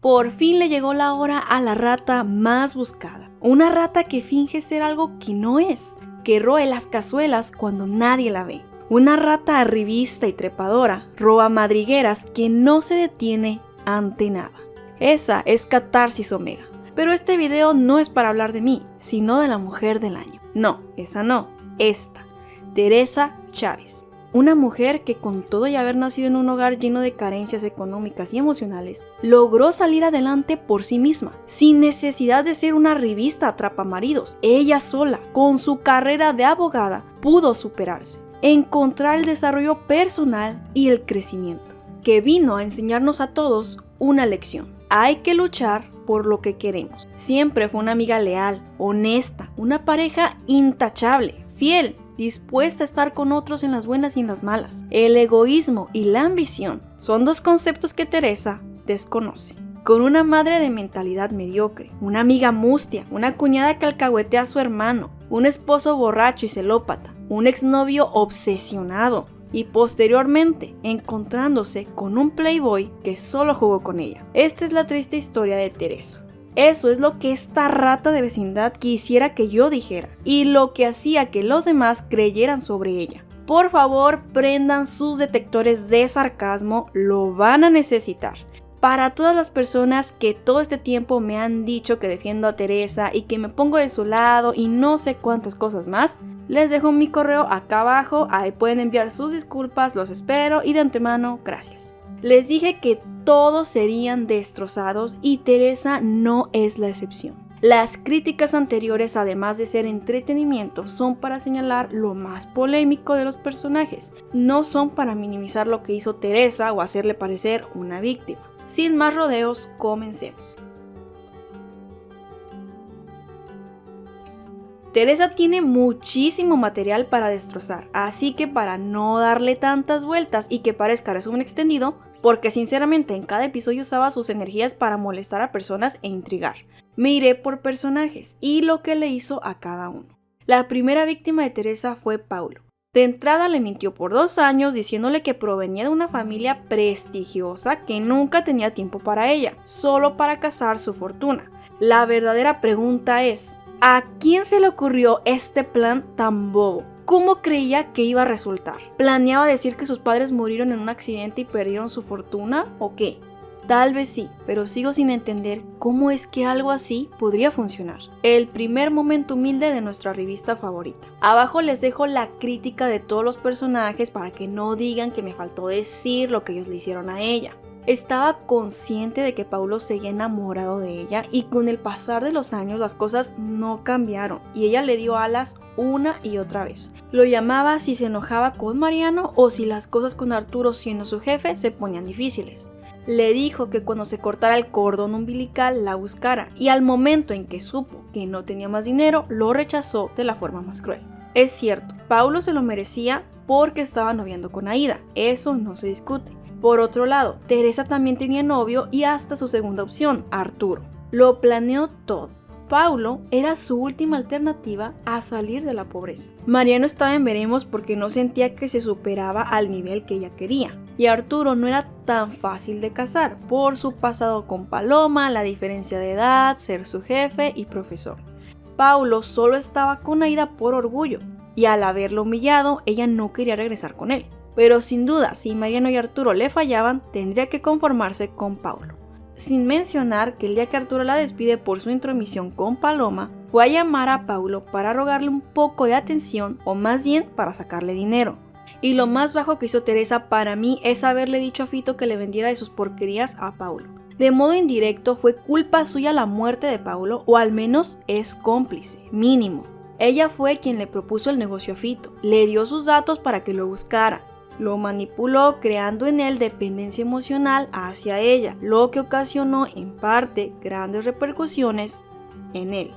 Por fin le llegó la hora a la rata más buscada. Una rata que finge ser algo que no es, que roe las cazuelas cuando nadie la ve. Una rata arribista y trepadora, roba madrigueras que no se detiene ante nada. Esa es Catarsis Omega. Pero este video no es para hablar de mí, sino de la mujer del año. No, esa no, esta. Teresa Chávez. Una mujer que, con todo y haber nacido en un hogar lleno de carencias económicas y emocionales, logró salir adelante por sí misma, sin necesidad de ser una revista atrapamaridos. Ella sola, con su carrera de abogada, pudo superarse, encontrar el desarrollo personal y el crecimiento, que vino a enseñarnos a todos una lección. Hay que luchar por lo que queremos. Siempre fue una amiga leal, honesta, una pareja intachable, fiel, dispuesta a estar con otros en las buenas y en las malas. El egoísmo y la ambición son dos conceptos que Teresa desconoce. Con una madre de mentalidad mediocre, una amiga mustia, una cuñada que alcahuetea a su hermano, un esposo borracho y celópata, un exnovio obsesionado y posteriormente encontrándose con un playboy que solo jugó con ella. Esta es la triste historia de Teresa. Eso es lo que esta rata de vecindad quisiera que yo dijera y lo que hacía que los demás creyeran sobre ella. Por favor, prendan sus detectores de sarcasmo, lo van a necesitar. Para todas las personas que todo este tiempo me han dicho que defiendo a Teresa y que me pongo de su lado y no sé cuántas cosas más, les dejo mi correo acá abajo, ahí pueden enviar sus disculpas, los espero y de antemano, gracias. Les dije que todos serían destrozados y Teresa no es la excepción. Las críticas anteriores, además de ser entretenimiento, son para señalar lo más polémico de los personajes. No son para minimizar lo que hizo Teresa o hacerle parecer una víctima. Sin más rodeos, comencemos. Teresa tiene muchísimo material para destrozar, así que para no darle tantas vueltas y que parezca resumen extendido, porque sinceramente en cada episodio usaba sus energías para molestar a personas e intrigar, me iré por personajes y lo que le hizo a cada uno. La primera víctima de Teresa fue Paulo. De entrada le mintió por 2 años diciéndole que provenía de una familia prestigiosa que nunca tenía tiempo para ella, solo para cazar su fortuna. La verdadera pregunta es, ¿a quién se le ocurrió este plan tan bobo? ¿Cómo creía que iba a resultar? ¿Planeaba decir que sus padres murieron en un accidente y perdieron su fortuna o qué? Tal vez sí, pero sigo sin entender cómo es que algo así podría funcionar. El primer momento humilde de nuestra revista favorita. Abajo les dejo la crítica de todos los personajes para que no digan que me faltó decir lo que ellos le hicieron a ella. Estaba consciente de que Paulo seguía enamorado de ella y con el pasar de los años las cosas no cambiaron y ella le dio alas una y otra vez. Lo llamaba si se enojaba con Mariano o si las cosas con Arturo siendo su jefe se ponían difíciles. Le dijo que cuando se cortara el cordón umbilical la buscara y al momento en que supo que no tenía más dinero lo rechazó de la forma más cruel. Es cierto, Paulo se lo merecía porque estaba noviando con Aida, eso no se discute. Por otro lado, Teresa también tenía novio y hasta su segunda opción, Arturo. Lo planeó todo. Paulo era su última alternativa a salir de la pobreza. Mariano estaba en veremos porque no sentía que se superaba al nivel que ella quería. Y Arturo no era tan fácil de casar por su pasado con Paloma, la diferencia de edad, ser su jefe y profesor. Paulo solo estaba con Aida por orgullo y al haberlo humillado, ella no quería regresar con él. Pero sin duda, si Mariano y Arturo le fallaban, tendría que conformarse con Paulo. Sin mencionar que el día que Arturo la despide por su intromisión con Paloma, fue a llamar a Paulo para rogarle un poco de atención o más bien para sacarle dinero. Y lo más bajo que hizo Teresa para mí es haberle dicho a Fito que le vendiera de sus porquerías a Paulo. De modo indirecto fue culpa suya la muerte de Paulo, o al menos es cómplice, mínimo. Ella fue quien le propuso el negocio a Fito, le dio sus datos para que lo buscara. Lo manipuló creando en él dependencia emocional hacia ella, lo que ocasionó en parte grandes repercusiones en él.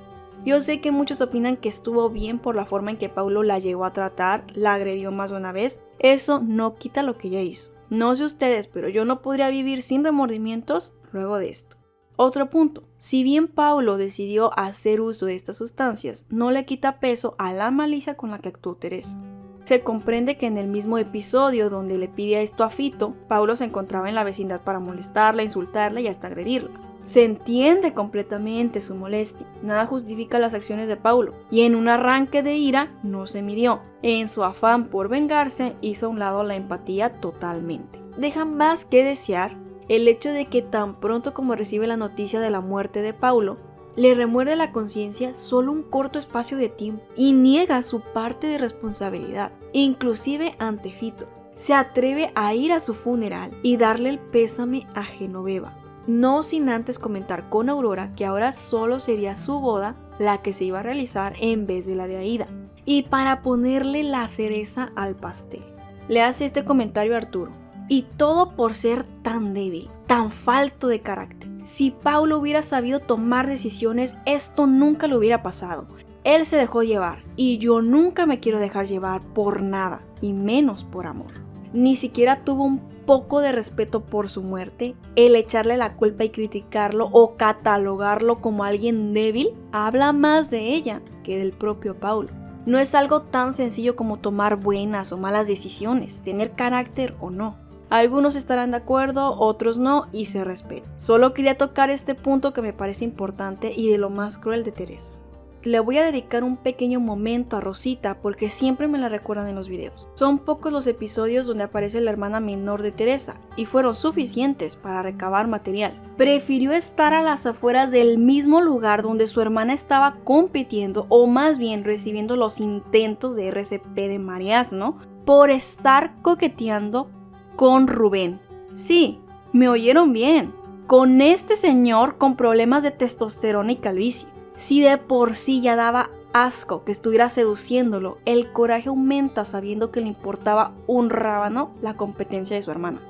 Yo sé que muchos opinan que estuvo bien por la forma en que Paulo la llegó a tratar, la agredió más de una vez. Eso no quita lo que ella hizo. No sé ustedes, pero yo no podría vivir sin remordimientos luego de esto. Otro punto, si bien Paulo decidió hacer uso de estas sustancias, no le quita peso a la malicia con la que actuó Teresa. Se comprende que en el mismo episodio donde le pide esto a Fito, Paulo se encontraba en la vecindad para molestarla, insultarla y hasta agredirla. Se entiende completamente su molestia, nada justifica las acciones de Paulo, y en un arranque de ira no se midió. En su afán por vengarse, hizo a un lado la empatía totalmente. Deja más que desear el hecho de que tan pronto como recibe la noticia de la muerte de Paulo, le remuerde la conciencia solo un corto espacio de tiempo y niega su parte de responsabilidad, inclusive ante Fito. Se atreve a ir a su funeral y darle el pésame a Genoveva, no sin antes comentar con Aurora que ahora solo sería su boda la que se iba a realizar en vez de la de Aída. Y para ponerle la cereza al pastel, le hace este comentario a Arturo: y todo por ser tan débil, tan falto de carácter. Si Paulo hubiera sabido tomar decisiones, esto nunca le hubiera pasado. Él se dejó llevar, y yo nunca me quiero dejar llevar por nada, y menos por amor. Ni siquiera tuvo un poco de respeto por su muerte. El echarle la culpa y criticarlo o catalogarlo como alguien débil habla más de ella que del propio Paulo. No es algo tan sencillo como tomar buenas o malas decisiones, tener carácter o no. Algunos estarán de acuerdo, otros no, y se respeta. Solo quería tocar este punto que me parece importante y de lo más cruel de Teresa. Le voy a dedicar un pequeño momento a Rosita porque siempre me la recuerdan en los videos. Son pocos los episodios donde aparece la hermana menor de Teresa y fueron suficientes para recabar material. Prefirió estar a las afueras del mismo lugar donde su hermana estaba compitiendo, o más bien recibiendo los intentos de RCP de Mariasno, por estar coqueteando con Rubén. Sí, me oyeron bien, con este señor con problemas de testosterona y calvicie. Si de por sí ya daba asco que estuviera seduciéndolo, el coraje aumenta sabiendo que le importaba un rábano la competencia de su hermana.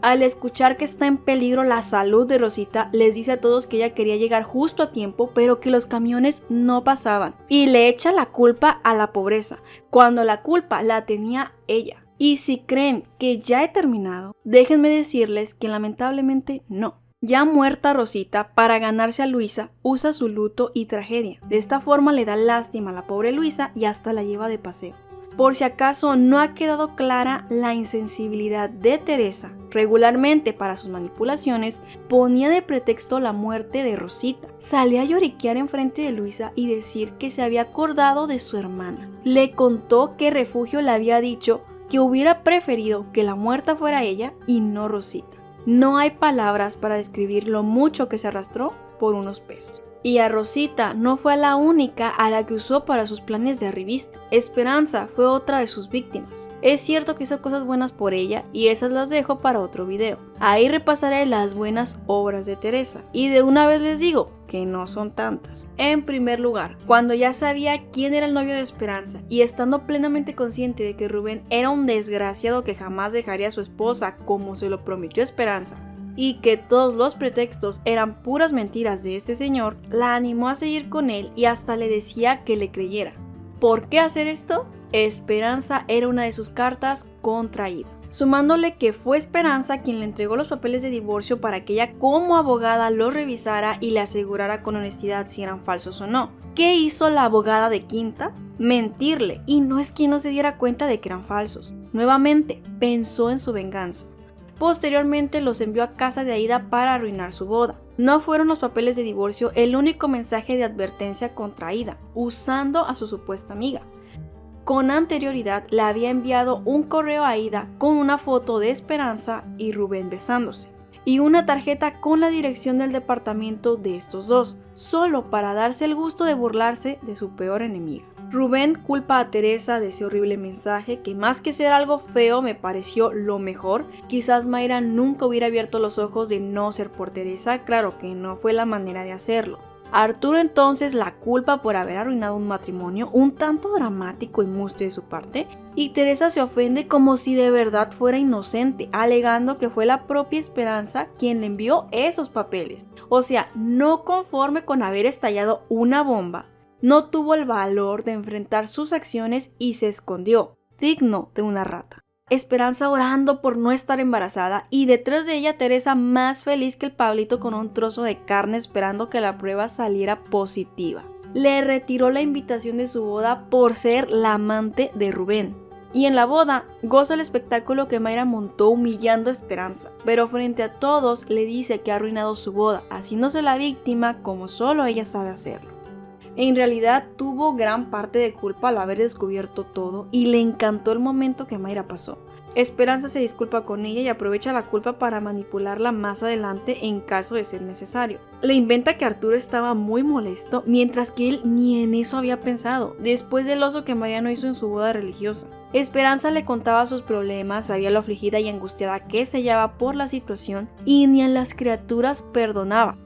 Al escuchar que está en peligro la salud de Rosita, les dice a todos que ella quería llegar justo a tiempo, pero que los camiones no pasaban, y le echa la culpa a la pobreza, cuando la culpa la tenía ella. Y si creen que ya he terminado, déjenme decirles que lamentablemente no. Ya muerta Rosita, para ganarse a Luisa, usa su luto y tragedia. De esta forma le da lástima a la pobre Luisa y hasta la lleva de paseo. Por si acaso no ha quedado clara la insensibilidad de Teresa, regularmente para sus manipulaciones ponía de pretexto la muerte de Rosita. Salía a lloriquear enfrente de Luisa y decir que se había acordado de su hermana. Le contó que Refugio le había dicho que hubiera preferido que la muerta fuera ella y no Rosita. No hay palabras para describir lo mucho que se arrastró por unos pesos. Y a Rosita no fue la única a la que usó para sus planes de arribista. Esperanza fue otra de sus víctimas. Es cierto que hizo cosas buenas por ella y esas las dejo para otro video. Ahí repasaré las buenas obras de Teresa y de una vez les digo que no son tantas. En primer lugar, cuando ya sabía quién era el novio de Esperanza y estando plenamente consciente de que Rubén era un desgraciado que jamás dejaría a su esposa como se lo prometió Esperanza, y que todos los pretextos eran puras mentiras de este señor, la animó a seguir con él y hasta le decía que le creyera. ¿Por qué hacer esto? Esperanza era una de sus cartas contra Aída, sumándole que fue Esperanza quien le entregó los papeles de divorcio para que ella como abogada los revisara y le asegurara con honestidad si eran falsos o no. ¿Qué hizo la abogada de Quinta? Mentirle, y no es que no se diera cuenta de que eran falsos. Nuevamente, pensó en su venganza. Posteriormente los envió a casa de Aída para arruinar su boda. No fueron los papeles de divorcio el único mensaje de advertencia contra Aída, usando a su supuesta amiga. Con anterioridad le había enviado un correo a Aída con una foto de Esperanza y Rubén besándose, y una tarjeta con la dirección del departamento de estos dos, solo para darse el gusto de burlarse de su peor enemiga. Rubén culpa a Teresa de ese horrible mensaje que más que ser algo feo me pareció lo mejor. Quizás Mayra nunca hubiera abierto los ojos de no ser por Teresa, claro que no fue la manera de hacerlo. Arturo entonces la culpa por haber arruinado un matrimonio un tanto dramático y mustio de su parte, y Teresa se ofende como si de verdad fuera inocente, alegando que fue la propia Esperanza quien le envió esos papeles. O sea, no conforme con haber estallado una bomba, no tuvo el valor de enfrentar sus acciones y se escondió, digno de una rata. Esperanza orando por no estar embarazada y detrás de ella Teresa más feliz que el Pablito con un trozo de carne esperando que la prueba saliera positiva. Le retiró la invitación de su boda por ser la amante de Rubén. Y en la boda, goza el espectáculo que Mayra montó humillando a Esperanza, pero frente a todos le dice que ha arruinado su boda, haciéndose la víctima como solo ella sabe hacerlo. En realidad tuvo gran parte de culpa al haber descubierto todo y le encantó el momento que Mayra pasó. Esperanza se disculpa con ella y aprovecha la culpa para manipularla más adelante en caso de ser necesario. Le inventa que Arturo estaba muy molesto, mientras que él ni en eso había pensado, después del oso que Mariano hizo en su boda religiosa. Esperanza le contaba sus problemas, sabía lo afligida y angustiada que se hallaba por la situación y ni a las criaturas perdonaba.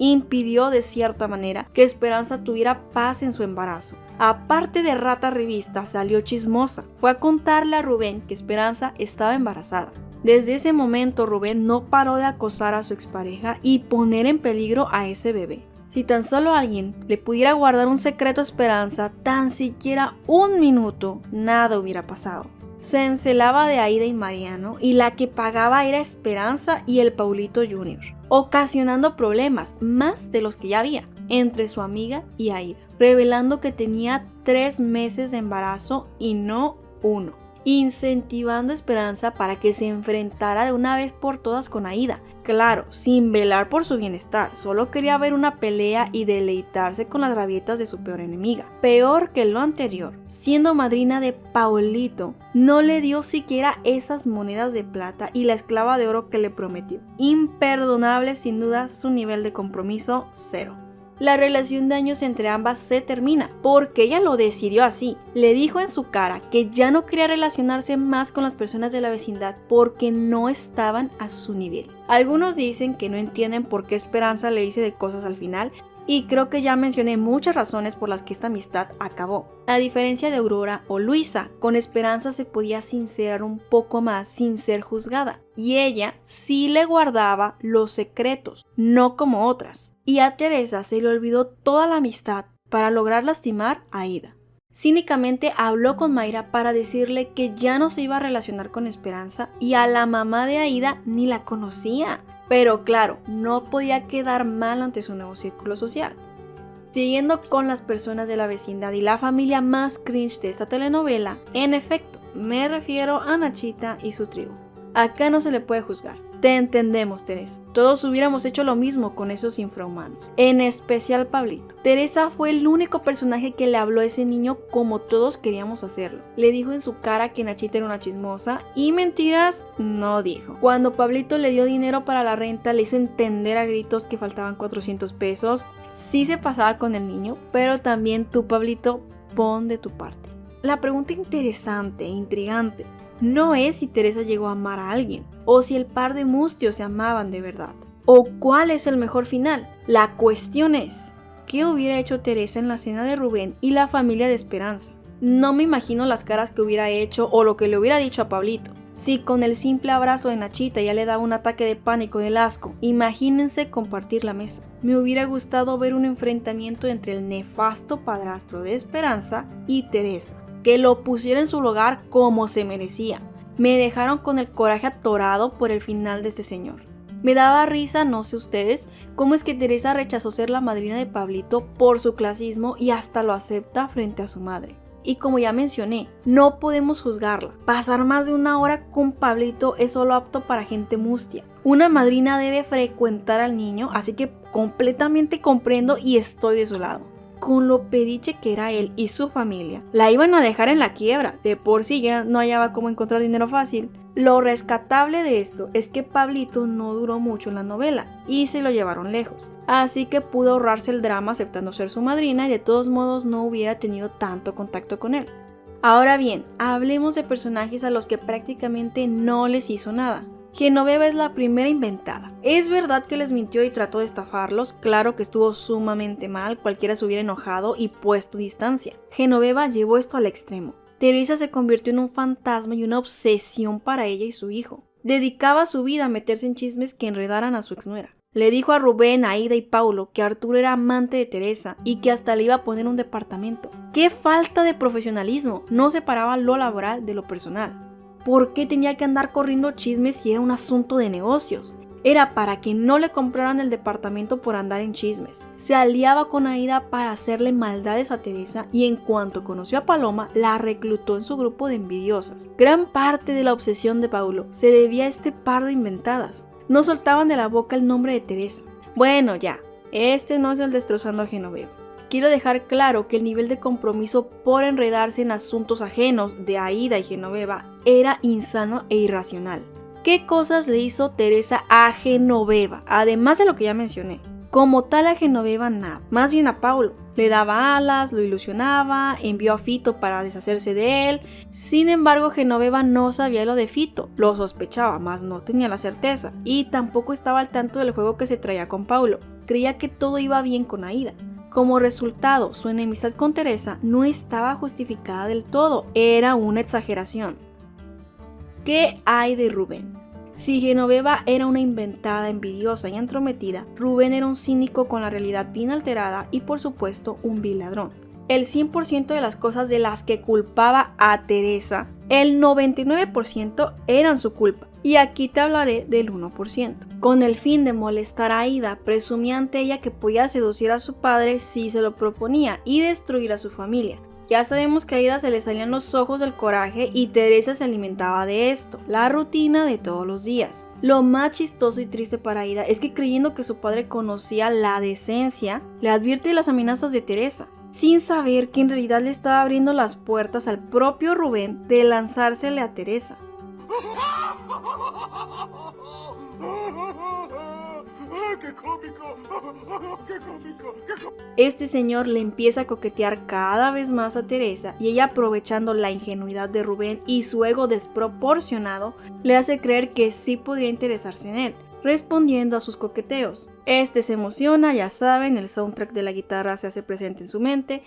Impidió de cierta manera que Esperanza tuviera paz en su embarazo. Aparte de rata revista, salió chismosa. Fue a contarle a Rubén que Esperanza estaba embarazada. Desde ese momento Rubén no paró de acosar a su expareja y poner en peligro a ese bebé. Si tan solo alguien le pudiera guardar un secreto a Esperanza, tan siquiera un minuto, nada hubiera pasado. Se encelaba de Aida y Mariano y la que pagaba era Esperanza y el Paulito Jr., ocasionando problemas, más de los que ya había, entre su amiga y Aida, revelando que tenía 3 meses de embarazo y no 1, incentivando a Esperanza para que se enfrentara de una vez por todas con Aida. Claro, sin velar por su bienestar, solo quería ver una pelea y deleitarse con las rabietas de su peor enemiga. Peor que lo anterior, siendo madrina de Paulito, no le dio siquiera esas monedas de plata y la esclava de oro que le prometió. Imperdonable sin duda su nivel de compromiso, 0. La relación de años entre ambas se termina, porque ella lo decidió así. Le dijo en su cara que ya no quería relacionarse más con las personas de la vecindad porque no estaban a su nivel. Algunos dicen que no entienden por qué Esperanza le dice de cosas al final, y creo que ya mencioné muchas razones por las que esta amistad acabó. A diferencia de Aurora o Luisa, con Esperanza se podía sincerar un poco más sin ser juzgada, y ella sí le guardaba los secretos, no como otras. Y a Teresa se le olvidó toda la amistad para lograr lastimar a Aida. Cínicamente habló con Mayra para decirle que ya no se iba a relacionar con Esperanza y a la mamá de Aida ni la conocía. Pero claro, no podía quedar mal ante su nuevo círculo social. Siguiendo con las personas de la vecindad y la familia más cringe de esta telenovela, en efecto, me refiero a Nachita y su tribu. Acá no se le puede juzgar. Te entendemos, Teresa. Todos hubiéramos hecho lo mismo con esos infrahumanos. En especial Pablito. Teresa fue el único personaje que le habló a ese niño como todos queríamos hacerlo. Le dijo en su cara que Nachita era una chismosa y mentiras no dijo. Cuando Pablito le dio dinero para la renta, le hizo entender a gritos que faltaban 400 pesos. Sí se pasaba con el niño, pero también tú, Pablito, pon de tu parte. La pregunta interesante e intrigante no es si Teresa llegó a amar a alguien, o si el par de mustios se amaban de verdad, o cuál es el mejor final. La cuestión es, ¿qué hubiera hecho Teresa en la cena de Rubén y la familia de Esperanza? No me imagino las caras que hubiera hecho o lo que le hubiera dicho a Pablito. Si con el simple abrazo de Nachita ya le daba un ataque de pánico del asco, imagínense compartir la mesa. Me hubiera gustado ver un enfrentamiento entre el nefasto padrastro de Esperanza y Teresa, que lo pusiera en su lugar como se merecía. Me dejaron con el coraje atorado por el final de este señor. Me daba risa, no sé ustedes, cómo es que Teresa rechazó ser la madrina de Pablito por su clasismo y hasta lo acepta frente a su madre. Y como ya mencioné, no podemos juzgarla. Pasar más de 1 hora con Pablito es solo apto para gente mustia. Una madrina debe frecuentar al niño, así que completamente comprendo y estoy de su lado. Con lo pediche que era él y su familia, la iban a dejar en la quiebra. De por sí ya no hallaba cómo encontrar dinero fácil. Lo rescatable de esto es que Pablito no duró mucho en la novela y se lo llevaron lejos, así que pudo ahorrarse el drama aceptando ser su madrina y de todos modos no hubiera tenido tanto contacto con él. Ahora bien, hablemos de personajes a los que prácticamente no les hizo nada. Genoveva es la primera inventada. Es verdad que les mintió y trató de estafarlos, claro que estuvo sumamente mal, cualquiera se hubiera enojado y puesto distancia. Genoveva llevó esto al extremo. Teresa se convirtió en un fantasma y una obsesión para ella y su hijo. Dedicaba su vida a meterse en chismes que enredaran a su exnuera. Le dijo a Rubén, Aida y Paulo que Arturo era amante de Teresa y que hasta le iba a poner un departamento. ¡Qué falta de profesionalismo! No separaba lo laboral de lo personal. ¿Por qué tenía que andar corriendo chismes si era un asunto de negocios? era para que no le compraran el departamento por andar en chismes. Se aliaba con Aída para hacerle maldades a Teresa y en cuanto conoció a Paloma, la reclutó en su grupo de envidiosas. Gran parte de la obsesión de Paulo se debía a este par de inventadas. No soltaban de la boca el nombre de Teresa. Bueno, ya, este no es el destrozando a Genoveva. Quiero dejar claro que el nivel de compromiso por enredarse en asuntos ajenos de Aída y Genoveva era insano e irracional. ¿Qué cosas le hizo Teresa a Genoveva? Además de lo que ya mencioné. Como tal a Genoveva nada, más bien a Paulo. Le daba alas, lo ilusionaba, envió a Fito para deshacerse de él. Sin embargo, Genoveva no sabía lo de Fito, lo sospechaba, mas no tenía la certeza. Y tampoco estaba al tanto del juego que se traía con Paulo. Creía que todo iba bien con Aída. Como resultado, su enemistad con Teresa no estaba justificada del todo, era una exageración. ¿Qué hay de Rubén? Si Genoveva era una inventada, envidiosa y entrometida, Rubén era un cínico con la realidad bien alterada y por supuesto un vil ladrón. El 100% de las cosas de las que culpaba a Teresa, el 99% eran su culpa. Y aquí te hablaré del 1%. Con el fin de molestar a Aída, presumía ante ella que podía seducir a su padre si se lo proponía y destruir a su familia. Ya sabemos que a Aída se le salían los ojos del coraje y Teresa se alimentaba de esto, la rutina de todos los días. Lo más chistoso y triste para Aída es que creyendo que su padre conocía la decencia, le advierte de las amenazas de Teresa, sin saber que en realidad le estaba abriendo las puertas al propio Rubén de lanzársele a Teresa. ¡Qué cómico! ¡Qué cómico! Este señor le empieza a coquetear cada vez más a Teresa y ella, aprovechando la ingenuidad de Rubén y su ego desproporcionado, le hace creer que sí podría interesarse en él, respondiendo a sus coqueteos. Este se emociona, ya saben, el soundtrack de la guitarra se hace presente en su mente.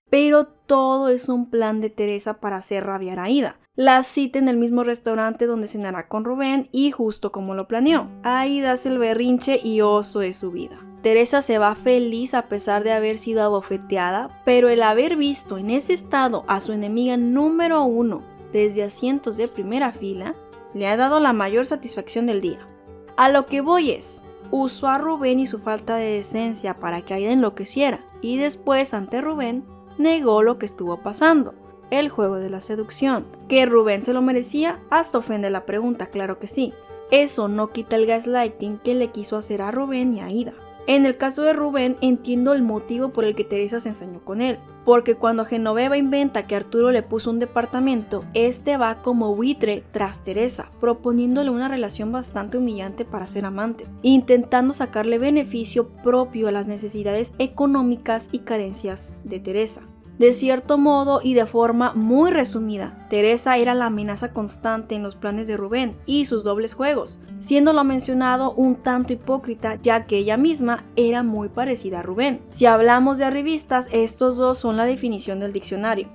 Pero todo es un plan de Teresa para hacer rabiar a Aída. La cita en el mismo restaurante donde cenará con Rubén y justo como lo planeó. Aída hace el berrinche y oso es su vida. Teresa se va feliz a pesar de haber sido abofeteada, pero el haber visto en ese estado a su enemiga número 1 desde asientos de primera fila le ha dado la mayor satisfacción del día. A lo que voy es, usó a Rubén y su falta de decencia para que Aída enloqueciera y después ante Rubén negó lo que estuvo pasando. El juego de la seducción. ¿Que Rubén se lo merecía? Hasta ofende la pregunta, claro que sí. Eso no quita el gaslighting que le quiso hacer a Rubén y a Aída. En el caso de Rubén entiendo el motivo por el que Teresa se ensañó con él, porque cuando Genoveva inventa que Arturo le puso un departamento, este va como buitre tras Teresa, proponiéndole una relación bastante humillante para ser amante, intentando sacarle beneficio propio a las necesidades económicas y carencias de Teresa. De cierto modo y de forma muy resumida, Teresa era la amenaza constante en los planes de Rubén y sus dobles juegos, siendo lo mencionado un tanto hipócrita ya que ella misma era muy parecida a Rubén. Si hablamos de arribistas, estos dos son la definición del diccionario.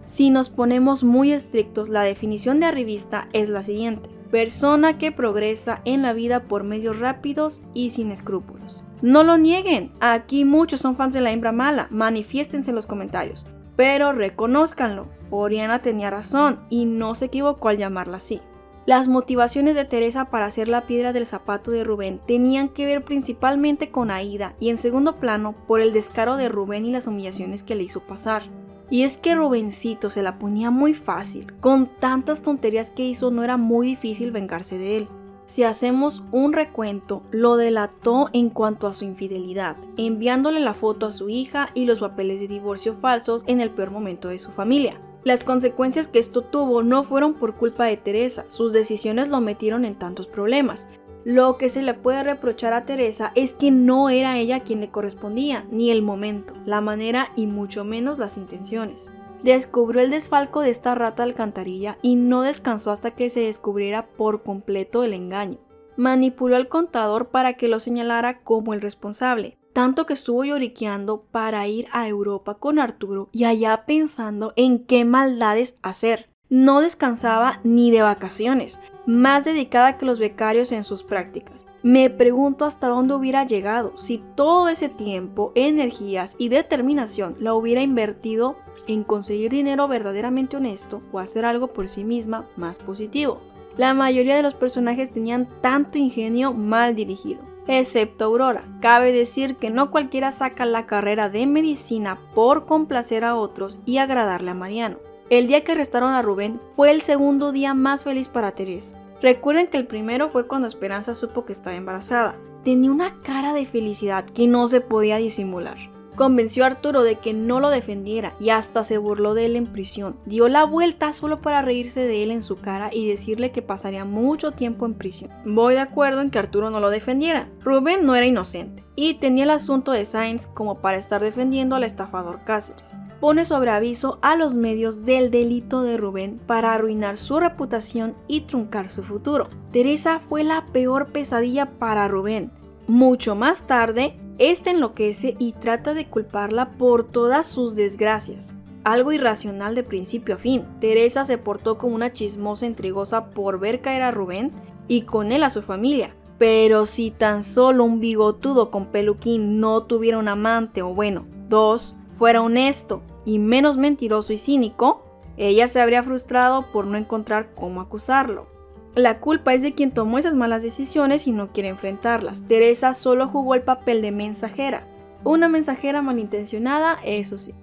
Si nos ponemos muy estrictos, la definición de arribista es la siguiente: persona que progresa en la vida por medios rápidos y sin escrúpulos. No lo nieguen, aquí muchos son fans de la hembra mala, manifiéstense en los comentarios, pero reconózcanlo, Oriana tenía razón y no se equivocó al llamarla así. Las motivaciones de Teresa para hacer la piedra del zapato de Rubén tenían que ver principalmente con Aída y en segundo plano por el descaro de Rubén y las humillaciones que le hizo pasar. Y es que Rubencito se la ponía muy fácil, con tantas tonterías que hizo no era muy difícil vengarse de él. Si hacemos un recuento, lo delató en cuanto a su infidelidad, enviándole la foto a su hija y los papeles de divorcio falsos en el peor momento de su familia. Las consecuencias que esto tuvo no fueron por culpa de Teresa, sus decisiones lo metieron en tantos problemas. Lo que se le puede reprochar a Teresa es que no era ella quien le correspondía, ni el momento, la manera y mucho menos las intenciones. Descubrió el desfalco de esta rata alcantarilla y no descansó hasta que se descubriera por completo el engaño. Manipuló al contador para que lo señalara como el responsable, tanto que estuvo lloriqueando para ir a Europa con Arturo y allá pensando en qué maldades hacer. No descansaba ni de vacaciones, más dedicada que los becarios en sus prácticas. Me pregunto hasta dónde hubiera llegado si todo ese tiempo, energías y determinación la hubiera invertido en conseguir dinero verdaderamente honesto o hacer algo por sí misma más positivo. La mayoría de los personajes tenían tanto ingenio mal dirigido, excepto Aurora. Cabe decir que no cualquiera saca la carrera de medicina por complacer a otros y agradarle a Mariano. El día que arrestaron a Rubén fue el segundo día más feliz para Teresa. Recuerden que el primero fue cuando Esperanza supo que estaba embarazada. Tenía una cara de felicidad que no se podía disimular. Convenció a Arturo de que no lo defendiera y hasta se burló de él en prisión. Dio la vuelta solo para reírse de él en su cara y decirle que pasaría mucho tiempo en prisión. Voy de acuerdo en que Arturo no lo defendiera. Rubén no era inocente y tenía el asunto de Sáenz como para estar defendiendo al estafador Cáceres. Pone sobre aviso a los medios del delito de Rubén para arruinar su reputación y truncar su futuro. Teresa fue la peor pesadilla para Rubén. Mucho más tarde, este enloquece y trata de culparla por todas sus desgracias. Algo irracional de principio a fin. Teresa se portó como una chismosa intrigosa por ver caer a Rubén y con él a su familia. Pero si tan solo un bigotudo con peluquín no tuviera un amante o bueno, dos, fuera honesto y menos mentiroso y cínico, ella se habría frustrado por no encontrar cómo acusarlo. La culpa es de quien tomó esas malas decisiones y no quiere enfrentarlas. Teresa solo jugó el papel de mensajera. Una mensajera malintencionada, eso sí.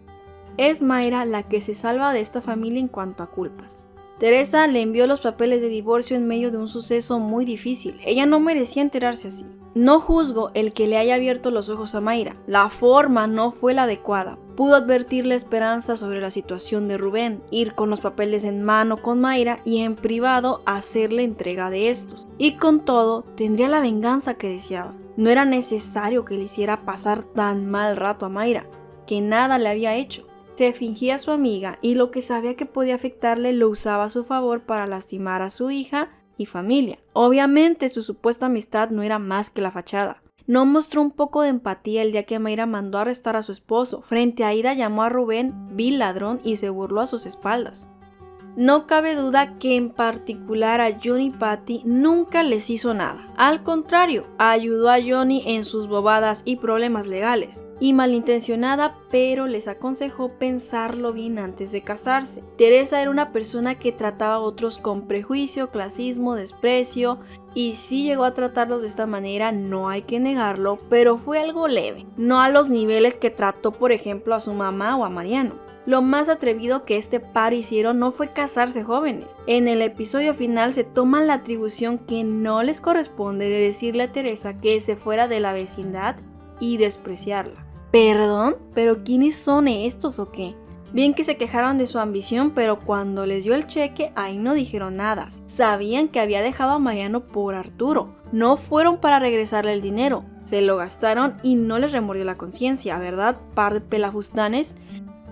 Es Mayra la que se salva de esta familia en cuanto a culpas. Teresa le envió los papeles de divorcio en medio de un suceso muy difícil. Ella no merecía enterarse así. No juzgo el que le haya abierto los ojos a Mayra. La forma no fue la adecuada. Pudo advertirle Esperanza sobre la situación de Rubén, ir con los papeles en mano con Mayra y en privado hacerle entrega de estos. Y con todo, tendría la venganza que deseaba. No era necesario que le hiciera pasar tan mal rato a Mayra, que nada le había hecho. Se fingía su amiga y lo que sabía que podía afectarle lo usaba a su favor para lastimar a su hija y familia. Obviamente su supuesta amistad no era más que la fachada. No mostró un poco de empatía el día que Mayra mandó arrestar a su esposo. Frente a Ida llamó a Rubén vil ladrón y se burló a sus espaldas. No cabe duda que en particular a Johnny y Patty nunca les hizo nada. Al contrario, ayudó a Johnny en sus bobadas y problemas legales. Y malintencionada, pero les aconsejó pensarlo bien antes de casarse. Teresa era una persona que trataba a otros con prejuicio, clasismo, desprecio, y sí llegó a tratarlos de esta manera, no hay que negarlo, pero fue algo leve, no a los niveles que trató por ejemplo a su mamá o a Mariano. Lo más atrevido que este par hicieron no fue casarse jóvenes. En el episodio final se toman la atribución que no les corresponde de decirle a Teresa que se fuera de la vecindad y despreciarla. ¿Perdón? ¿Pero quiénes son estos o qué? Bien que se quejaron de su ambición, pero cuando les dio el cheque, ahí no dijeron nada. Sabían que había dejado a Mariano por Arturo. No fueron para regresarle el dinero. Se lo gastaron y no les remordió la conciencia, ¿verdad? Par de pelajustanes.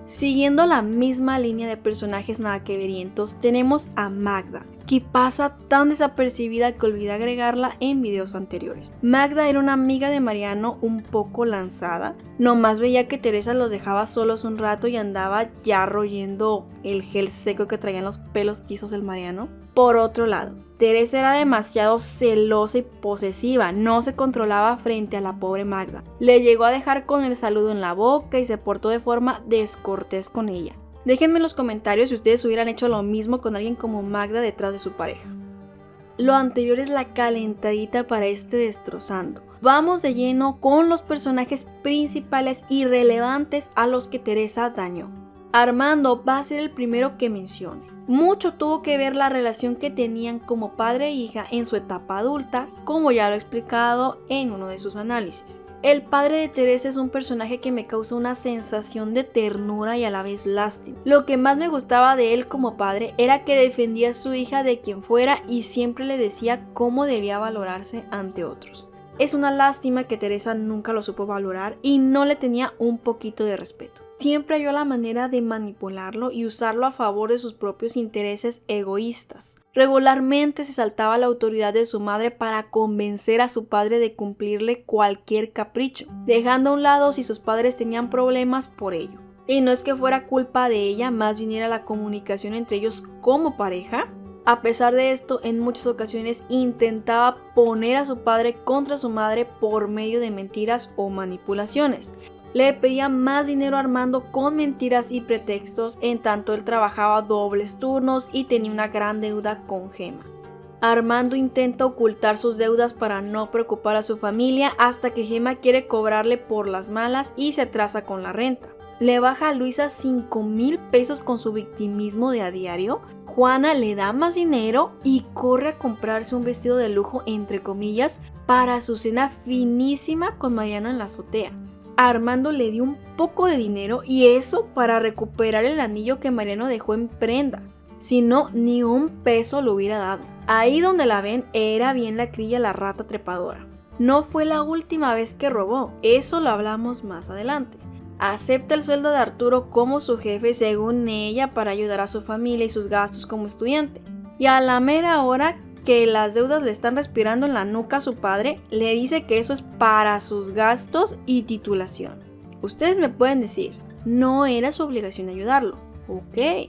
Siguiendo la misma línea de personajes nada que verientos, tenemos a Magda, que pasa tan desapercibida que olvidé agregarla en videos anteriores. Magda era una amiga de Mariano un poco lanzada, nomás veía que Teresa los dejaba solos un rato y andaba ya royendo el gel seco que traían los pelos tizos del Mariano. Por otro lado, Teresa era demasiado celosa y posesiva, no se controlaba frente a la pobre Magda. Le llegó a dejar con el saludo en la boca y se portó de forma descortés con ella. Déjenme en los comentarios si ustedes hubieran hecho lo mismo con alguien como Magda detrás de su pareja. Lo anterior es la calentadita para este Destrozando. Vamos de lleno con los personajes principales y relevantes a los que Teresa dañó. Armando va a ser el primero que mencione. Mucho tuvo que ver la relación que tenían como padre e hija en su etapa adulta, como ya lo he explicado en uno de sus análisis. El padre de Teresa es un personaje que me causa una sensación de ternura y a la vez lástima. Lo que más me gustaba de él como padre era que defendía a su hija de quien fuera y siempre le decía cómo debía valorarse ante otros. Es una lástima que Teresa nunca lo supo valorar y no le tenía un poquito de respeto. Siempre halló la manera de manipularlo y usarlo a favor de sus propios intereses egoístas. Regularmente se saltaba la autoridad de su madre para convencer a su padre de cumplirle cualquier capricho, dejando a un lado si sus padres tenían problemas por ello. Y no es que fuera culpa de ella, más bien era la comunicación entre ellos como pareja. A pesar de esto, en muchas ocasiones intentaba poner a su padre contra su madre por medio de mentiras o manipulaciones. Le pedía más dinero a Armando con mentiras y pretextos, en tanto él trabajaba dobles turnos y tenía una gran deuda con Gemma. Armando intenta ocultar sus deudas para no preocupar a su familia hasta que Gema quiere cobrarle por las malas y se atrasa con la renta. Le baja a Luisa 5,000 pesos con su victimismo de a diario. Juana le da más dinero y corre a comprarse un vestido de lujo, entre comillas, para su cena finísima con Mariano en la azotea. A Armando le dio un poco de dinero y eso para recuperar el anillo que Mariano dejó en prenda. Si no, ni un peso lo hubiera dado. Ahí donde la ven era bien la crilla la rata trepadora. No fue la última vez que robó, eso lo hablamos más adelante. Acepta el sueldo de Arturo como su jefe según ella para ayudar a su familia y sus gastos como estudiante. Y a la mera hora que las deudas le están respirando en la nuca a su padre, le dice que eso es para sus gastos y titulación. Ustedes me pueden decir, no era su obligación ayudarlo. Ok,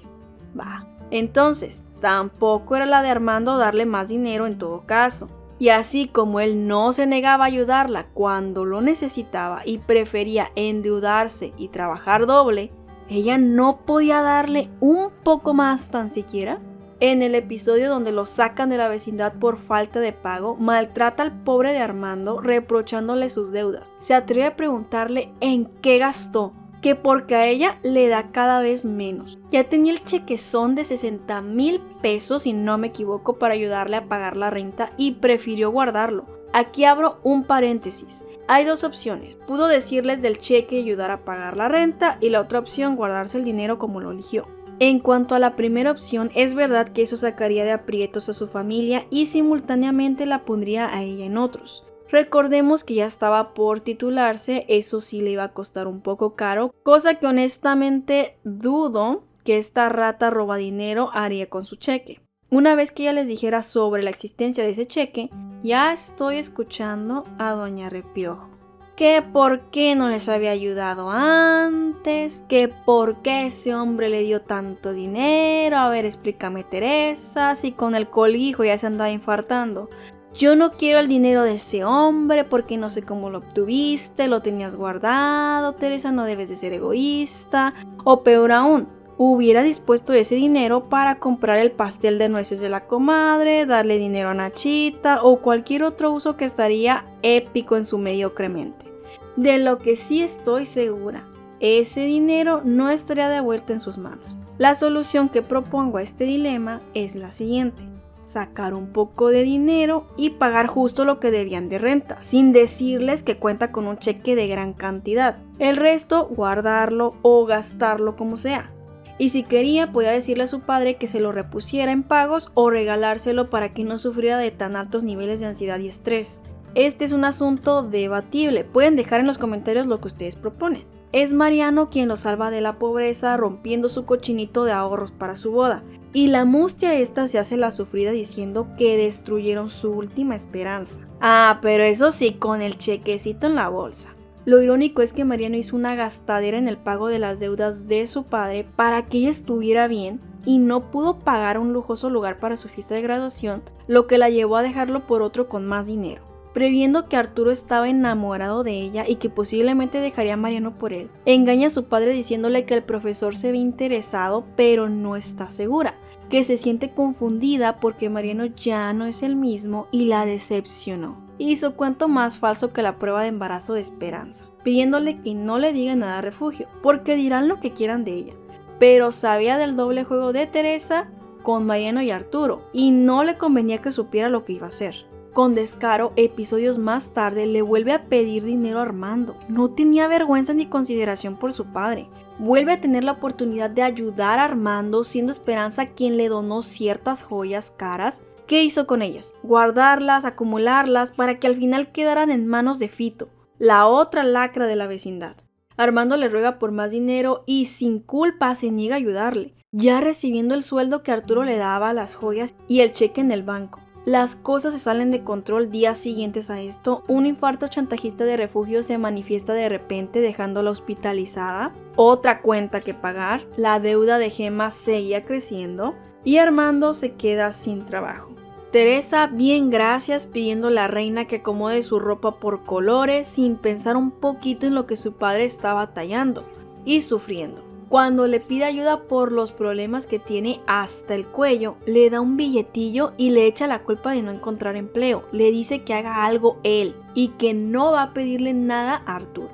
va. Entonces, tampoco era la de Armando darle más dinero en todo caso. Y así como él no se negaba a ayudarla cuando lo necesitaba y prefería endeudarse y trabajar doble, ella no podía darle un poco más tan siquiera. En el episodio donde lo sacan de la vecindad por falta de pago, maltrata al pobre de Armando reprochándole sus deudas. Se atreve a preguntarle en qué gastó, que porque a ella le da cada vez menos. Ya tenía el chequezón de 60,000 pesos, si no me equivoco, para ayudarle a pagar la renta y prefirió guardarlo. Aquí abro un paréntesis. Hay dos opciones. Pudo decirles del cheque y ayudar a pagar la renta, y la otra opción, guardarse el dinero como lo eligió. En cuanto a la primera opción, es verdad que eso sacaría de aprietos a su familia y simultáneamente la pondría a ella en otros. Recordemos que ya estaba por titularse, eso sí le iba a costar un poco caro, cosa que honestamente dudo que esta rata roba dinero haría con su cheque. Una vez que ella les dijera sobre la existencia de ese cheque, ya estoy escuchando a doña Repiojo. Que por qué no les había ayudado antes, que por qué ese hombre le dio tanto dinero, a ver, explícame Teresa, si con el colguijo ya se andaba infartando. Yo no quiero el dinero de ese hombre porque no sé cómo lo obtuviste, lo tenías guardado, Teresa, no debes de ser egoísta. O peor aún, hubiera dispuesto ese dinero para comprar el pastel de nueces de la comadre, darle dinero a Nachita o cualquier otro uso que estaría épico en su mediocremente. De lo que sí estoy segura, ese dinero no estaría de vuelta en sus manos. La solución que propongo a este dilema es la siguiente. Sacar un poco de dinero y pagar justo lo que debían de renta, sin decirles que cuenta con un cheque de gran cantidad. El resto, guardarlo o gastarlo como sea. Y si quería, podía decirle a su padre que se lo repusiera en pagos o regalárselo para que no sufriera de tan altos niveles de ansiedad y estrés. Este es un asunto debatible, pueden dejar en los comentarios lo que ustedes proponen. Es Mariano quien lo salva de la pobreza rompiendo su cochinito de ahorros para su boda. Y la mustia esta se hace la sufrida diciendo que destruyeron su última esperanza. Ah, pero eso sí, con el chequecito en la bolsa. Lo irónico es que Mariano hizo una gastadera en el pago de las deudas de su padre para que ella estuviera bien y no pudo pagar un lujoso lugar para su fiesta de graduación, lo que la llevó a dejarlo por otro con más dinero. Previendo que Arturo estaba enamorado de ella y que posiblemente dejaría a Mariano por él, engaña a su padre diciéndole que el profesor se ve interesado pero no está segura, que se siente confundida porque Mariano ya no es el mismo y la decepcionó. Hizo cuento más falso que la prueba de embarazo de Esperanza, pidiéndole que no le diga nada a Refugio, porque dirán lo que quieran de ella. Pero sabía del doble juego de Teresa con Mariano y Arturo, y no le convenía que supiera lo que iba a hacer. Con descaro, episodios más tarde le vuelve a pedir dinero a Armando. No tenía vergüenza ni consideración por su padre. Vuelve a tener la oportunidad de ayudar a Armando, siendo Esperanza quien le donó ciertas joyas caras. ¿Qué hizo con ellas? Guardarlas, acumularlas, para que al final quedaran en manos de Fito, la otra lacra de la vecindad. Armando le ruega por más dinero y sin culpa se niega a ayudarle, ya recibiendo el sueldo que Arturo le daba, las joyas y el cheque en el banco. Las cosas se salen de control días siguientes a esto. Un infarto chantajista de Refugio se manifiesta de repente dejándola hospitalizada. Otra cuenta que pagar. La deuda de Gema seguía creciendo. Y Armando se queda sin trabajo. Teresa, bien gracias, pidiendo a la reina que acomode su ropa por colores sin pensar un poquito en lo que su padre estaba tallando y sufriendo. Cuando le pide ayuda por los problemas que tiene hasta el cuello, le da un billetillo y le echa la culpa de no encontrar empleo. Le dice que haga algo él y que no va a pedirle nada a Arturo.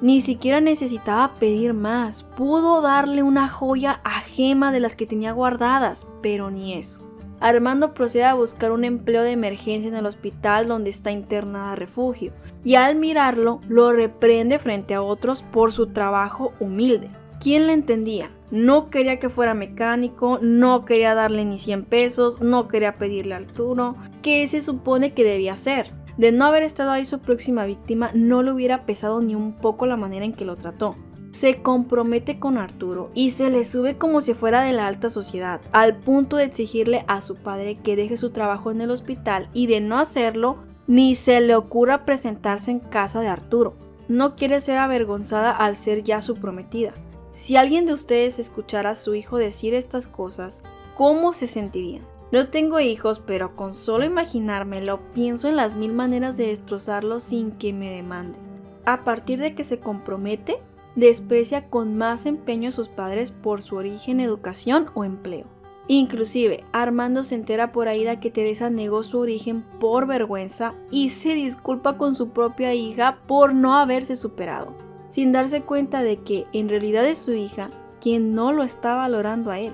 Ni siquiera necesitaba pedir más. Pudo darle una joya a Gemma de las que tenía guardadas, pero ni eso. Armando procede a buscar un empleo de emergencia en el hospital donde está internada Refugio, y al mirarlo, lo reprende frente a otros por su trabajo humilde. ¿Quién le entendía? No quería que fuera mecánico, no quería darle ni 100 pesos, no quería pedirle a Arturo. ¿Qué se supone que debía hacer? De no haber estado ahí su próxima víctima, no le hubiera pesado ni un poco la manera en que lo trató. Se compromete con Arturo y se le sube como si fuera de la alta sociedad, al punto de exigirle a su padre que deje su trabajo en el hospital, y de no hacerlo, ni se le ocurra presentarse en casa de Arturo. No quiere ser avergonzada al ser ya su prometida. Si alguien de ustedes escuchara a su hijo decir estas cosas, ¿cómo se sentirían? No tengo hijos, pero con solo imaginármelo, pienso en las 1000 maneras de destrozarlos sin que me demanden. A partir de que se compromete, desprecia con más empeño a sus padres por su origen, educación o empleo. Inclusive, Armando se entera por ahí de que Teresa negó su origen por vergüenza y se disculpa con su propia hija por no haberse superado, sin darse cuenta de que en realidad es su hija quien no lo está valorando a él.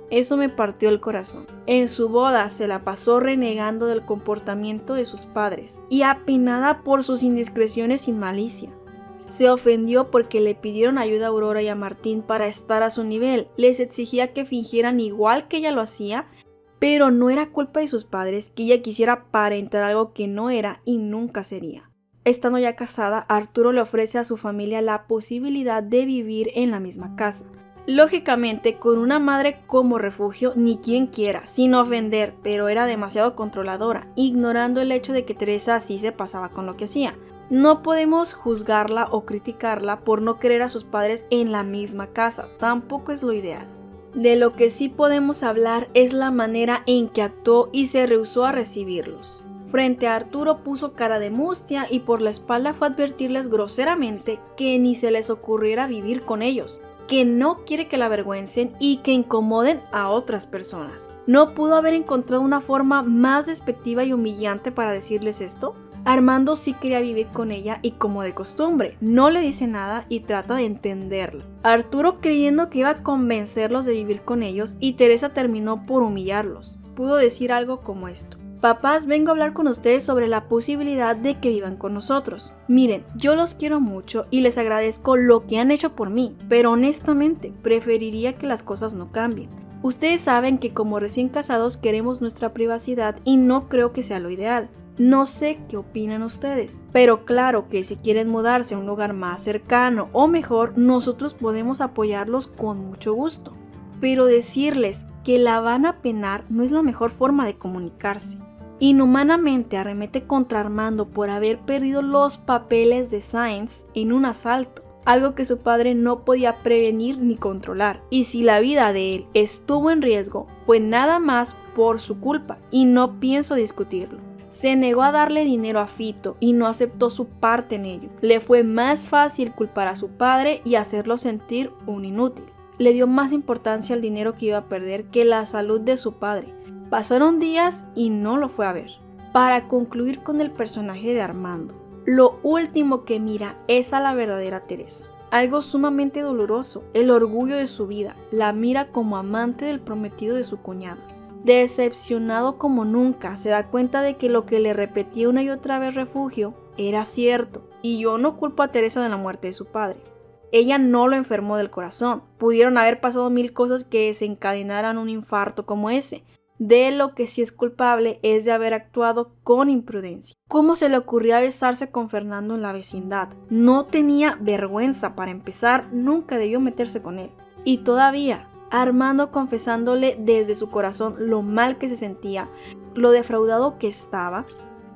Eso me partió el corazón. En su boda se la pasó renegando del comportamiento de sus padres y apenada por sus indiscreciones sin malicia. Se ofendió porque le pidieron ayuda a Aurora y a Martín para estar a su nivel. Les exigía que fingieran igual que ella lo hacía, pero no era culpa de sus padres que ella quisiera aparentar algo que no era y nunca sería. Estando ya casada, Arturo le ofrece a su familia la posibilidad de vivir en la misma casa. Lógicamente, con una madre como Refugio, ni quien quiera, sin ofender, pero era demasiado controladora, ignorando el hecho de que Teresa así se pasaba con lo que hacía. No podemos juzgarla o criticarla por no querer a sus padres en la misma casa, tampoco es lo ideal. De lo que sí podemos hablar es la manera en que actuó y se rehusó a recibirlos. Frente a Arturo puso cara de mustia y por la espalda fue a advertirles groseramente que ni se les ocurriera vivir con ellos, que no quiere que la avergüencen y que incomoden a otras personas. ¿No pudo haber encontrado una forma más despectiva y humillante para decirles esto? Armando sí quería vivir con ella y, como de costumbre, no le dice nada y trata de entenderla. Arturo creyendo que iba a convencerlos de vivir con ellos, y Teresa terminó por humillarlos. Pudo decir algo como esto: papás, vengo a hablar con ustedes sobre la posibilidad de que vivan con nosotros. Miren, yo los quiero mucho y les agradezco lo que han hecho por mí, pero honestamente preferiría que las cosas no cambien. Ustedes saben que como recién casados queremos nuestra privacidad y no creo que sea lo ideal. No sé qué opinan ustedes, pero claro que si quieren mudarse a un lugar más cercano o mejor, nosotros podemos apoyarlos con mucho gusto. Pero decirles que la van a penar no es la mejor forma de comunicarse. Inhumanamente arremete contra Armando por haber perdido los papeles de Sainz en un asalto, algo que su padre no podía prevenir ni controlar, y si la vida de él estuvo en riesgo, fue nada más por su culpa, y no pienso discutirlo. Se negó a darle dinero a Fito y no aceptó su parte en ello. Le fue más fácil culpar a su padre y hacerlo sentir un inútil. Le dio más importancia al dinero que iba a perder que la salud de su padre. Pasaron días y no lo fue a ver. Para concluir con el personaje de Armando, lo último que mira es a la verdadera Teresa. Algo sumamente doloroso, el orgullo de su vida. La mira como amante del prometido de su cuñada. Decepcionado como nunca, se da cuenta de que lo que le repetía una y otra vez Refugio era cierto, y yo no culpo a Teresa de la muerte de su padre. Ella no lo enfermó del corazón, pudieron haber pasado 1000 cosas que desencadenaran un infarto como ese. De lo que sí es culpable es de haber actuado con imprudencia. ¿Cómo se le ocurrió besarse con Fernando en la vecindad? No tenía vergüenza para empezar, nunca debió meterse con él. Y todavía, Armando confesándole desde su corazón lo mal que se sentía, lo defraudado que estaba,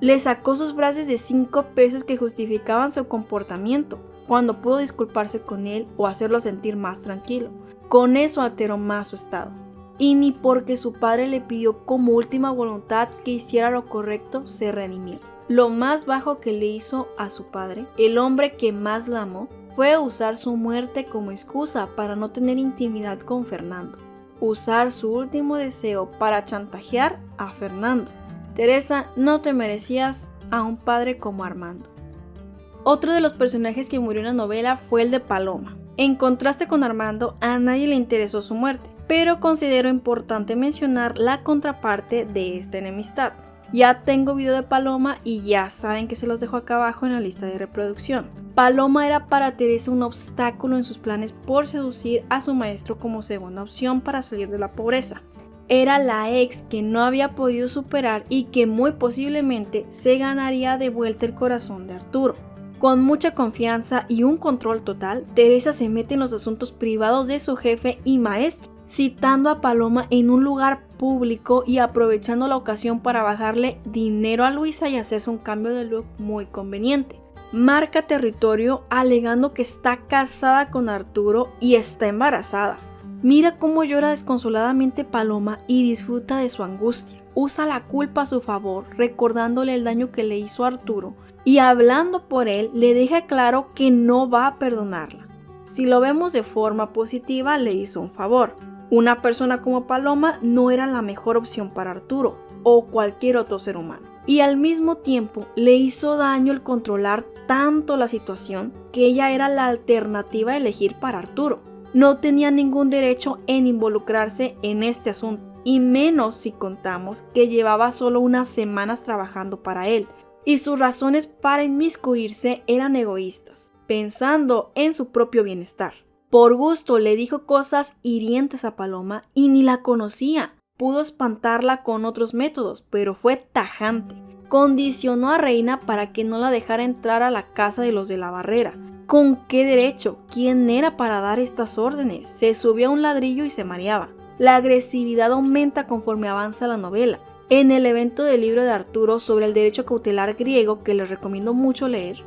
le sacó sus frases de 5 pesos que justificaban su comportamiento, cuando pudo disculparse con él o hacerlo sentir más tranquilo. Con eso alteró más su estado. Y ni porque su padre le pidió como última voluntad que hiciera lo correcto, se redimió. Lo más bajo que le hizo a su padre, el hombre que más la amó, fue usar su muerte como excusa para no tener intimidad con Fernando. Usar su último deseo para chantajear a Fernando. Teresa, no te merecías a un padre como Armando. Otro de los personajes que murió en la novela fue el de Paloma. En contraste con Armando, a nadie le interesó su muerte, pero considero importante mencionar la contraparte de esta enemistad. Ya tengo video de Paloma y ya saben que se los dejo acá abajo en la lista de reproducción. Paloma era para Teresa un obstáculo en sus planes por seducir a su maestro como segunda opción para salir de la pobreza. Era la ex que no había podido superar y que muy posiblemente se ganaría de vuelta el corazón de Arturo. Con mucha confianza y un control total, Teresa se mete en los asuntos privados de su jefe y maestro, citando a Paloma en un lugar público y aprovechando la ocasión para bajarle dinero a Luisa y hacerse un cambio de look muy conveniente. Marca territorio alegando que está casada con Arturo y está embarazada. Mira cómo llora desconsoladamente Paloma y disfruta de su angustia. Usa la culpa a su favor, recordándole el daño que le hizo a Arturo y hablando por él le deja claro que no va a perdonarla. Si lo vemos de forma positiva, le hizo un favor. Una persona como Paloma no era la mejor opción para Arturo o cualquier otro ser humano. Y al mismo tiempo le hizo daño el controlar tanto la situación que ella era la alternativa a elegir para Arturo. No tenía ningún derecho en involucrarse en este asunto, y menos si contamos que llevaba solo unas semanas trabajando para él, y sus razones para inmiscuirse eran egoístas, pensando en su propio bienestar. Por gusto le dijo cosas hirientes a Paloma y ni la conocía. Pudo espantarla con otros métodos, pero fue tajante. Condicionó a Reina para que no la dejara entrar a la casa de los de la Barrera. ¿Con qué derecho? ¿Quién era para dar estas órdenes? Se subió a un ladrillo y se mareaba. La agresividad aumenta conforme avanza la novela. En el evento del libro de Arturo sobre el derecho cautelar griego, que les recomiendo mucho leer,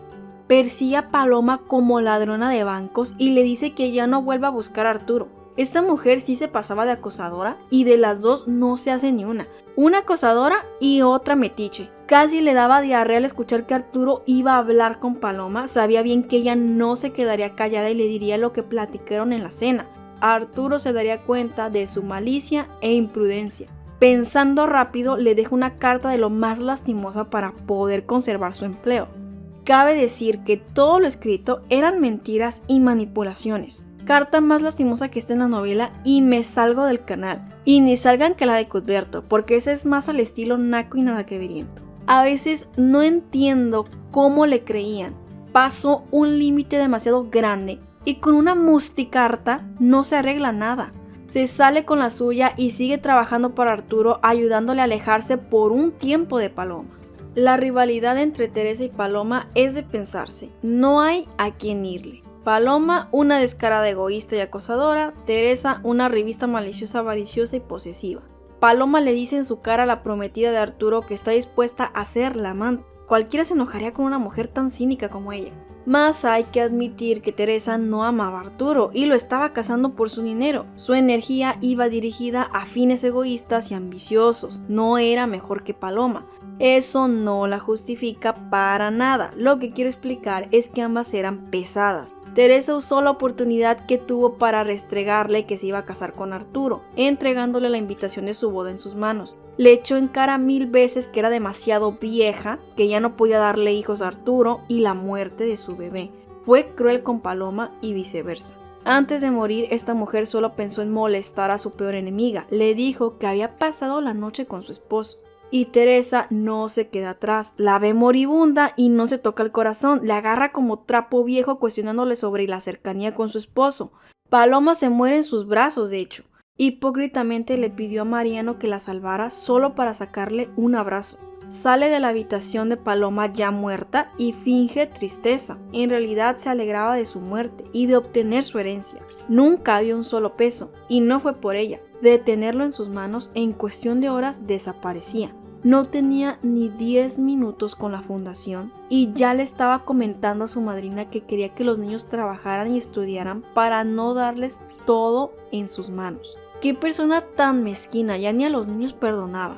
persigue a Paloma como ladrona de bancos y le dice que ya no vuelva a buscar a Arturo. Esta mujer sí se pasaba de acosadora y de las dos no se hace ni una. Una acosadora y otra metiche. Casi le daba diarrea al escuchar que Arturo iba a hablar con Paloma. Sabía bien que ella no se quedaría callada y le diría lo que platicaron en la cena. Arturo se daría cuenta de su malicia e imprudencia. Pensando rápido, le deja una carta de lo más lastimosa para poder conservar su empleo. Cabe decir que todo lo escrito eran mentiras y manipulaciones. Carta más lastimosa que está en la novela y me salgo del canal. Y ni salgan que la de Cuthberto, porque esa es más al estilo naco y nada que veriento. A veces no entiendo cómo le creían. Pasó un límite demasiado grande y con una musticarta no se arregla nada. Se sale con la suya y sigue trabajando para Arturo, ayudándole a alejarse por un tiempo de Paloma. La rivalidad entre Teresa y Paloma es de pensarse. No hay a quien irle. Paloma, una descarada egoísta y acosadora. Teresa, una revista maliciosa, avariciosa y posesiva. Paloma le dice en su cara a la prometida de Arturo que está dispuesta a ser la amante. Cualquiera se enojaría con una mujer tan cínica como ella. Mas hay que admitir que Teresa no amaba a Arturo y lo estaba casando por su dinero. Su energía iba dirigida a fines egoístas y ambiciosos. No era mejor que Paloma. Eso no la justifica para nada. Lo que quiero explicar es que ambas eran pesadas. Teresa usó la oportunidad que tuvo para restregarle que se iba a casar con Arturo, entregándole la invitación de su boda en sus manos. Le echó en cara 1000 veces que era demasiado vieja, que ya no podía darle hijos a Arturo y la muerte de su bebé. Fue cruel con Paloma y viceversa. Antes de morir, esta mujer solo pensó en molestar a su peor enemiga. Le dijo que había pasado la noche con su esposo. Y Teresa no se queda atrás, la ve moribunda y no se toca el corazón, le agarra como trapo viejo cuestionándole sobre la cercanía con su esposo. Paloma se muere en sus brazos, de hecho. Hipócritamente le pidió a Mariano que la salvara solo para sacarle un abrazo. Sale de la habitación de Paloma ya muerta y finge tristeza. En realidad se alegraba de su muerte y de obtener su herencia. Nunca había un solo peso y no fue por ella. De tenerlo en sus manos, en cuestión de horas desaparecía. No tenía ni 10 minutos con la fundación y ya le estaba comentando a su madrina que quería que los niños trabajaran y estudiaran para no darles todo en sus manos. Qué persona tan mezquina, ya ni a los niños perdonaba.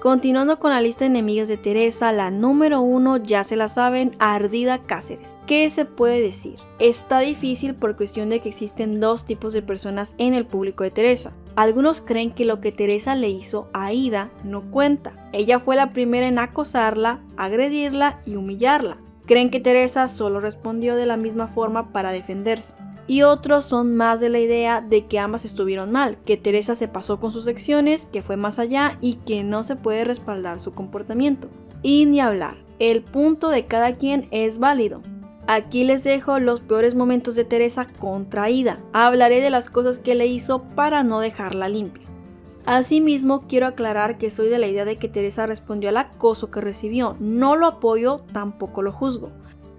Continuando con la lista de enemigas de Teresa, la número 1 ya se la saben, Ardida Cáceres. ¿Qué se puede decir? Está difícil por cuestión de que existen dos tipos de personas en el público de Teresa. Algunos creen que lo que Teresa le hizo a Aída no cuenta. Ella fue la primera en acosarla, agredirla y humillarla. Creen que Teresa solo respondió de la misma forma para defenderse. Y otros son más de la idea de que ambas estuvieron mal, que Teresa se pasó con sus acciones, que fue más allá y que no se puede respaldar su comportamiento. Y ni hablar, el punto de cada quien es válido. Aquí les dejo los peores momentos de Teresa contra Aída. Hablaré de las cosas que le hizo para no dejarla limpia. Asimismo, quiero aclarar que soy de la idea de que Teresa respondió al acoso que recibió. No lo apoyo, tampoco lo juzgo.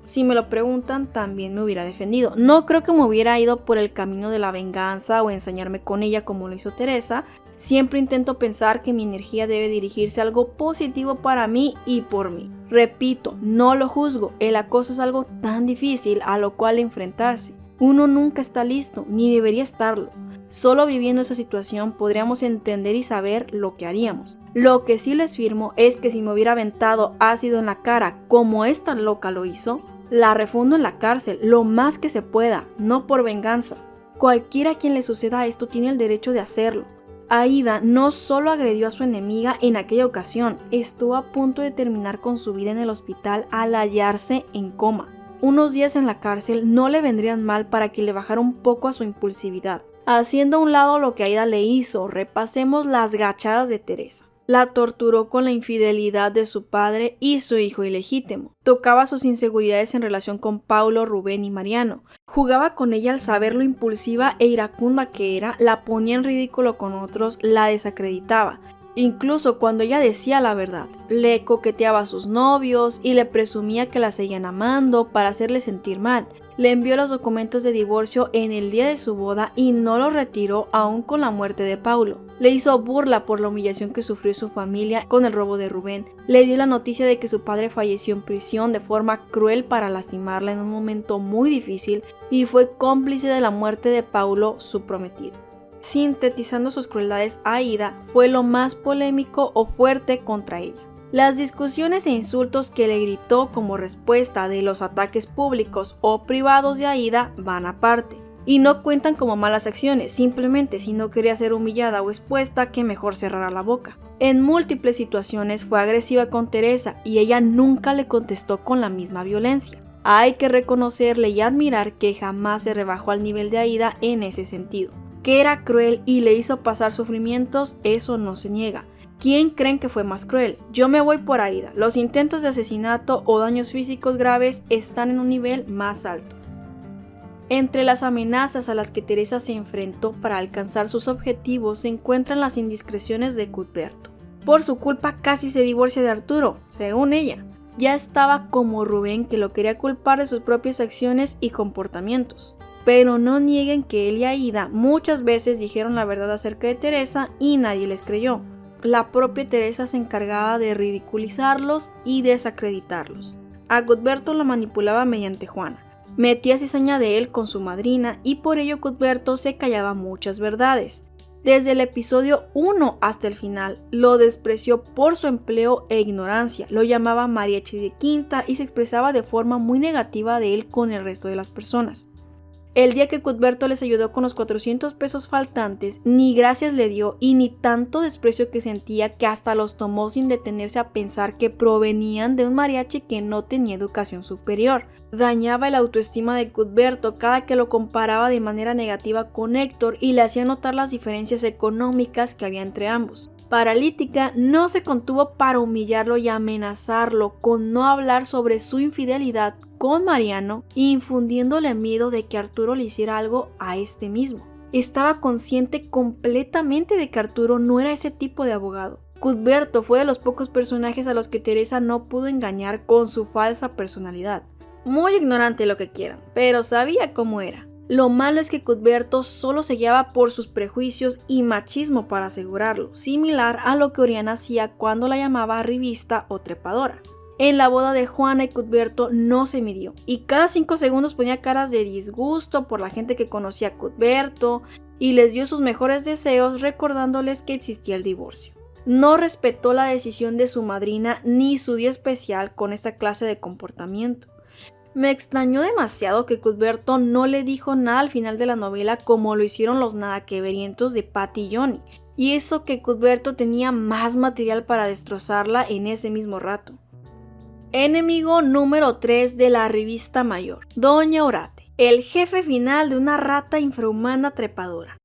Si me lo preguntan, también me hubiera defendido. No creo que me hubiera ido por el camino de la venganza o ensañarme con ella como lo hizo Teresa. Siempre intento pensar que mi energía debe dirigirse a algo positivo para mí y por mí. Repito, no lo juzgo. El acoso es algo tan difícil a lo cual enfrentarse. Uno nunca está listo, ni debería estarlo. Solo viviendo esa situación podríamos entender y saber lo que haríamos. Lo que sí les firmo es que si me hubiera aventado ácido en la cara como esta loca lo hizo, la refundo en la cárcel lo más que se pueda, no por venganza. Cualquiera a quien le suceda esto tiene el derecho de hacerlo. Aída no solo agredió a su enemiga en aquella ocasión, estuvo a punto de terminar con su vida en el hospital al hallarse en coma. Unos días en la cárcel no le vendrían mal para que le bajara un poco a su impulsividad. Haciendo a un lado lo que Aída le hizo, repasemos las gachadas de Teresa. La torturó con la infidelidad de su padre y su hijo ilegítimo. Tocaba sus inseguridades en relación con Paulo, Rubén y Mariano. Jugaba con ella al saber lo impulsiva e iracunda que era, la ponía en ridículo con otros, la desacreditaba. Incluso cuando ella decía la verdad, le coqueteaba a sus novios y le presumía que la seguían amando para hacerle sentir mal. Le envió los documentos de divorcio en el día de su boda y no los retiró aún con la muerte de Paulo. Le hizo burla por la humillación que sufrió su familia con el robo de Rubén. Le dio la noticia de que su padre falleció en prisión de forma cruel para lastimarla en un momento muy difícil y fue cómplice de la muerte de Paulo, su prometido. Sintetizando sus crueldades, Aída fue lo más polémico o fuerte contra ella. Las discusiones e insultos que le gritó como respuesta de los ataques públicos o privados de Aída van aparte y no cuentan como malas acciones, simplemente si no quería ser humillada o expuesta que mejor cerrara la boca. En múltiples situaciones fue agresiva con Teresa y ella nunca le contestó con la misma violencia. Hay que reconocerle y admirar que jamás se rebajó al nivel de Aída en ese sentido. Que era cruel y le hizo pasar sufrimientos, eso no se niega. ¿Quién creen que fue más cruel? Yo me voy por Aída. Los intentos de asesinato o daños físicos graves están en un nivel más alto. Entre las amenazas a las que Teresa se enfrentó para alcanzar sus objetivos se encuentran las indiscreciones de Cuthberto. Por su culpa casi se divorcia de Arturo, según ella. Ya estaba como Rubén, que lo quería culpar de sus propias acciones y comportamientos. Pero no nieguen que él y Aída muchas veces dijeron la verdad acerca de Teresa y nadie les creyó. La propia Teresa se encargaba de ridiculizarlos y desacreditarlos. A Cuthberto lo manipulaba mediante Juana. Metía cizaña de él con su madrina y por ello Cuthberto se callaba muchas verdades. Desde el episodio 1 hasta el final, lo despreció por su empleo e ignorancia, lo llamaba mariachi de quinta y se expresaba de forma muy negativa de él con el resto de las personas. El día que Cuthberto les ayudó con los 400 pesos faltantes, ni gracias le dio y ni tanto desprecio que sentía que hasta los tomó sin detenerse a pensar que provenían de un mariachi que no tenía educación superior. Dañaba el autoestima de Cuthberto cada que lo comparaba de manera negativa con Héctor y le hacía notar las diferencias económicas que había entre ambos. Paralítica no se contuvo para humillarlo y amenazarlo con no hablar sobre su infidelidad con Mariano, infundiéndole miedo de que Arturo le hiciera algo a este mismo. Estaba consciente completamente de que Arturo no era ese tipo de abogado. Cuthberto fue de los pocos personajes a los que Teresa no pudo engañar con su falsa personalidad. Muy ignorante lo que quieran, pero sabía cómo era. Lo malo es que Cuthberto solo se guiaba por sus prejuicios y machismo para asegurarlo, similar a lo que Oriana hacía cuando la llamaba arribista o trepadora. En la boda de Juana y Cuthberto no se midió y cada 5 segundos ponía caras de disgusto por la gente que conocía a Cuthberto y les dio sus mejores deseos recordándoles que existía el divorcio. No respetó la decisión de su madrina ni su día especial con esta clase de comportamiento. Me extrañó demasiado que Cuthberto no le dijo nada al final de la novela como lo hicieron los nadaqueverientos de Patty y Johnny, y eso que Cuthberto tenía más material para destrozarla en ese mismo rato. Enemigo número 3 de la revista mayor, Doña Orate, el jefe final de una rata infrahumana trepadora.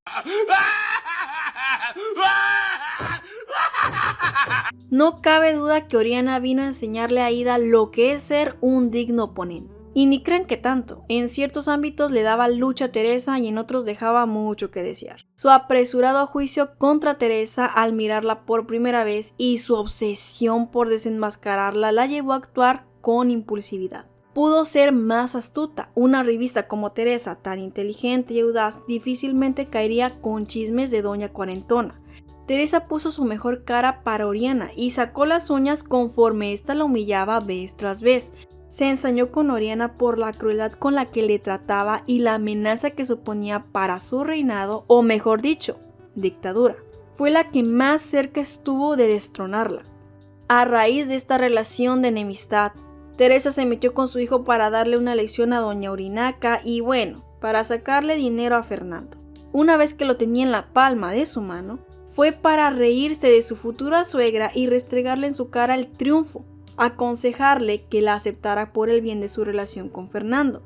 No cabe duda que Oriana vino a enseñarle a Ida lo que es ser un digno oponente. Y ni crean que tanto, en ciertos ámbitos le daba lucha a Teresa y en otros dejaba mucho que desear. Su apresurado juicio contra Teresa al mirarla por primera vez y su obsesión por desenmascararla la llevó a actuar con impulsividad. Pudo ser más astuta. Una revista como Teresa, tan inteligente y audaz, difícilmente caería con chismes de Doña Cuarentona. Teresa puso su mejor cara para Oriana y sacó las uñas conforme ésta la humillaba vez tras vez. Se ensañó con Oriana por la crueldad con la que le trataba y la amenaza que suponía para su reinado, o mejor dicho, dictadura. Fue la que más cerca estuvo de destronarla. A raíz de esta relación de enemistad, Teresa se metió con su hijo para darle una lección a Doña Urinaca y bueno, para sacarle dinero a Fernando. Una vez que lo tenía en la palma de su mano, fue para reírse de su futura suegra y restregarle en su cara el triunfo, aconsejarle que la aceptara por el bien de su relación con Fernando.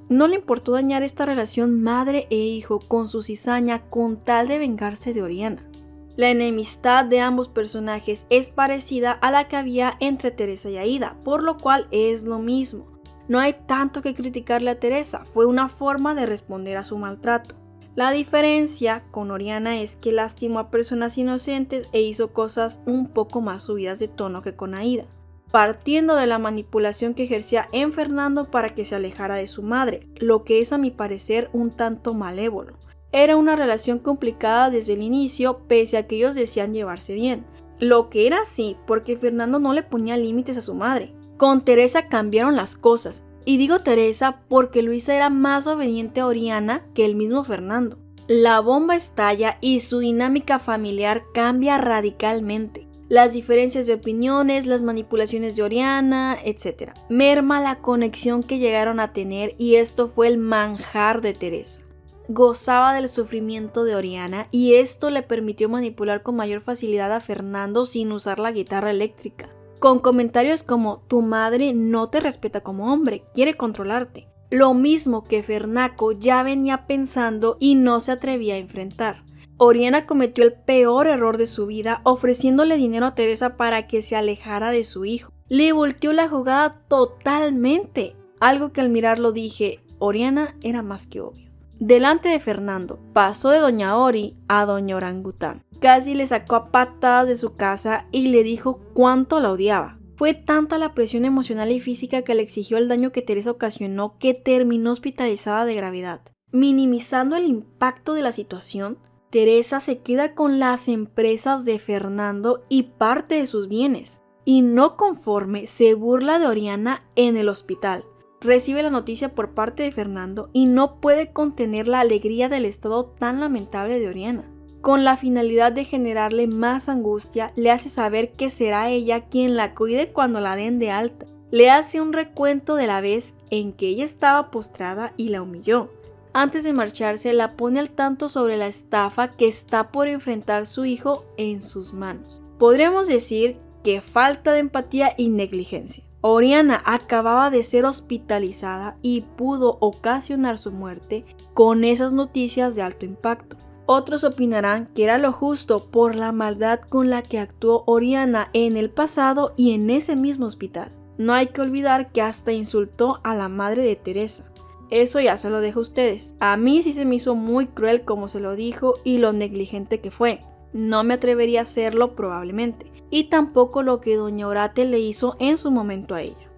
No le importó dañar esta relación madre e hijo con su cizaña con tal de vengarse de Oriana. La enemistad de ambos personajes es parecida a la que había entre Teresa y Aída, por lo cual es lo mismo. No hay tanto que criticarle a Teresa, fue una forma de responder a su maltrato. La diferencia con Oriana es que lastimó a personas inocentes e hizo cosas un poco más subidas de tono que con Aída, partiendo de la manipulación que ejercía en Fernando para que se alejara de su madre, lo que es a mi parecer un tanto malévolo. Era una relación complicada desde el inicio, pese a que ellos decían llevarse bien. Lo que era así porque Fernando no le ponía límites a su madre. Con Teresa cambiaron las cosas, y digo Teresa porque Luisa era más obediente a Oriana que el mismo Fernando. La bomba estalla y su dinámica familiar cambia radicalmente. Las diferencias de opiniones, las manipulaciones de Oriana, etc. merma la conexión que llegaron a tener y esto fue el manjar de Teresa. Gozaba del sufrimiento de Oriana y esto le permitió manipular con mayor facilidad a Fernando sin usar la guitarra eléctrica, con comentarios como tu madre no te respeta como hombre, quiere controlarte. Lo mismo que Fernaco ya venía pensando y no se atrevía a enfrentar. Oriana cometió el peor error de su vida ofreciéndole dinero a Teresa para que se alejara de su hijo. Le volteó la jugada totalmente, algo que al mirarlo dije, Oriana era más que obvio. Delante de Fernando, pasó de Doña Ori a Doña Orangután. Casi le sacó a patadas de su casa y le dijo cuánto la odiaba. Fue tanta la presión emocional y física que le exigió el daño que Teresa ocasionó que terminó hospitalizada de gravedad. Minimizando el impacto de la situación, Teresa se queda con las empresas de Fernando y parte de sus bienes. Y no conforme, se burla de Oriana en el hospital. Recibe la noticia por parte de Fernando y no puede contener la alegría del estado tan lamentable de Oriana. Con la finalidad de generarle más angustia, le hace saber que será ella quien la cuide cuando la den de alta. Le hace un recuento de la vez en que ella estaba postrada y la humilló. Antes de marcharse, la pone al tanto sobre la estafa que está por enfrentar su hijo en sus manos. Podríamos decir que falta de empatía y negligencia. Oriana acababa de ser hospitalizada y pudo ocasionar su muerte con esas noticias de alto impacto. Otros opinarán que era lo justo por la maldad con la que actuó Oriana en el pasado y en ese mismo hospital. No hay que olvidar que hasta insultó a la madre de Teresa. Eso ya se lo dejo a ustedes. A mí sí se me hizo muy cruel como se lo dijo y lo negligente que fue. No me atrevería a hacerlo probablemente. Y tampoco lo que Doña Orate le hizo en su momento a ella.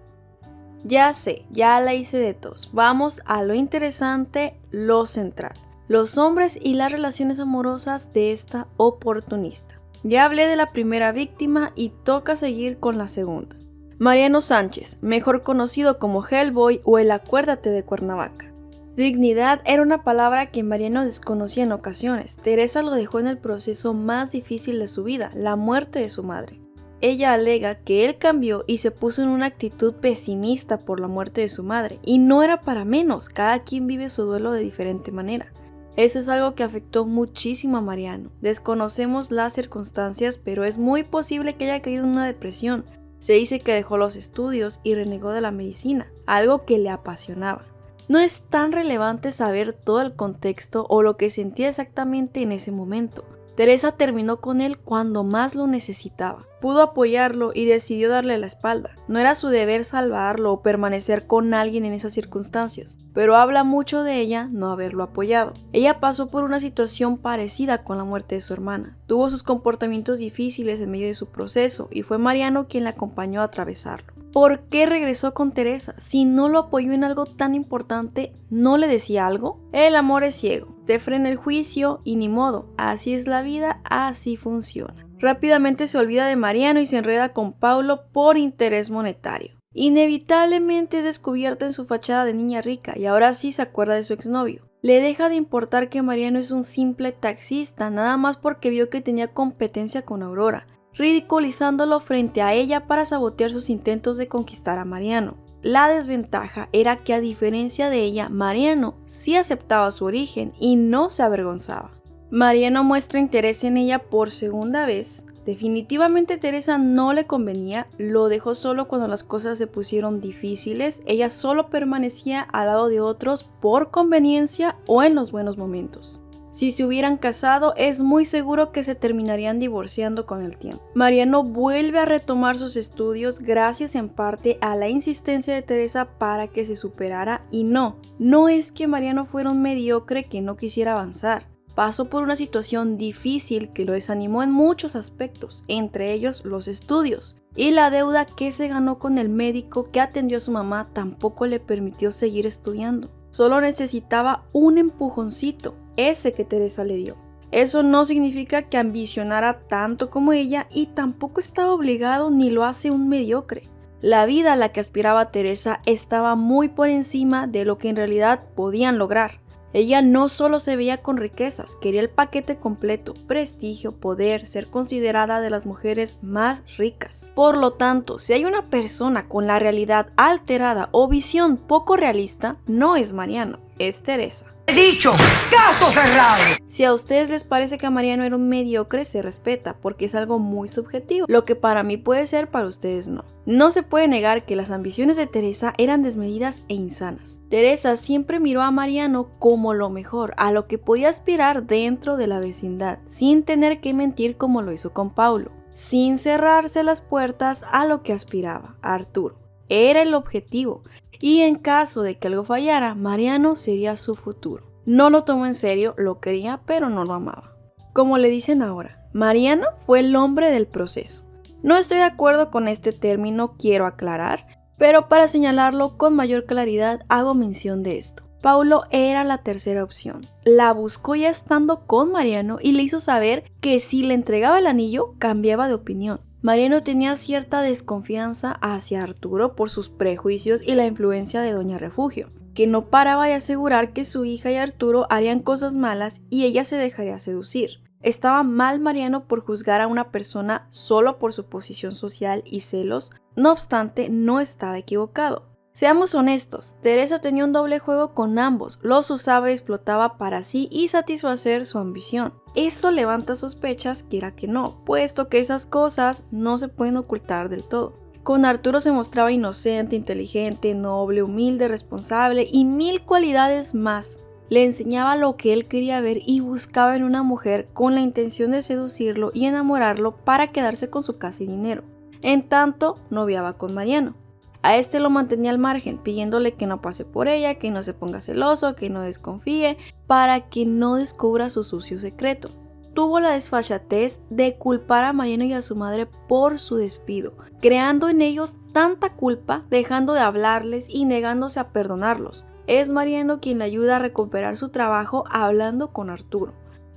Ya sé, ya la hice de tos. Vamos a lo interesante, lo central. Los hombres y las relaciones amorosas de esta oportunista. Ya hablé de la primera víctima y toca seguir con la segunda. Mariano Sánchez, mejor conocido como Hellboy o el Acuérdate de Cuernavaca. Dignidad era una palabra que Mariano desconocía en ocasiones. Teresa lo dejó en el proceso más difícil de su vida, la muerte de su madre. Ella alega que él cambió y se puso en una actitud pesimista por la muerte de su madre, y no era para menos, cada quien vive su duelo de diferente manera. Eso es algo que afectó muchísimo a Mariano. Desconocemos las circunstancias, pero es muy posible que haya caído en una depresión. Se dice que dejó los estudios y renegó de la medicina, algo que le apasionaba. No es tan relevante saber todo el contexto o lo que sentía exactamente en ese momento. Teresa terminó con él cuando más lo necesitaba. Pudo apoyarlo y decidió darle la espalda. No era su deber salvarlo o permanecer con alguien en esas circunstancias, pero habla mucho de ella no haberlo apoyado. Ella pasó por una situación parecida con la muerte de su hermana. Tuvo sus comportamientos difíciles en medio de su proceso y fue Mariano quien la acompañó a atravesarlo. ¿Por qué regresó con Teresa? Si no lo apoyó en algo tan importante, ¿no le decía algo? El amor es ciego, te frena el juicio y ni modo, así es la vida, así funciona. Rápidamente se olvida de Mariano y se enreda con Paulo por interés monetario. Inevitablemente es descubierta en su fachada de niña rica y ahora sí se acuerda de su exnovio. Le deja de importar que Mariano es un simple taxista, nada más porque vio que tenía competencia con Aurora, ridiculizándolo frente a ella para sabotear sus intentos de conquistar a Mariano. La desventaja era que, a diferencia de ella, Mariano sí aceptaba su origen y no se avergonzaba. Mariano muestra interés en ella por segunda vez. Definitivamente Teresa no le convenía, lo dejó solo cuando las cosas se pusieron difíciles. Ella solo permanecía al lado de otros por conveniencia o en los buenos momentos. Si se hubieran casado, es muy seguro que se terminarían divorciando con el tiempo. Mariano vuelve a retomar sus estudios gracias en parte a la insistencia de Teresa para que se superara, y no es que Mariano fuera un mediocre que no quisiera avanzar. Pasó por una situación difícil que lo desanimó en muchos aspectos, entre ellos los estudios, y la deuda que se ganó con el médico que atendió a su mamá tampoco le permitió seguir estudiando. Solo necesitaba un empujoncito, ese que Teresa le dio. Eso no significa que ambicionara tanto como ella y tampoco estaba obligado ni lo hace un mediocre. La vida a la que aspiraba Teresa estaba muy por encima de lo que en realidad podían lograr. Ella no solo se veía con riquezas, quería el paquete completo: prestigio, poder, ser considerada de las mujeres más ricas. Por lo tanto, si hay una persona con la realidad alterada o visión poco realista, no es Mariano, es Teresa. He dicho, caso cerrado. Si a ustedes les parece que Mariano era un mediocre, se respeta, porque es algo muy subjetivo. Lo que para mí puede ser, para ustedes no. No se puede negar que las ambiciones de Teresa eran desmedidas e insanas. Teresa siempre miró a Mariano como lo mejor, a lo que podía aspirar dentro de la vecindad, sin tener que mentir como lo hizo con Paulo, sin cerrarse las puertas a lo que aspiraba, a Arturo. Era el objetivo. Y en caso de que algo fallara, Mariano sería su futuro. No lo tomó en serio, lo quería, pero no lo amaba. Como le dicen ahora, Mariano fue el hombre del proceso. No estoy de acuerdo con este término, quiero aclarar, pero para señalarlo con mayor claridad hago mención de esto. Paulo era la tercera opción. La buscó ya estando con Mariano y le hizo saber que si le entregaba el anillo, cambiaba de opinión. Mariano tenía cierta desconfianza hacia Arturo por sus prejuicios y la influencia de Doña Refugio, que no paraba de asegurar que su hija y Arturo harían cosas malas y ella se dejaría seducir. Estaba mal Mariano por juzgar a una persona solo por su posición social y celos, no obstante, no estaba equivocado. Seamos honestos, Teresa tenía un doble juego con ambos, los usaba y explotaba para sí y satisfacer su ambición. Eso levanta sospechas, quiera que no, puesto que esas cosas no se pueden ocultar del todo. Con Arturo se mostraba inocente, inteligente, noble, humilde, responsable y mil cualidades más. Le enseñaba lo que él quería ver y buscaba en una mujer con la intención de seducirlo y enamorarlo para quedarse con su casa y dinero. En tanto, noviaba con Mariano. A este lo mantenía al margen, pidiéndole que no pase por ella, que no se ponga celoso, que no desconfíe, para que no descubra su sucio secreto. Tuvo la desfachatez de culpar a Mariano y a su madre por su despido, creando en ellos tanta culpa, dejando de hablarles y negándose a perdonarlos. Es Mariano quien le ayuda a recuperar su trabajo hablando con Arturo.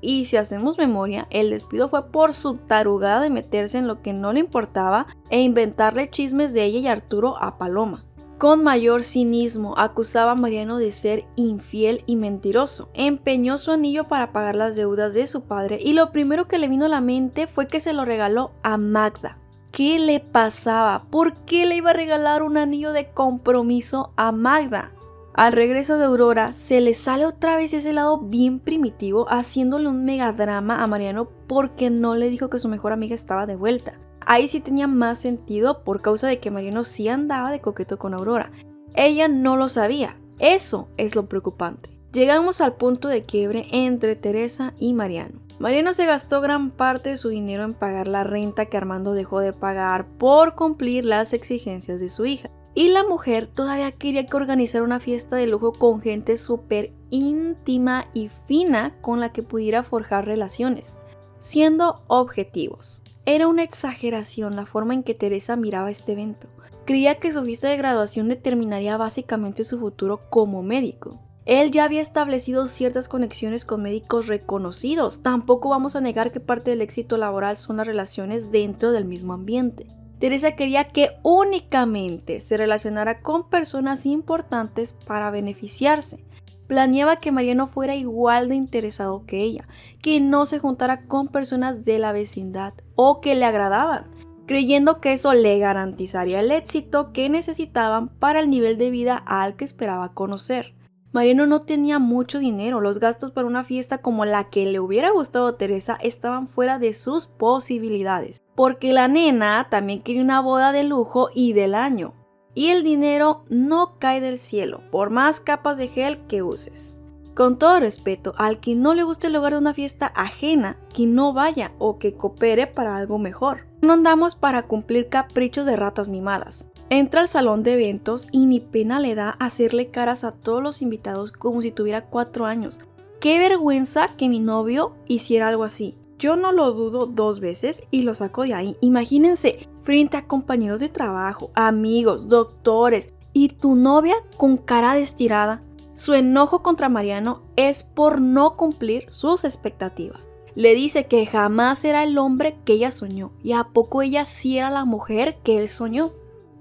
Y si hacemos memoria, el despido fue por su tarugada de meterse en lo que no le importaba e inventarle chismes de ella y Arturo a Paloma. Con mayor cinismo acusaba a Mariano de ser infiel y mentiroso. Empeñó su anillo para pagar las deudas de su padre y lo primero que le vino a la mente fue que se lo regaló a Magda. ¿Qué le pasaba? ¿Por qué le iba a regalar un anillo de compromiso a Magda? Al regreso de Aurora, se le sale otra vez ese lado bien primitivo, haciéndole un megadrama a Mariano porque no le dijo que su mejor amiga estaba de vuelta. Ahí sí tenía más sentido por causa de que Mariano sí andaba de coqueto con Aurora. Ella no lo sabía. Eso es lo preocupante. Llegamos al punto de quiebre entre Teresa y Mariano. Mariano se gastó gran parte de su dinero en pagar la renta que Armando dejó de pagar por cumplir las exigencias de su hija. Y la mujer todavía quería que organizara una fiesta de lujo con gente súper íntima y fina con la que pudiera forjar relaciones. Siendo objetivos, era una exageración la forma en que Teresa miraba este evento. Creía que su fiesta de graduación determinaría básicamente su futuro como médico. Él ya había establecido ciertas conexiones con médicos reconocidos. Tampoco vamos a negar que parte del éxito laboral son las relaciones dentro del mismo ambiente. Teresa quería que únicamente se relacionara con personas importantes para beneficiarse. Planeaba que Mariano fuera igual de interesado que ella, que no se juntara con personas de la vecindad o que le agradaban, creyendo que eso le garantizaría el éxito que necesitaban para el nivel de vida al que esperaba conocer. Mariano no tenía mucho dinero, los gastos para una fiesta como la que le hubiera gustado a Teresa estaban fuera de sus posibilidades, porque la nena también quería una boda de lujo y del año. Y el dinero no cae del cielo, por más capas de gel que uses. Con todo respeto, al que no le guste el lugar de una fiesta ajena, que no vaya o que coopere para algo mejor. No andamos para cumplir caprichos de ratas mimadas. Entra al salón de eventos y ni pena le da hacerle caras a todos los invitados como si tuviera 4 años. Qué vergüenza que mi novio hiciera algo así. Yo no lo dudo 2 veces y lo saco de ahí. Imagínense, frente a compañeros de trabajo, amigos, doctores y tu novia con cara de estirada. Su enojo contra Mariano es por no cumplir sus expectativas. Le dice que jamás era el hombre que ella soñó y a poco ella sí era la mujer que él soñó.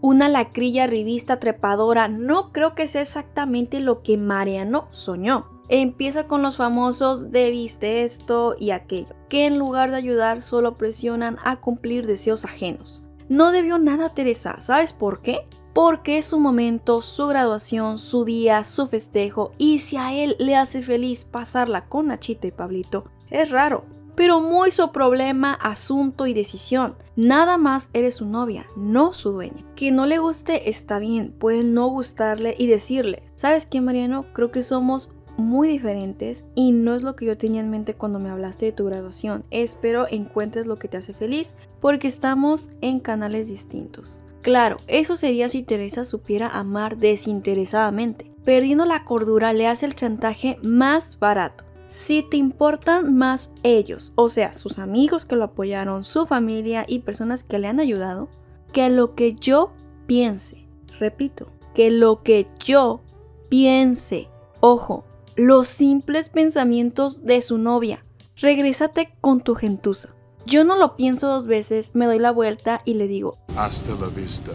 Una lacrilla revista trepadora, no creo que sea exactamente lo que Mariano soñó. Empieza con los famosos de viste esto y aquello, que en lugar de ayudar solo presionan a cumplir deseos ajenos. No debió nada a Teresa, ¿sabes por qué? Porque es su momento, su graduación, su día, su festejo, y si a él le hace feliz pasarla con Nachita y Pablito, es raro, pero muy su problema, asunto y decisión. Nada más eres su novia, no su dueña. Que no le guste está bien, puede no gustarle y decirle, ¿sabes qué, Mariano? Creo que somos muy diferentes y no es lo que yo tenía en mente cuando me hablaste de tu graduación. Espero encuentres lo que te hace feliz porque estamos en canales distintos. Claro, eso sería si Teresa supiera amar desinteresadamente. Perdiendo la cordura le hace el chantaje más barato. Si te importan más ellos, o sea, sus amigos que lo apoyaron, su familia y personas que le han ayudado, que lo que yo piense. Repito, que lo que yo piense. Ojo, los simples pensamientos de su novia. Regrésate con tu gentuza. Yo no lo pienso 2 veces, me doy la vuelta y le digo, Hasta la vista,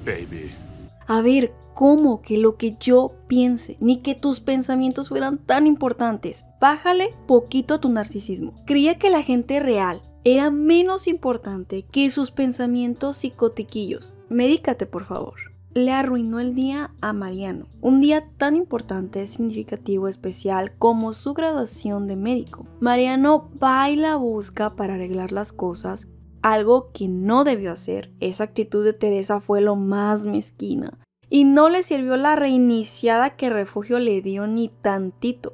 baby. a ver, ¿cómo que lo que yo piense? Ni que tus pensamientos fueran tan importantes. Bájale poquito a tu narcisismo. Creía que la gente real era menos importante que sus pensamientos psicotiquillos. Medícate, por favor. Le arruinó el día a Mariano. Un día tan importante, significativo, especial como su graduación de médico. Mariano va y la busca para arreglar las cosas, algo que no debió hacer. Esa actitud de Teresa fue lo más mezquina. Y no le sirvió la reiniciada que Refugio le dio ni tantito.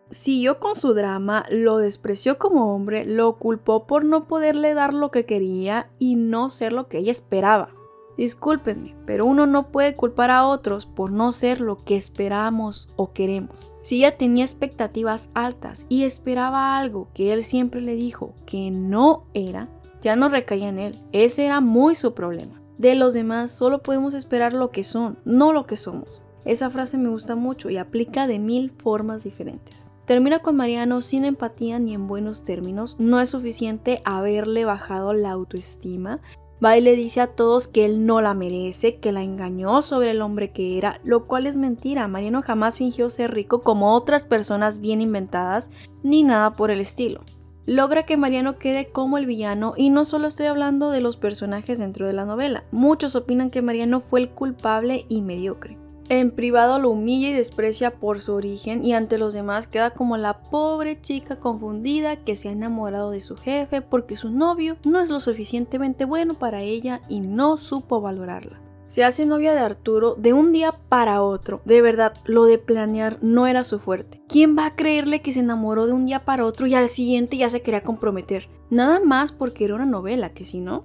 Siguió con su drama, lo despreció como hombre, lo culpó por no poderle dar lo que quería y no ser lo que ella esperaba. Discúlpenme, pero uno no puede culpar a otros por no ser lo que esperamos o queremos. Si ella tenía expectativas altas y esperaba algo que él siempre le dijo que no era, ya no recaía en él. Ese era muy su problema. De los demás solo podemos esperar lo que son, no lo que somos. Esa frase me gusta mucho y aplica de 1000 formas diferentes. Termina con Mariano sin empatía ni en buenos términos. No es suficiente haberle bajado la autoestima. Va y le dice a todos que él no la merece, que la engañó sobre el hombre que era, lo cual es mentira. Mariano jamás fingió ser rico como otras personas bien inventadas, ni nada por el estilo. Logra que Mariano quede como el villano, y no solo estoy hablando de los personajes dentro de la novela. Muchos opinan que Mariano fue el culpable y mediocre. En privado lo humilla y desprecia por su origen, y ante los demás queda como la pobre chica confundida que se ha enamorado de su jefe porque su novio no es lo suficientemente bueno para ella y no supo valorarla. Se hace novia de Arturo de un día para otro. De verdad, lo de planear no era su fuerte. ¿Quién va a creerle que se enamoró de un día para otro y al siguiente ya se quería comprometer? Nada más porque era una novela, que si no...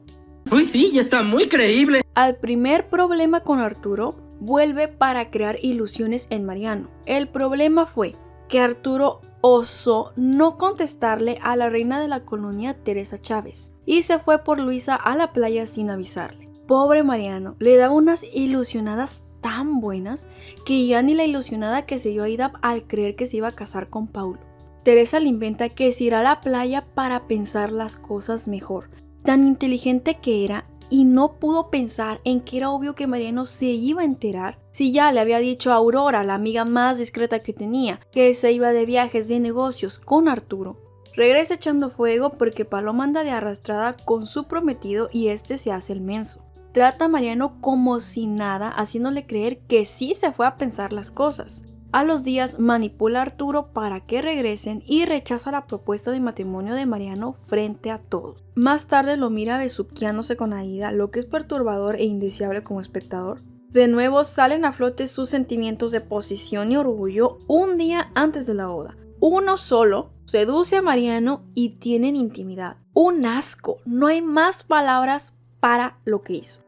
Uy, sí, ya está muy creíble. Al primer problema con Arturo, vuelve para crear ilusiones en Mariano. El problema fue que Arturo osó no contestarle a la reina de la colonia, Teresa Chávez, y se fue por Luisa a la playa sin avisarle. Pobre Mariano, le daba unas ilusionadas tan buenas que ya ni la ilusionada que se dio a Ida al creer que se iba a casar con Paulo. Teresa le inventa que se irá a la playa para pensar las cosas mejor. Tan inteligente que era, y no pudo pensar en que era obvio que Mariano se iba a enterar si ya le había dicho a Aurora, la amiga más discreta que tenía, que se iba de viajes de negocios con Arturo. Regresa echando fuego porque Paloma anda de arrastrada con su prometido y este se hace el menso. Trata a Mariano como si nada, haciéndole creer que sí se fue a pensar las cosas. A los días manipula a Arturo para que regresen y rechaza la propuesta de matrimonio de Mariano frente a todos. Más tarde lo mira besuqueándose con Aida, lo que es perturbador e indeseable como espectador. De nuevo salen a flote sus sentimientos de posición y orgullo un día antes de la boda. Uno solo seduce a Mariano y tienen intimidad. Un asco, no hay más palabras para lo que hizo.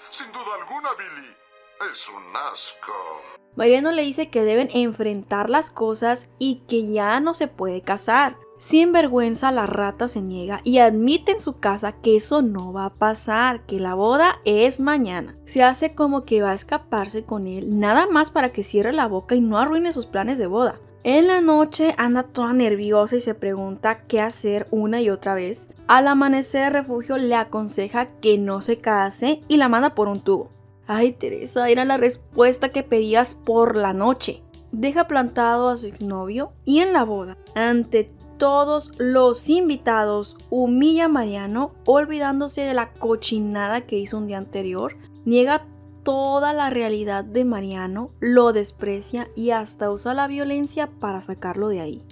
Sin duda alguna, Billy. Es un asco. Mariano le dice que deben enfrentar las cosas y que ya no se puede casar. Sin vergüenza, la rata se niega y admite en su casa que eso no va a pasar, que la boda es mañana. Se hace como que va a escaparse con él, nada más para que cierre la boca y no arruine sus planes de boda. En la noche anda toda nerviosa y se pregunta qué hacer una y otra vez. Al amanecer, Refugio le aconseja que no se case y la manda por un tubo. Ay, Teresa, era la respuesta que pedías por la noche. Deja plantado a su exnovio y en la boda, ante todos los invitados, humilla a Mariano, olvidándose de la cochinada que hizo un día anterior. Niega toda la realidad de Mariano, lo desprecia y hasta usa la violencia para sacarlo de ahí.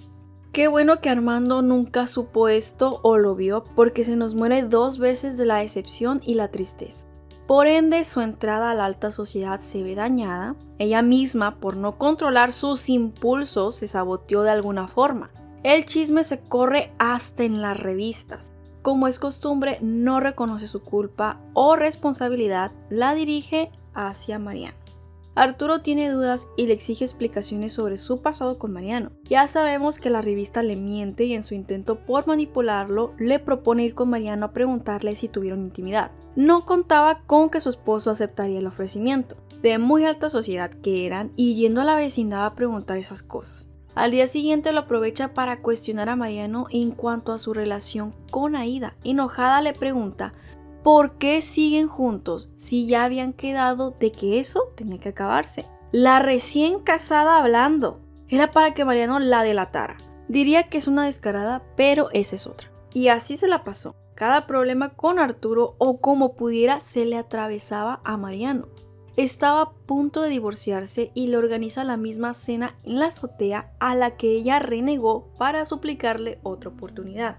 Qué bueno que Armando nunca supo esto o lo vio, porque se nos muere 2 veces de la decepción y la tristeza. Por ende, su entrada a la alta sociedad se ve dañada. Ella misma, por no controlar sus impulsos, se saboteó de alguna forma. El chisme se corre hasta en las revistas. Como es costumbre, no reconoce su culpa o responsabilidad, la dirige hacia Mariano. Arturo tiene dudas y le exige explicaciones sobre su pasado con Mariano. Ya sabemos que la revista le miente y en su intento por manipularlo, le propone ir con Mariano a preguntarle si tuvieron intimidad. No contaba con que su esposo aceptaría el ofrecimiento, de muy alta sociedad que eran, y yendo a la vecindad a preguntar esas cosas. Al día siguiente lo aprovecha para cuestionar a Mariano en cuanto a su relación con Aida. Enojada le pregunta ¿por qué siguen juntos si ya habían quedado de que eso tenía que acabarse? La recién casada hablando. Era para que Mariano la delatara. Diría que es una descarada, pero esa es otra. Y así se la pasó. Cada problema con Arturo o como pudiera se le atravesaba a Mariano. Estaba a punto de divorciarse y le organiza la misma cena en la azotea a la que ella renegó para suplicarle otra oportunidad.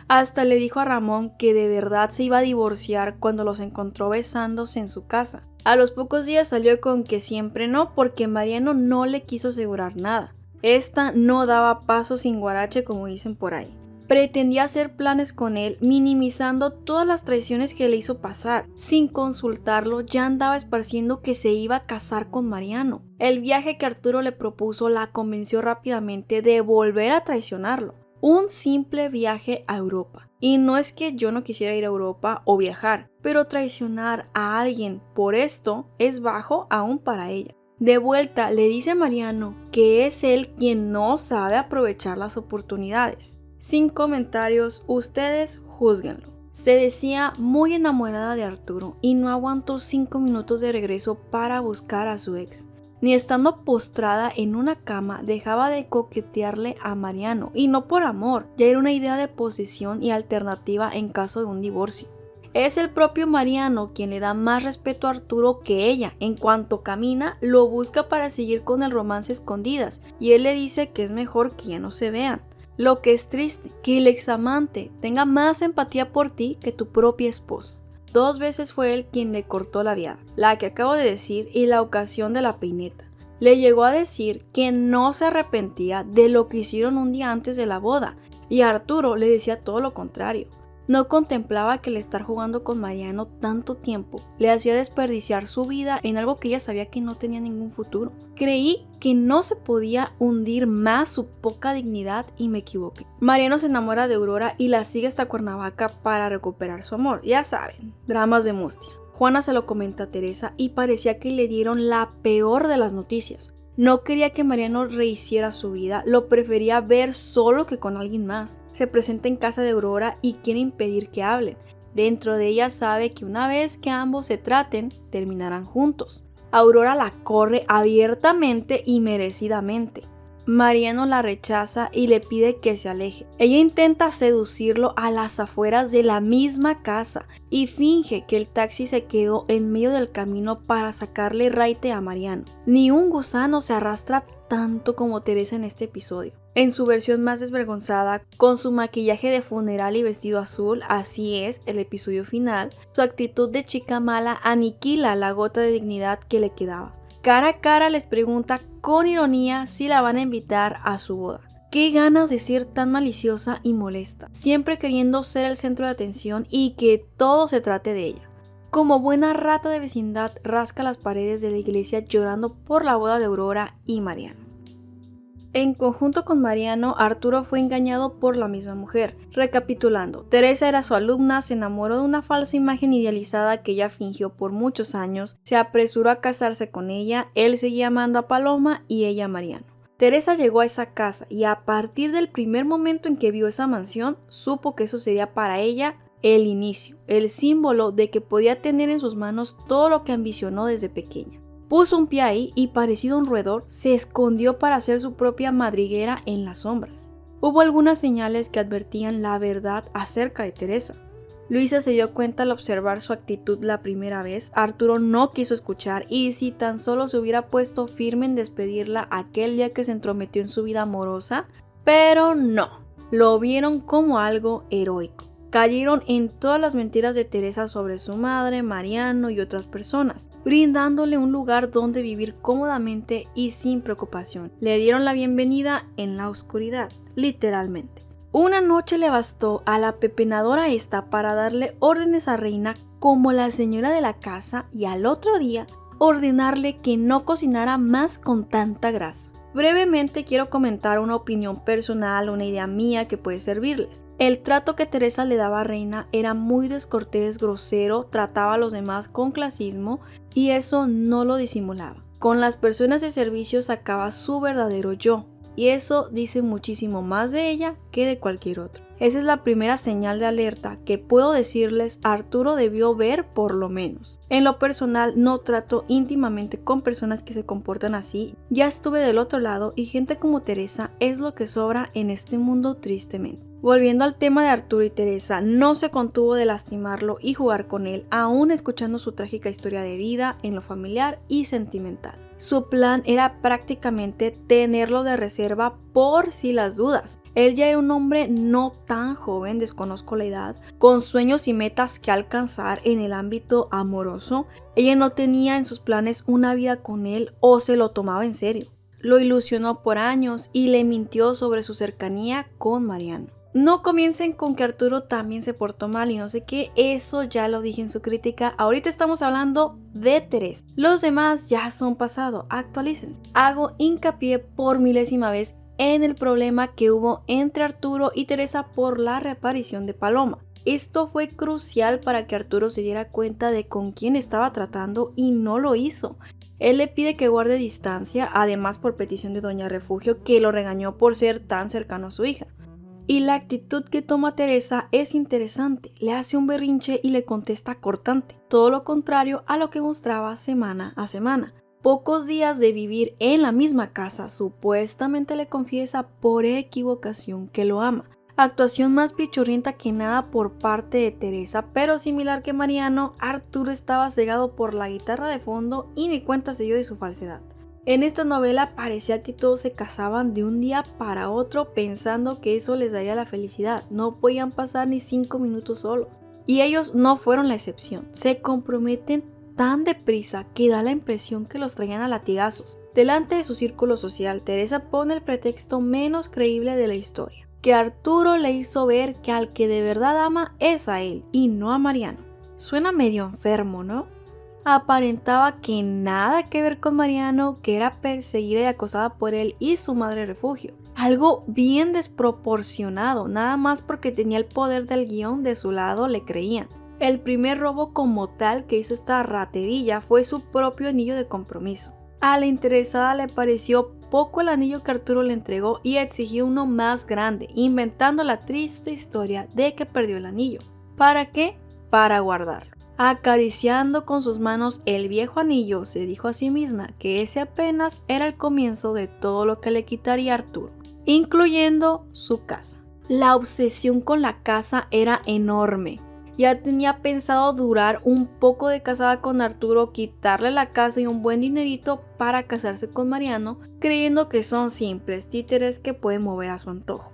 Hasta le dijo a Ramón que de verdad se iba a divorciar cuando los encontró besándose en su casa. A los pocos días salió con que siempre no, porque Mariano no le quiso asegurar nada. Esta no daba paso sin guarache, como dicen por ahí. Pretendía hacer planes con él, minimizando todas las traiciones que le hizo pasar. Sin consultarlo, ya andaba esparciendo que se iba a casar con Mariano. El viaje que Arturo le propuso la convenció rápidamente de volver a traicionarlo. Un simple viaje a Europa. Y no es que yo no quisiera ir a Europa o viajar, pero traicionar a alguien por esto es bajo aún para ella. De vuelta le dice a Mariano que es él quien no sabe aprovechar las oportunidades. Sin comentarios, ustedes júzguenlo. Se decía muy enamorada de Arturo y no aguantó 5 minutos de regreso para buscar a su ex. Ni estando postrada en una cama dejaba de coquetearle a Mariano, y no por amor, ya era una idea de posesión y alternativa en caso de un divorcio. Es el propio Mariano quien le da más respeto a Arturo que ella. En cuanto camina, lo busca para seguir con el romance a escondidas, y él le dice que es mejor que ya no se vean. Lo que es triste, que el examante tenga más empatía por ti que tu propia esposa. 2 veces fue él quien le cortó la viada, la que acabo de decir y la ocasión de la peineta. Le llegó a decir que no se arrepentía de lo que hicieron un día antes de la boda, y Arturo le decía todo lo contrario. No contemplaba que el estar jugando con Mariano tanto tiempo le hacía desperdiciar su vida en algo que ella sabía que no tenía ningún futuro. Creí que no se podía hundir más su poca dignidad y me equivoqué. Mariano se enamora de Aurora y la sigue hasta Cuernavaca para recuperar su amor. Ya saben, dramas de Mustia. Juana se lo comenta a Teresa y parecía que le dieron la peor de las noticias. No quería que Mariano rehiciera su vida, lo prefería ver solo que con alguien más. Se presenta en casa de Aurora y quiere impedir que hablen. Dentro de ella sabe que una vez que ambos se traten, terminarán juntos. Aurora la corre abiertamente y merecidamente. Mariano la rechaza y le pide que se aleje. Ella intenta seducirlo a las afueras de la misma casa y finge que el taxi se quedó en medio del camino para sacarle raite a Mariano. Ni un gusano se arrastra tanto como Teresa en este episodio. En su versión más desvergonzada, con su maquillaje de funeral y vestido azul, así es el episodio final, su actitud de chica mala aniquila la gota de dignidad que le quedaba. Cara a cara les pregunta con ironía si la van a invitar a su boda. Qué ganas de ser tan maliciosa y molesta, siempre queriendo ser el centro de atención y que todo se trate de ella. Como buena rata de vecindad, rasca las paredes de la iglesia llorando por la boda de Aurora y Mariano. En conjunto con Mariano, Arturo fue engañado por la misma mujer. Recapitulando, Teresa era su alumna, se enamoró de una falsa imagen idealizada que ella fingió por muchos años, se apresuró a casarse con ella, él seguía amando a Paloma y ella a Mariano. Teresa llegó a esa casa y a partir del primer momento en que vio esa mansión, supo que eso sería para ella el inicio, el símbolo de que podía tener en sus manos todo lo que ambicionó desde pequeña. Puso un pie ahí y, parecido a un roedor, se escondió para hacer su propia madriguera en las sombras. Hubo algunas señales que advertían la verdad acerca de Teresa. Luisa se dio cuenta al observar su actitud la primera vez. Arturo no quiso escuchar y si tan solo se hubiera puesto firme en despedirla aquel día que se entrometió en su vida amorosa, pero no, lo vieron como algo heroico. Cayeron en todas las mentiras de Teresa sobre su madre, Mariano y otras personas, brindándole un lugar donde vivir cómodamente y sin preocupación. Le dieron la bienvenida en la oscuridad, literalmente. Una noche le bastó a la pepenadora esta para darle órdenes a Reina como la señora de la casa y al otro día ordenarle que no cocinara más con tanta grasa. Brevemente quiero comentar una opinión personal, una idea mía que puede servirles. El trato que Teresa le daba a Reina era muy descortés, grosero, trataba a los demás con clasismo y eso no lo disimulaba. Con las personas de servicio sacaba su verdadero yo y eso dice muchísimo más de ella que de cualquier otro. Esa es la primera señal de alerta que puedo decirles Arturo debió ver por lo menos. En lo personal no trato íntimamente con personas que se comportan así. Ya estuve del otro lado y gente como Teresa es lo que sobra en este mundo tristemente. Volviendo al tema de Arturo y Teresa, no se contuvo de lastimarlo y jugar con él, aún escuchando su trágica historia de vida en lo familiar y sentimental. Su plan era prácticamente tenerlo de reserva por si las dudas. Él ya era un hombre no tan joven, desconozco la edad, con sueños y metas que alcanzar en el ámbito amoroso. Ella no tenía en sus planes una vida con él o se lo tomaba en serio. Lo ilusionó por años y le mintió sobre su cercanía con Mariano. No comiencen con que Arturo también se portó mal y no sé qué, eso ya lo dije en su crítica. Ahorita estamos hablando de Teresa. Los demás ya son pasado, actualícense. Hago hincapié por milésima vez en el problema que hubo entre Arturo y Teresa por la reaparición de Paloma. Esto fue crucial para que Arturo se diera cuenta de con quién estaba tratando y no lo hizo. Él le pide que guarde distancia, además por petición de Doña Refugio, que lo regañó por ser tan cercano a su hija. Y la actitud que toma Teresa es interesante, le hace un berrinche y le contesta cortante, todo lo contrario a lo que mostraba semana a semana. Pocos días de vivir en la misma casa, supuestamente le confiesa por equivocación que lo ama. Actuación más pichurrienta que nada por parte de Teresa, pero similar que Mariano, Arturo estaba cegado por la guitarra de fondo y ni cuenta se dio de su falsedad. En esta novela parecía que todos se casaban de un día para otro pensando que eso les daría la felicidad. No podían pasar ni 5 minutos solos. Y ellos no fueron la excepción. Se comprometen tan deprisa que da la impresión que los traían a latigazos. Delante de su círculo social, Teresa pone el pretexto menos creíble de la historia. Que Arturo le hizo ver que al que de verdad ama es a él y no a Mariano. Suena medio enfermo, ¿no? Aparentaba que nada que ver con Mariano, que era perseguida y acosada por él y su madre refugio. Algo bien desproporcionado, nada más porque tenía el poder del guión de su lado le creían. El primer robo como tal que hizo esta raterilla fue su propio anillo de compromiso. A la interesada le pareció poco el anillo que Arturo le entregó y exigió uno más grande, inventando la triste historia de que perdió el anillo. ¿Para qué? Para guardarlo. Acariciando con sus manos el viejo anillo, se dijo a sí misma que ese apenas era el comienzo de todo lo que le quitaría a Arturo, incluyendo su casa. La obsesión con la casa era enorme. Ya tenía pensado durar un poco de casada con Arturo, quitarle la casa y un buen dinerito para casarse con Mariano, creyendo que son simples títeres que puede mover a su antojo.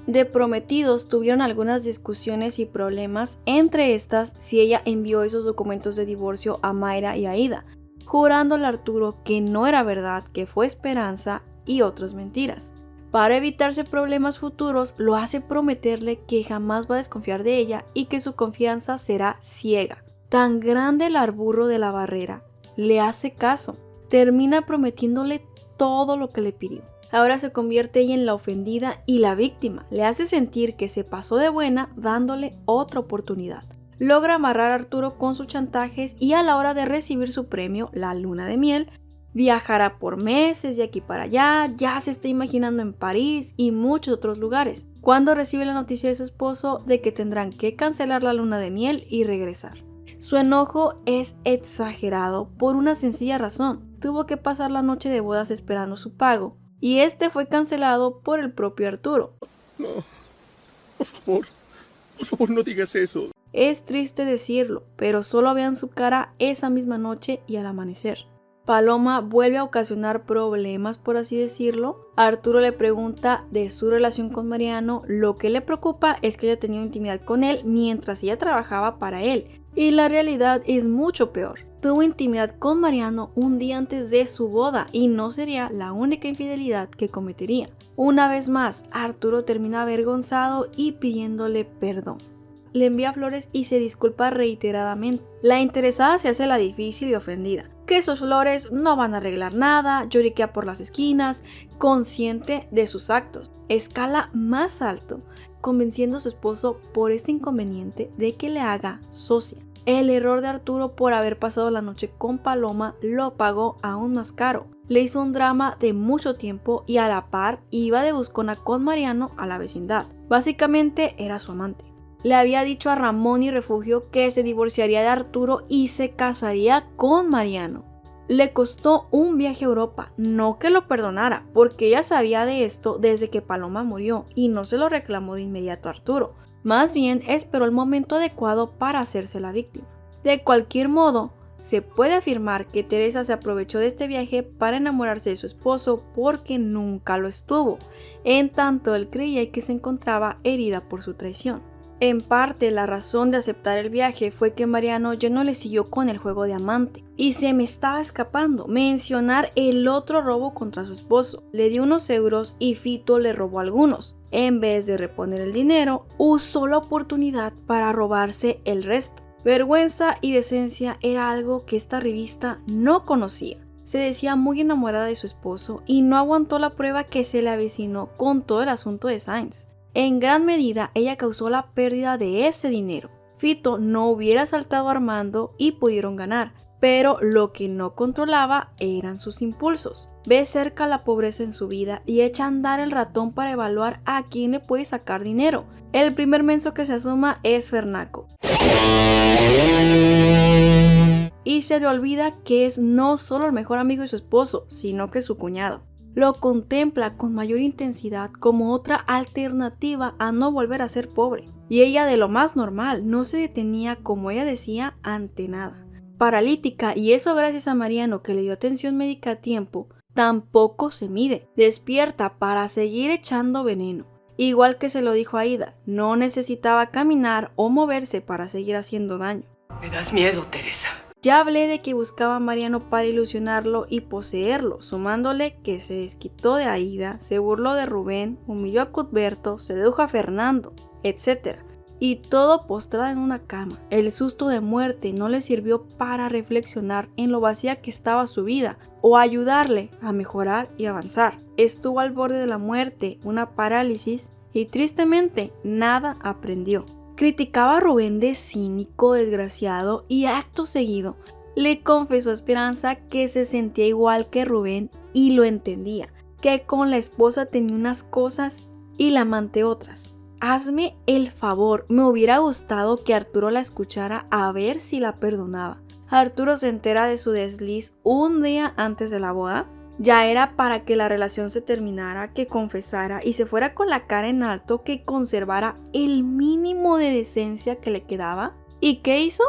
De prometidos tuvieron algunas discusiones y problemas, entre estas si ella envió esos documentos de divorcio a Mayra y a Ida, jurándole a Arturo que no era verdad, que fue esperanza y otras mentiras. Para evitarse problemas futuros, lo hace prometerle que jamás va a desconfiar de ella y que su confianza será ciega. Tan grande el arburro de la barrera, le hace caso, termina prometiéndole todo lo que le pidió. Ahora se convierte ella en la ofendida y la víctima, le hace sentir que se pasó de buena dándole otra oportunidad. Logra amarrar a Arturo con sus chantajes y a la hora de recibir su premio, la luna de miel, viajará por meses de aquí para allá, ya se está imaginando en París y muchos otros lugares, cuando recibe la noticia de su esposo de que tendrán que cancelar la luna de miel y regresar. Su enojo es exagerado por una sencilla razón, tuvo que pasar la noche de bodas esperando su pago, y este fue cancelado por el propio Arturo. No, por favor no digas eso. Es triste decirlo, pero solo vean su cara esa misma noche y al amanecer. Paloma vuelve a ocasionar problemas, por así decirlo. Arturo le pregunta de su relación con Mariano, lo que le preocupa es que haya tenido intimidad con él mientras ella trabajaba para él. Y la realidad es mucho peor. Tuvo intimidad con Mariano un día antes de su boda y no sería la única infidelidad que cometería. Una vez más, Arturo termina avergonzado y pidiéndole perdón. Le envía flores y se disculpa reiteradamente. La interesada se hace la difícil y ofendida, que sus flores no van a arreglar nada, lloriquea por las esquinas, consciente de sus actos. Escala más alto, convenciendo a su esposo por este inconveniente de que le haga socia. El error de Arturo por haber pasado la noche con Paloma lo pagó aún más caro. Le hizo un drama de mucho tiempo y a la par iba de buscona con Mariano a la vecindad. Básicamente era su amante. Le había dicho a Ramón y Refugio que se divorciaría de Arturo y se casaría con Mariano. Le costó un viaje a Europa, no que lo perdonara, porque ella sabía de esto desde que Paloma murió y no se lo reclamó de inmediato a Arturo. Más bien esperó el momento adecuado para hacerse la víctima. De cualquier modo, se puede afirmar que Teresa se aprovechó de este viaje para enamorarse de su esposo porque nunca lo estuvo, en tanto él creía que se encontraba herida por su traición. En parte, la razón de aceptar el viaje fue que Mariano ya no le siguió con el juego de amante. Y se me estaba escapando mencionar el otro robo contra su esposo. Le dio unos euros y Fito le robó algunos. En vez de reponer el dinero, usó la oportunidad para robarse el resto. Vergüenza y decencia era algo que esta revista no conocía. Se decía muy enamorada de su esposo y no aguantó la prueba que se le avecinó con todo el asunto de Sainz. En gran medida, ella causó la pérdida de ese dinero. Fito no hubiera asaltado a Armando y pudieron ganar, pero lo que no controlaba eran sus impulsos. Ve cerca la pobreza en su vida y echa a andar el ratón para evaluar a quién le puede sacar dinero. El primer menso que se asoma es Fernaco. Y se le olvida que es no solo el mejor amigo de su esposo, sino que su cuñado. Lo contempla con mayor intensidad como otra alternativa a no volver a ser pobre. Y ella, de lo más normal, no se detenía, como ella decía, ante nada. Paralítica, y eso gracias a Mariano, que le dio atención médica a tiempo, tampoco se mide. Despierta para seguir echando veneno. Igual que se lo dijo a Ida, no necesitaba caminar o moverse para seguir haciendo daño. Me das miedo, Teresa. Ya hablé de que buscaba a Mariano para ilusionarlo y poseerlo, sumándole que se desquitó de Aida, se burló de Rubén, humilló a Cuthberto, sedujo a Fernando, etc. Y todo postrada en una cama. El susto de muerte no le sirvió para reflexionar en lo vacía que estaba su vida o ayudarle a mejorar y avanzar. Estuvo al borde de la muerte, una parálisis, y tristemente nada aprendió. Criticaba a Rubén de cínico, desgraciado, y acto seguido le confesó a Esperanza que se sentía igual que Rubén y lo entendía, que con la esposa tenía unas cosas y la amante otras. Hazme el favor, me hubiera gustado que Arturo la escuchara a ver si la perdonaba. Arturo se entera de su desliz un día antes de la boda. Ya era para que la relación se terminara, que confesara y se fuera con la cara en alto, que conservara el mínimo de decencia que le quedaba. ¿Y qué hizo?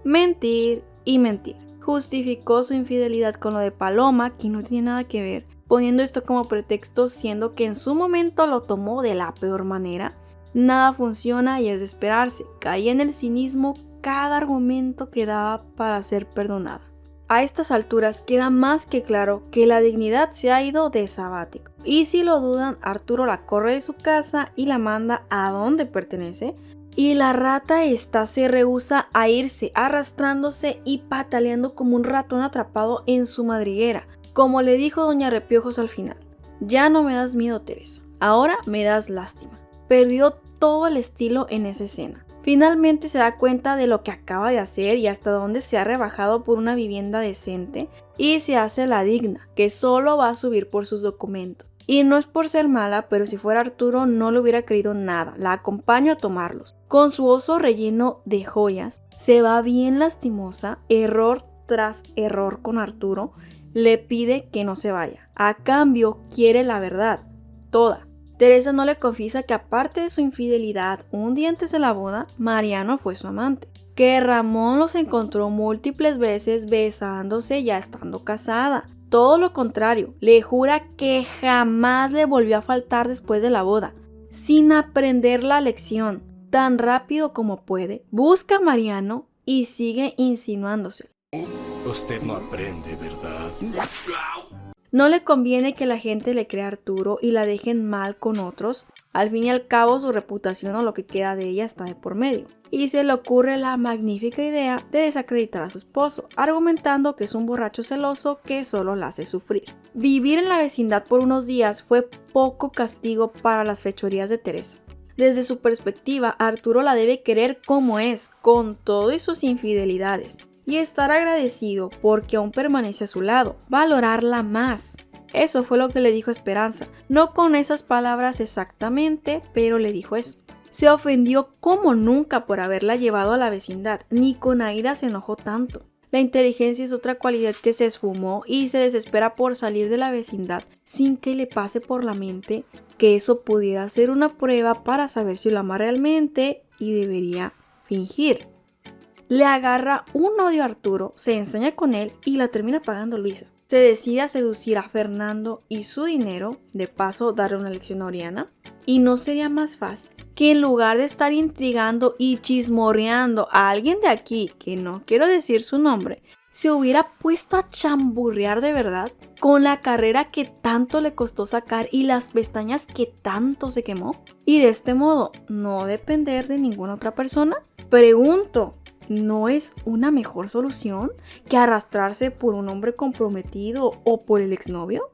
Mentir y mentir. Justificó su infidelidad con lo de Paloma, que no tenía nada que ver, poniendo esto como pretexto, siendo que en su momento lo tomó de la peor manera. Nada funciona y es de esperarse. Caía en el cinismo cada argumento que daba para ser perdonada. A estas alturas queda más que claro que la dignidad se ha ido de sabático. Y si lo dudan, Arturo la corre de su casa y la manda a donde pertenece. Y la rata esta se rehúsa a irse, arrastrándose y pataleando como un ratón atrapado en su madriguera. Como le dijo doña Repiojos al final: ya no me das miedo, Teresa, ahora me das lástima. Perdió todo el estilo en esa escena. Finalmente se da cuenta de lo que acaba de hacer y hasta dónde se ha rebajado por una vivienda decente, y se hace la digna, que solo va a subir por sus documentos. Y no es por ser mala, pero si fuera Arturo no le hubiera creído nada. La acompaño a tomarlos. Con su oso relleno de joyas, se va bien lastimosa, error tras error con Arturo. Le pide que no se vaya. A cambio quiere la verdad, toda. Teresa no le confiesa que aparte de su infidelidad, un día antes de la boda, Mariano fue su amante. Que Ramón los encontró múltiples veces besándose ya estando casada. Todo lo contrario, le jura que jamás le volvió a faltar después de la boda. Sin aprender la lección, tan rápido como puede, busca a Mariano y sigue insinuándose. Usted no aprende, ¿verdad? No le conviene que la gente le crea a Arturo y la dejen mal con otros. Al fin y al cabo, su reputación o lo que queda de ella está de por medio. Y se le ocurre la magnífica idea de desacreditar a su esposo, argumentando que es un borracho celoso que solo la hace sufrir. Vivir en la vecindad por unos días fue poco castigo para las fechorías de Teresa. Desde su perspectiva, Arturo la debe querer como es, con todo y sus infidelidades. Y estar agradecido porque aún permanece a su lado, valorarla más. Eso fue lo que le dijo Esperanza, no con esas palabras exactamente, pero le dijo eso. Se ofendió como nunca por haberla llevado a la vecindad, ni con Aida se enojó tanto. La inteligencia es otra cualidad que se esfumó y se desespera por salir de la vecindad sin que le pase por la mente que eso pudiera ser una prueba para saber si lo ama realmente y debería fingir. Le agarra un odio a Arturo, se ensaña con él y la termina pagando Luisa. Se decide a seducir a Fernando y su dinero, de paso darle una lección a Oriana. Y no sería más fácil que en lugar de estar intrigando y chismorreando a alguien de aquí, que no quiero decir su nombre, se hubiera puesto a chamburrear de verdad con la carrera que tanto le costó sacar y las pestañas que tanto se quemó. Y de este modo, no depender de ninguna otra persona. Pregunto, ¿no es una mejor solución que arrastrarse por un hombre comprometido o por el exnovio?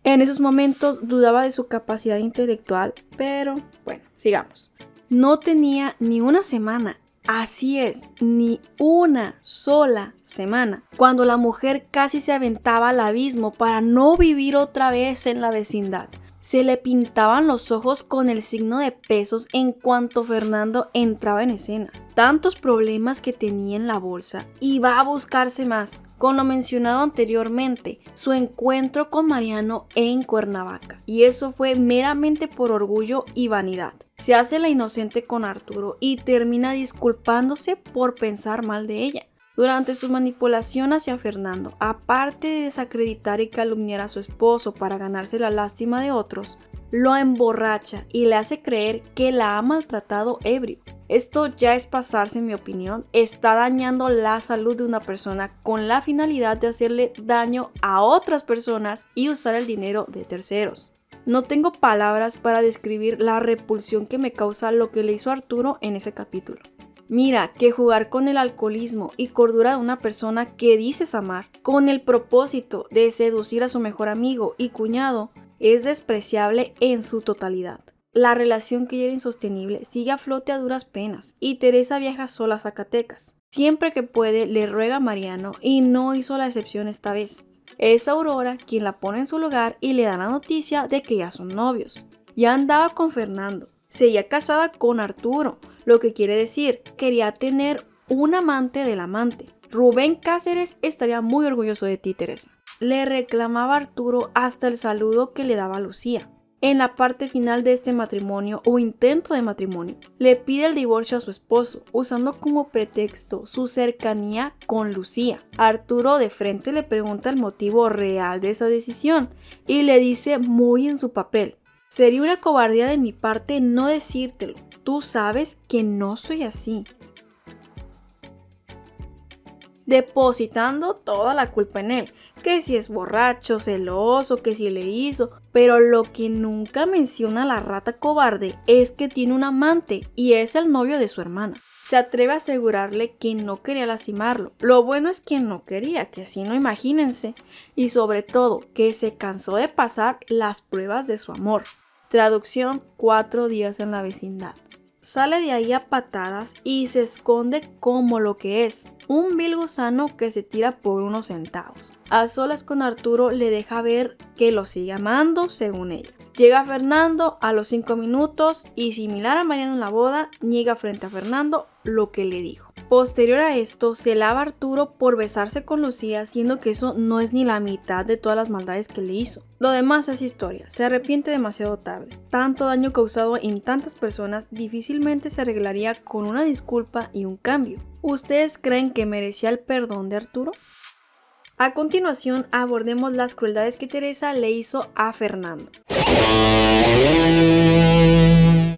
En esos momentos dudaba de su capacidad intelectual, pero bueno, sigamos. No tenía ni una semana, Así es, ni una sola semana, cuando la mujer casi se aventaba al abismo para no vivir otra vez en la vecindad. Se le pintaban los ojos con el signo de pesos en cuanto Fernando entraba en escena. Tantos problemas que tenía en la bolsa y va a buscarse más. Con lo mencionado anteriormente, su encuentro con Mariano en Cuernavaca. Y eso fue meramente por orgullo y vanidad. Se hace la inocente con Arturo y termina disculpándose por pensar mal de ella. Durante su manipulación hacia Fernando, aparte de desacreditar y calumniar a su esposo para ganarse la lástima de otros, lo emborracha y le hace creer que la ha maltratado ebrio. Esto ya es pasarse, en mi opinión. Está dañando la salud de una persona con la finalidad de hacerle daño a otras personas y usar el dinero de terceros. No tengo palabras para describir la repulsión que me causa lo que le hizo Arturo en ese capítulo. Mira que jugar con el alcoholismo y cordura de una persona que dices amar, con el propósito de seducir a su mejor amigo y cuñado, es despreciable en su totalidad. La relación que ya era insostenible sigue a flote a duras penas y Teresa viaja sola a Zacatecas. Siempre que puede le ruega a Mariano y no hizo la excepción esta vez. Es Aurora quien la pone en su lugar y le da la noticia de que ya son novios. Ya andaba con Fernando, seguía casada con Arturo, lo que quiere decir, quería tener un amante del amante. Rubén Cáceres estaría muy orgulloso de ti, Teresa. Le reclamaba a Arturo hasta el saludo que le daba a Lucía. En la parte final de este matrimonio o intento de matrimonio, le pide el divorcio a su esposo, usando como pretexto su cercanía con Lucía. Arturo de frente le pregunta el motivo real de esa decisión y le dice muy en su papel: sería una cobardía de mi parte no decírtelo. Tú sabes que no soy así. Depositando toda la culpa en él, que si es borracho, celoso, que si le hizo, pero lo que nunca menciona la rata cobarde es que tiene un amante y es el novio de su hermana. Se atreve a asegurarle que no quería lastimarlo. Lo bueno es que no quería, que si no, imagínense. Y sobre todo, que se cansó de pasar las pruebas de su amor. Traducción: 4 días en la vecindad. Sale de ahí a patadas y se esconde como lo que es, un vil gusano que se tira por unos centavos. A solas con Arturo le deja ver que lo sigue amando, según ella. Llega Fernando a los 5 minutos y, similar a Mariano en la boda, niega frente a Fernando lo que le dijo. Posterior a esto, se lava Arturo por besarse con Lucía, siendo que eso no es ni la mitad de todas las maldades que le hizo. Lo demás es historia, se arrepiente demasiado tarde. Tanto daño causado en tantas personas difícilmente se arreglaría con una disculpa y un cambio. ¿Ustedes creen que merecía el perdón de Arturo? A continuación, abordemos las crueldades que Teresa le hizo a Fernando.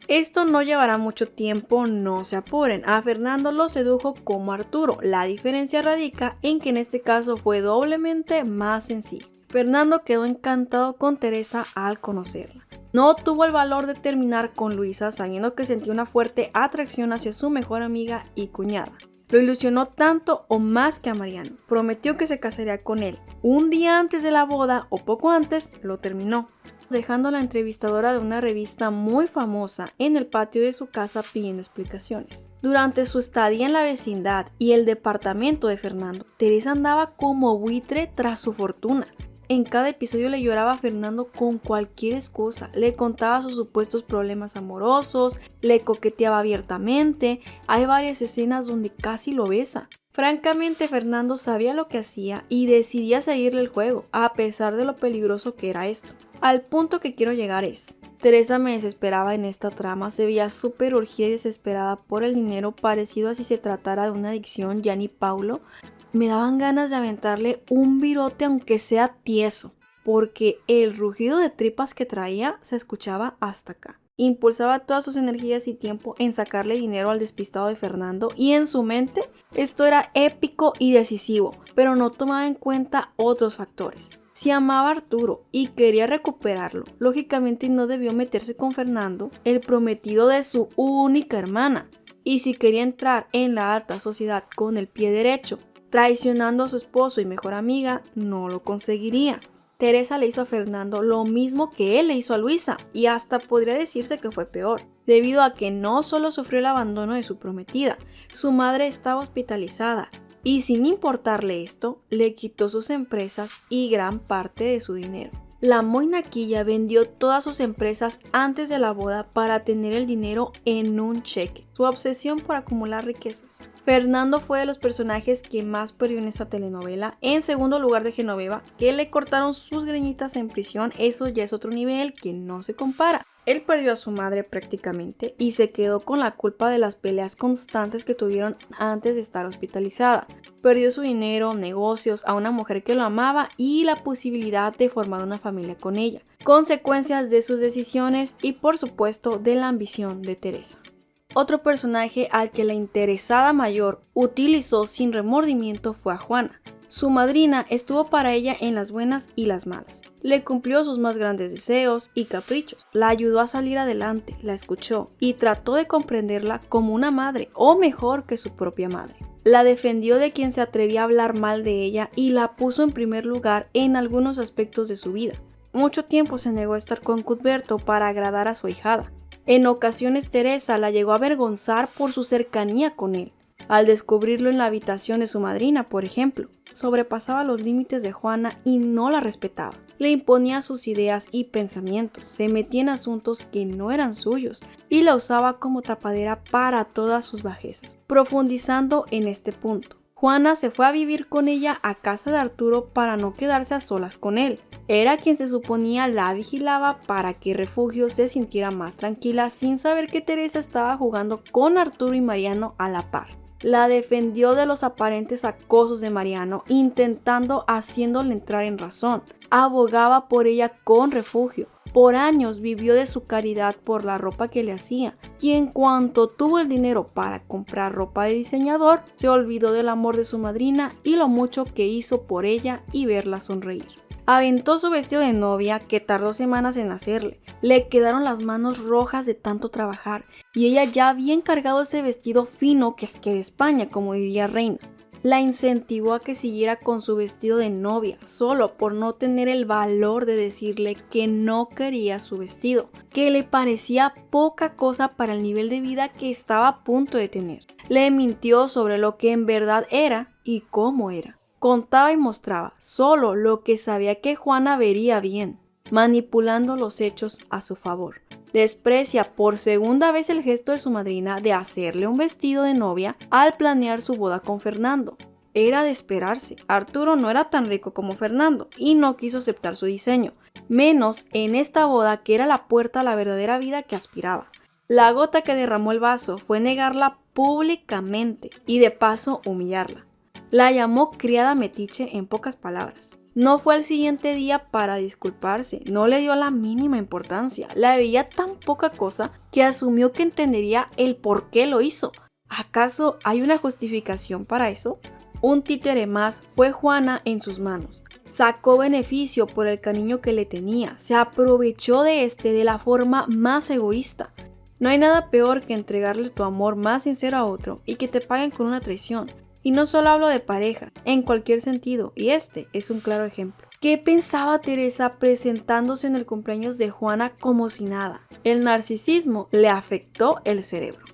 Esto no llevará mucho tiempo, no se apuren. A Fernando lo sedujo como Arturo. La diferencia radica en que en este caso fue doblemente más sencillo. Fernando quedó encantado con Teresa al conocerla. No tuvo el valor de terminar con Luisa, sabiendo que sentía una fuerte atracción hacia su mejor amiga y cuñada. Lo ilusionó tanto o más que a Mariano. Prometió que se casaría con él. Un día antes de la boda o poco antes, lo terminó, dejando a la entrevistadora de una revista muy famosa en el patio de su casa pidiendo explicaciones. Durante su estadía en la vecindad y el departamento de Fernando, Teresa andaba como buitre tras su fortuna. En cada episodio le lloraba a Fernando con cualquier excusa, le contaba sus supuestos problemas amorosos, le coqueteaba abiertamente. Hay varias escenas donde casi lo besa. Francamente, Fernando sabía lo que hacía y decidía seguirle el juego, a pesar de lo peligroso que era esto. Al punto que quiero llegar es: Teresa me desesperaba en esta trama, se veía súper urgida y desesperada por el dinero, parecido a si se tratara de una adicción. Gianni Paulo, me daban ganas de aventarle un virote aunque sea tieso, porque el rugido de tripas que traía se escuchaba hasta acá. Impulsaba todas sus energías y tiempo en sacarle dinero al despistado de Fernando, y en su mente esto era épico y decisivo, pero no tomaba en cuenta otros factores. Si amaba a Arturo y quería recuperarlo, lógicamente no debió meterse con Fernando, el prometido de su única hermana. Y si quería entrar en la alta sociedad con el pie derecho, traicionando a su esposo y mejor amiga, no lo conseguiría. Teresa le hizo a Fernando lo mismo que él le hizo a Luisa, y hasta podría decirse que fue peor, debido a que no solo sufrió el abandono de su prometida, su madre estaba hospitalizada, y sin importarle esto, le quitó sus empresas y gran parte de su dinero. La moinaquilla vendió todas sus empresas antes de la boda para tener el dinero en un cheque. Su obsesión por acumular riquezas. Fernando fue de los personajes que más perdió en esta telenovela. En segundo lugar de Genoveva, que le cortaron sus greñitas en prisión. Eso ya es otro nivel que no se compara. Él perdió a su madre prácticamente y se quedó con la culpa de las peleas constantes que tuvieron antes de estar hospitalizada. Perdió su dinero, negocios, a una mujer que lo amaba y la posibilidad de formar una familia con ella. Consecuencias de sus decisiones y por supuesto de la ambición de Teresa. Otro personaje al que la interesada mayor utilizó sin remordimiento fue a Juana. Su madrina estuvo para ella en las buenas y las malas. Le cumplió sus más grandes deseos y caprichos. La ayudó a salir adelante, la escuchó y trató de comprenderla como una madre, o mejor que su propia madre. La defendió de quien se atrevía a hablar mal de ella y la puso en primer lugar en algunos aspectos de su vida. Mucho tiempo se negó a estar con Cuthberto para agradar a su ahijada. En ocasiones Teresa la llegó a avergonzar por su cercanía con él. Al descubrirlo en la habitación de su madrina, por ejemplo, sobrepasaba los límites de Juana y no la respetaba. Le imponía sus ideas y pensamientos, se metía en asuntos que no eran suyos y la usaba como tapadera para todas sus bajezas. Profundizando en este punto, Juana se fue a vivir con ella a casa de Arturo para no quedarse a solas con él. Era quien se suponía la vigilaba para que Refugio se sintiera más tranquila sin saber que Teresa estaba jugando con Arturo y Mariano a la par. La defendió de los aparentes acosos de Mariano, haciéndole entrar en razón. Abogaba por ella con Refugio. Por años vivió de su caridad por la ropa que le hacía, y en cuanto tuvo el dinero para comprar ropa de diseñador, se olvidó del amor de su madrina y lo mucho que hizo por ella y verla sonreír. Aventó su vestido de novia, que tardó semanas en hacerle. Le quedaron las manos rojas de tanto trabajar y ella ya había encargado ese vestido fino que es que de España, como diría Reina. La incentivó a que siguiera con su vestido de novia, solo por no tener el valor de decirle que no quería su vestido, que le parecía poca cosa para el nivel de vida que estaba a punto de tener. Le mintió sobre lo que en verdad era y cómo era. Contaba y mostraba solo lo que sabía que Juana vería bien, manipulando los hechos a su favor. Desprecia por segunda vez el gesto de su madrina de hacerle un vestido de novia al planear su boda con Fernando. Era de esperarse. Arturo no era tan rico como Fernando y no quiso aceptar su diseño, menos en esta boda que era la puerta a la verdadera vida que aspiraba. La gota que derramó el vaso fue negarla públicamente y de paso humillarla. La llamó criada metiche en pocas palabras. No fue al siguiente día para disculparse, no le dio la mínima importancia, la veía tan poca cosa que asumió que entendería el por qué lo hizo. ¿Acaso hay una justificación para eso? Un títere más fue Juana en sus manos. Sacó beneficio por el cariño que le tenía, se aprovechó de de la forma más egoísta. No hay nada peor que entregarle tu amor más sincero a otro y que te paguen con una traición. Y no solo hablo de pareja, en cualquier sentido, y este es un claro ejemplo. ¿Qué pensaba Teresa presentándose en el cumpleaños de Juana como si nada? El narcisismo le afectó el cerebro.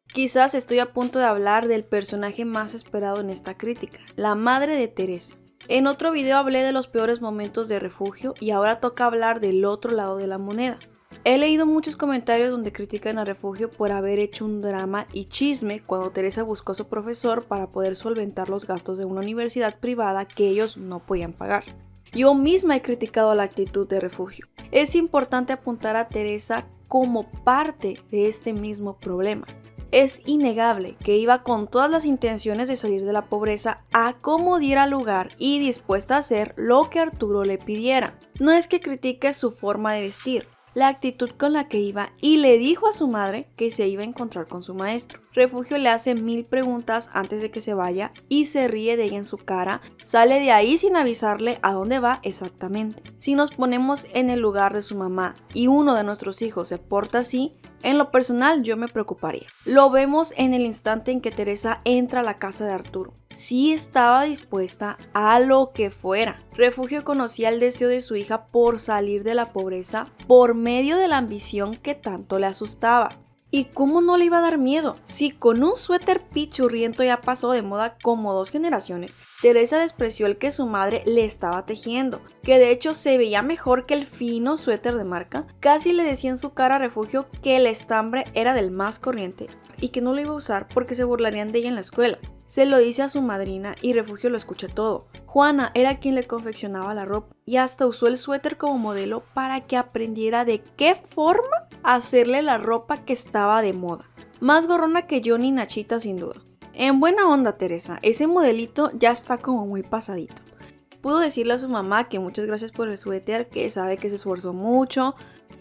Quizás estoy a punto de hablar del personaje más esperado en esta crítica, la madre de Teresa. En otro video hablé de los peores momentos de Refugio y ahora toca hablar del otro lado de la moneda. He leído muchos comentarios donde critican a Refugio por haber hecho un drama y chisme cuando Teresa buscó a su profesor para poder solventar los gastos de una universidad privada que ellos no podían pagar. Yo misma he criticado la actitud de Refugio. Es importante apuntar a Teresa como parte de este mismo problema. Es innegable que iba con todas las intenciones de salir de la pobreza a como diera lugar y dispuesta a hacer lo que Arturo le pidiera. No es que critique su forma de vestir, la actitud con la que iba y le dijo a su madre que se iba a encontrar con su maestro. Refugio le hace 1000 preguntas antes de que se vaya y se ríe de ella en su cara. Sale de ahí sin avisarle a dónde va exactamente. Si nos ponemos en el lugar de su mamá y uno de nuestros hijos se porta así, en lo personal yo me preocuparía. Lo vemos en el instante en que Teresa entra a la casa de Arturo. Sí estaba dispuesta a lo que fuera. Refugio conocía el deseo de su hija por salir de la pobreza por medio de la ambición que tanto le asustaba. ¿Y cómo no le iba a dar miedo? Si con un suéter pichurriento ya pasó de moda como 2 generaciones, Teresa despreció el que su madre le estaba tejiendo, que de hecho se veía mejor que el fino suéter de marca. Casi le decía en su cara a Refugio que el estambre era del más corriente y que no lo iba a usar porque se burlarían de ella en la escuela. Se lo dice a su madrina y Refugio lo escucha todo. Juana era quien le confeccionaba la ropa y hasta usó el suéter como modelo para que aprendiera de qué forma hacerle la ropa que estaba de moda. Más gorrona que Johnny y Nachita sin duda. En buena onda, Teresa, ese modelito ya está como muy pasadito. Pudo decirle a su mamá que muchas gracias por el suéter, que sabe que se esforzó mucho,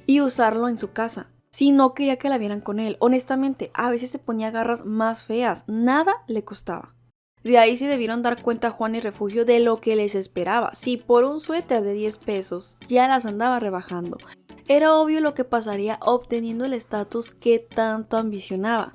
y usarlo en su casa. Si no quería que la vieran con él, honestamente, a veces se ponía garras más feas, nada le costaba. De ahí se debieron dar cuenta Juan y Refugio de lo que les esperaba. Si por un suéter de 10 pesos ya las andaba rebajando, era obvio lo que pasaría obteniendo el estatus que tanto ambicionaba.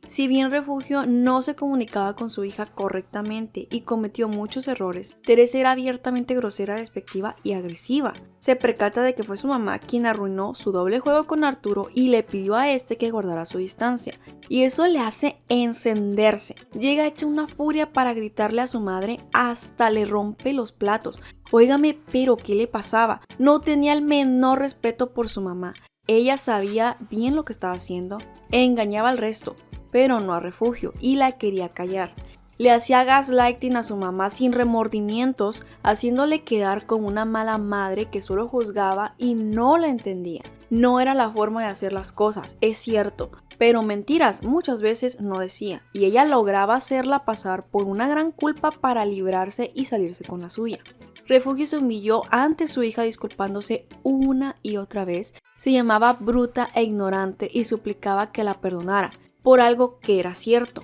Si bien Refugio no se comunicaba con su hija correctamente y cometió muchos errores, Teresa era abiertamente grosera, despectiva y agresiva. Se percata de que fue su mamá quien arruinó su doble juego con Arturo y le pidió a este que guardara su distancia. Y eso le hace encenderse. Llega hecha una furia para gritarle a su madre, hasta le rompe los platos. Óigame, pero ¿qué le pasaba? No tenía el menor respeto por su mamá. Ella sabía bien lo que estaba haciendo, engañaba al resto, pero no a Refugio, y la quería callar. Le hacía gaslighting a su mamá sin remordimientos, haciéndole quedar como una mala madre que solo juzgaba y no la entendía. No era la forma de hacer las cosas, es cierto, pero mentiras muchas veces no decía, y ella lograba hacerla pasar por una gran culpa para librarse y salirse con la suya. Refugio se humilló ante su hija disculpándose una y otra vez, se llamaba bruta e ignorante y suplicaba que la perdonara por algo que era cierto,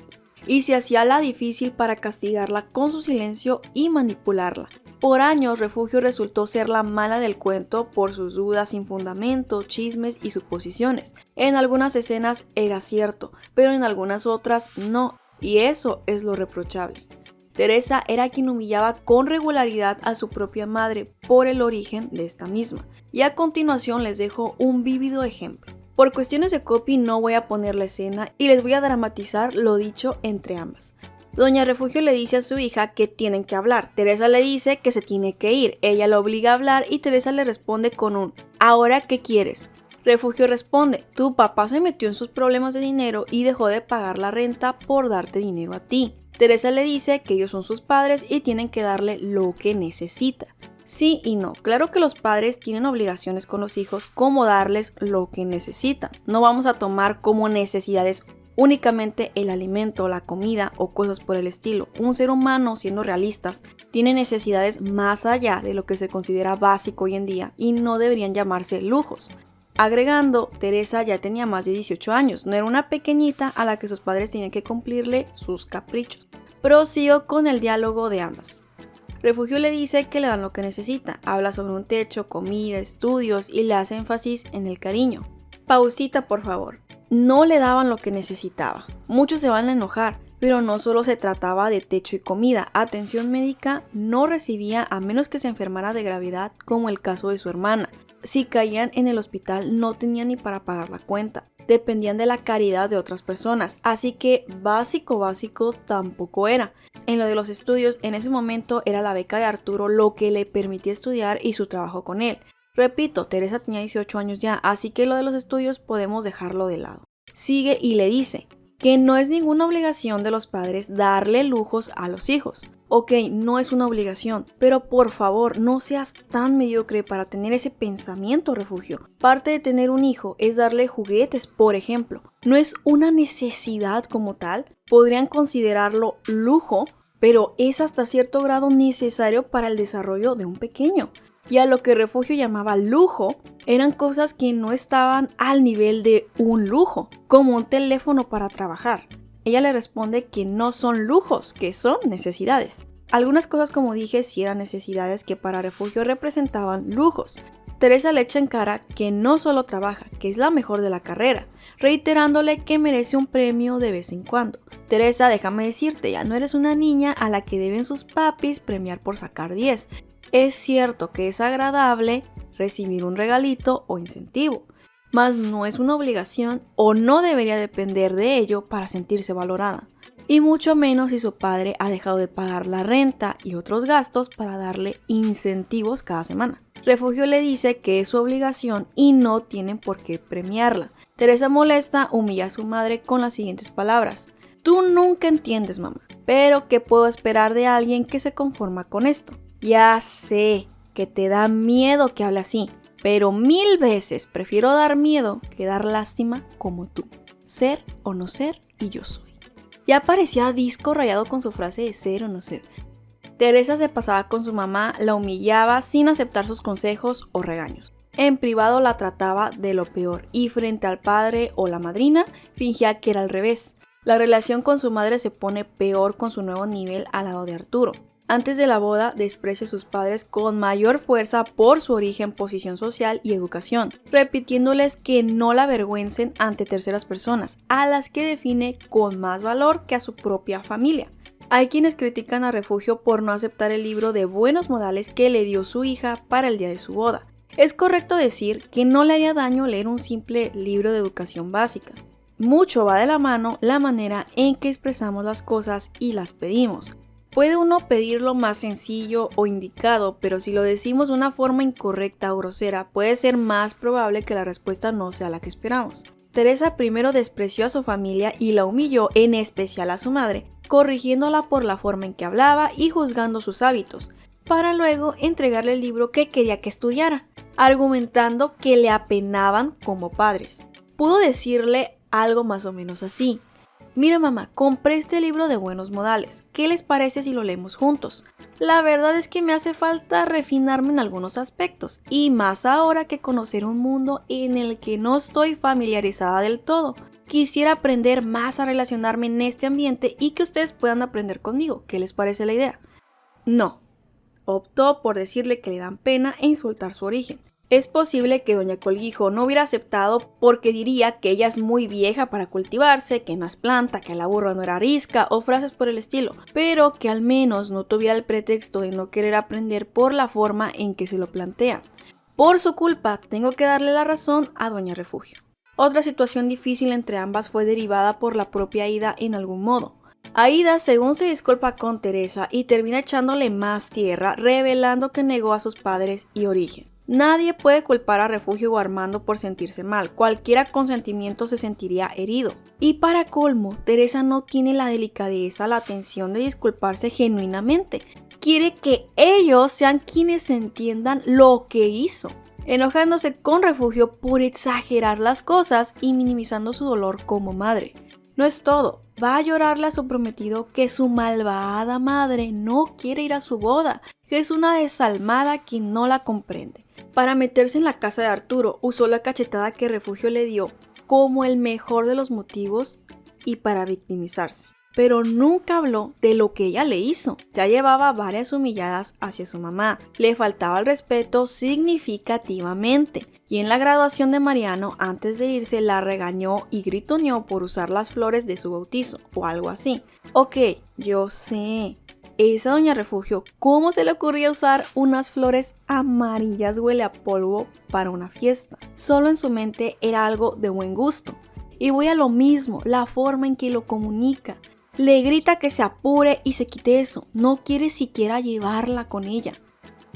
y se hacía la difícil para castigarla con su silencio y manipularla. Por años Refugio resultó ser la mala del cuento por sus dudas sin fundamento, chismes y suposiciones. En algunas escenas era cierto, pero en algunas otras no, y eso es lo reprochable. Teresa era quien humillaba con regularidad a su propia madre por el origen de esta misma, y a continuación les dejo un vívido ejemplo. Por cuestiones de copy no voy a poner la escena y les voy a dramatizar lo dicho entre ambas. Doña Refugio le dice a su hija que tienen que hablar, Teresa le dice que se tiene que ir, ella la obliga a hablar y Teresa le responde con un ¿ahora qué quieres? Refugio responde, tu papá se metió en sus problemas de dinero y dejó de pagar la renta por darte dinero a ti. Teresa le dice que ellos son sus padres y tienen que darle lo que necesita. Sí y no, claro que los padres tienen obligaciones con los hijos como darles lo que necesitan. No vamos a tomar como necesidades únicamente el alimento, la comida o cosas por el estilo. Un ser humano, siendo realistas, tiene necesidades más allá de lo que se considera básico hoy en día y no deberían llamarse lujos. Agregando, Teresa ya tenía más de 18 años, no era una pequeñita a la que sus padres tenían que cumplirle sus caprichos. Prosiguió con el diálogo de ambas. Refugio le dice que le dan lo que necesita, habla sobre un techo, comida, estudios y le hace énfasis en el cariño. Pausita, por favor. No le daban lo que necesitaba. Muchos se van a enojar, pero no solo se trataba de techo y comida. Atención médica no recibía a menos que se enfermara de gravedad, como el caso de su hermana. Si caían en el hospital no tenían ni para pagar la cuenta. Dependían de la caridad de otras personas, así que básico tampoco era. En lo de los estudios, en ese momento era la beca de Arturo lo que le permitía estudiar y su trabajo con él. Repito, Teresa tenía 18 años ya, así que lo de los estudios podemos dejarlo de lado. Sigue y le dice que no es ninguna obligación de los padres darle lujos a los hijos. Ok, no es una obligación, pero por favor no seas tan mediocre para tener ese pensamiento, Refugio. Parte de tener un hijo es darle juguetes, por ejemplo. No es una necesidad como tal, podrían considerarlo lujo, pero es hasta cierto grado necesario para el desarrollo de un pequeño. Y a lo que Refugio llamaba lujo, eran cosas que no estaban al nivel de un lujo, como un teléfono para trabajar. Ella le responde que no son lujos, que son necesidades. Algunas cosas, como dije, sí eran necesidades que para Refugio representaban lujos. Teresa le echa en cara que no solo trabaja, que es la mejor de la carrera, reiterándole que merece un premio de vez en cuando. Teresa, déjame decirte, ya no eres una niña a la que deben sus papis premiar por sacar 10. Es cierto que es agradable recibir un regalito o incentivo, mas no es una obligación o no debería depender de ello para sentirse valorada. Y mucho menos si su padre ha dejado de pagar la renta y otros gastos para darle incentivos cada semana. Refugio le dice que es su obligación y no tienen por qué premiarla. Teresa, molesta, humilla a su madre con las siguientes palabras: tú nunca entiendes, mamá, pero ¿qué puedo esperar de alguien que se conforma con esto? Ya sé que te da miedo que hable así, pero 1000 veces prefiero dar miedo que dar lástima como tú. Ser o no ser y yo soy. Ya parecía disco rayado con su frase de ser o no ser. Teresa se pasaba con su mamá, la humillaba sin aceptar sus consejos o regaños. En privado la trataba de lo peor y frente al padre o la madrina fingía que era al revés. La relación con su madre se pone peor con su nuevo nivel al lado de Arturo. Antes de la boda desprecia a sus padres con mayor fuerza por su origen, posición social y educación, repitiéndoles que no la avergüencen ante terceras personas, a las que define con más valor que a su propia familia. Hay quienes critican a Refugio por no aceptar el libro de buenos modales que le dio su hija para el día de su boda. Es correcto decir que no le haría daño leer un simple libro de educación básica. Mucho va de la mano la manera en que expresamos las cosas y las pedimos. Puede uno pedirlo más sencillo o indicado, pero si lo decimos de una forma incorrecta o grosera, puede ser más probable que la respuesta no sea la que esperamos. Teresa primero despreció a su familia y la humilló, en especial a su madre, corrigiéndola por la forma en que hablaba y juzgando sus hábitos, para luego entregarle el libro que quería que estudiara, argumentando que le apenaban como padres. Pudo decirle algo más o menos así: mira, mamá, compré este libro de buenos modales, ¿qué les parece si lo leemos juntos? La verdad es que me hace falta refinarme en algunos aspectos, y más ahora que conocer un mundo en el que no estoy familiarizada del todo. Quisiera aprender más a relacionarme en este ambiente y que ustedes puedan aprender conmigo. ¿Qué les parece la idea? No. Optó por decirle que le dan pena e insultar su origen. Es posible que doña Colguijo no hubiera aceptado porque diría que ella es muy vieja para cultivarse, que no es planta, que la burra no era arisca o frases por el estilo, pero que al menos no tuviera el pretexto de no querer aprender por la forma en que se lo plantea. Por su culpa, tengo que darle la razón a doña Refugio. Otra situación difícil entre ambas fue derivada por la propia Aída en algún modo. Aída, según se disculpa con Teresa y termina echándole más tierra, revelando que negó a sus padres y origen. Nadie puede culpar a Refugio o a Armando por sentirse mal, cualquiera con sentimiento se sentiría herido. Y para colmo, Teresa no tiene la delicadeza, la atención de disculparse genuinamente. Quiere que ellos sean quienes entiendan lo que hizo, enojándose con Refugio por exagerar las cosas y minimizando su dolor como madre. No es todo, va a llorarle a su prometido que su malvada madre no quiere ir a su boda, que es una desalmada que no la comprende. Para meterse en la casa de Arturo, usó la cachetada que Refugio le dio como el mejor de los motivos y para victimizarse. Pero nunca habló de lo que ella le hizo. Ya llevaba varias humilladas hacia su mamá. Le faltaba el respeto significativamente. Y en la graduación de Mariano, antes de irse, la regañó y gritoneó por usar las flores de su bautizo o algo así. Ok, yo sé. Esa doña Refugio, ¿cómo se le ocurría usar unas flores amarillas huele a polvo para una fiesta? Solo en su mente era algo de buen gusto. Y voy a lo mismo, la forma en que lo comunica. Le grita que se apure y se quite eso. No quiere siquiera llevarla con ella.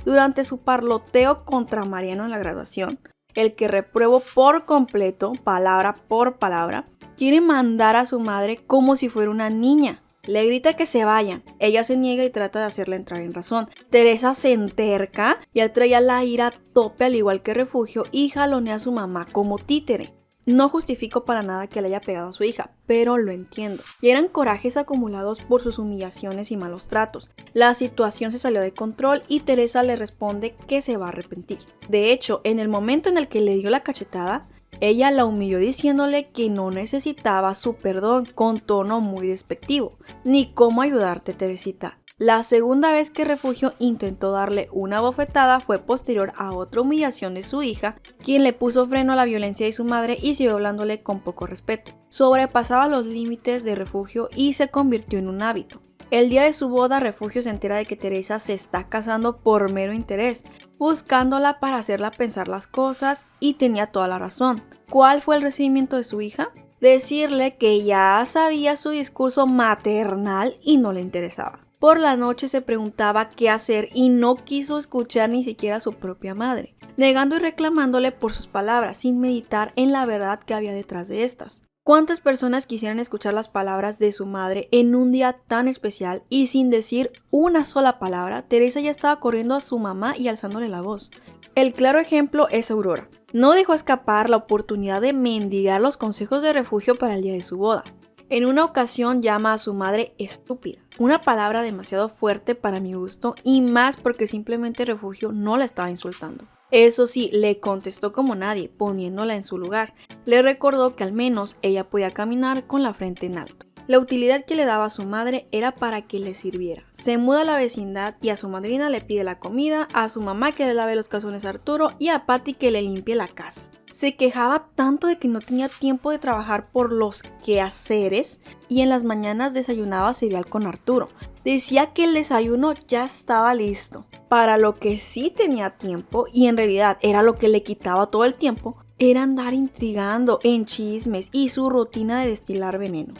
Durante su parloteo contra Mariano en la graduación, el que repruebo por completo, palabra por palabra, quiere mandar a su madre como si fuera una niña. Le grita que se vayan. Ella se niega y trata de hacerle entrar en razón. Teresa se enterca y atrae la ira a tope al igual que Refugio y jalonea a su mamá como títere. No justifico para nada que le haya pegado a su hija, pero lo entiendo. Y eran corajes acumulados por sus humillaciones y malos tratos. La situación se salió de control y Teresa le responde que se va a arrepentir. De hecho, en el momento en el que le dio la cachetada, Ella la humilló diciéndole que no necesitaba su perdón con tono muy despectivo, ni cómo ayudarte, Teresita. La segunda vez que Refugio intentó darle una bofetada fue posterior a otra humillación de su hija, quien le puso freno a la violencia de su madre y siguió hablándole con poco respeto. Sobrepasaba los límites de Refugio y se convirtió en un hábito. El día de su boda, Refugio se entera de que Teresa se está casando por mero interés, buscándola para hacerla pensar las cosas, y tenía toda la razón. ¿Cuál fue el recibimiento de su hija? Decirle que ya sabía su discurso maternal y no le interesaba. Por la noche se preguntaba qué hacer y no quiso escuchar ni siquiera a su propia madre, negando y reclamándole por sus palabras sin meditar en la verdad que había detrás de estas. ¿Cuántas personas quisieran escuchar las palabras de su madre en un día tan especial y sin decir una sola palabra? Teresa ya estaba corriendo a su mamá y alzándole la voz. El claro ejemplo es Aurora. No dejó escapar la oportunidad de mendigar los consejos de Refugio para el día de su boda. En una ocasión llama a su madre estúpida, una palabra demasiado fuerte para mi gusto y más porque simplemente Refugio no la estaba insultando. Eso sí, le contestó como nadie, poniéndola en su lugar. Le recordó que al menos ella podía caminar con la frente en alto. La utilidad que le daba a su madre era para que le sirviera. Se muda a la vecindad y a su madrina le pide la comida, a su mamá que le lave los calzones a Arturo y a Patty que le limpie la casa. Se quejaba tanto de que no tenía tiempo de trabajar por los quehaceres y en las mañanas desayunaba cereal con Arturo. Decía que el desayuno ya estaba listo. Para lo que sí tenía tiempo, y en realidad era lo que le quitaba todo el tiempo, era andar intrigando en chismes y su rutina de destilar veneno.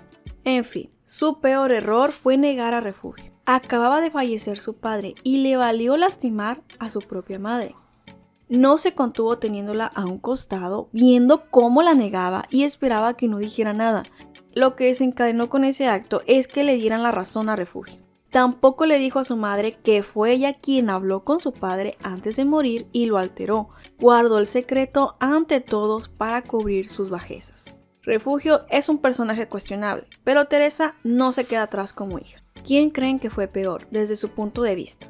En fin, su peor error fue negar a Refugio. Acababa de fallecer su padre y le valió lastimar a su propia madre. No se contuvo teniéndola a un costado, viendo cómo la negaba y esperaba que no dijera nada. Lo que desencadenó con ese acto es que le dieran la razón a Refugio. Tampoco le dijo a su madre que fue ella quien habló con su padre antes de morir y lo alteró. Guardó el secreto ante todos para cubrir sus bajezas. Refugio es un personaje cuestionable, pero Teresa no se queda atrás como hija. ¿Quién creen que fue peor desde su punto de vista?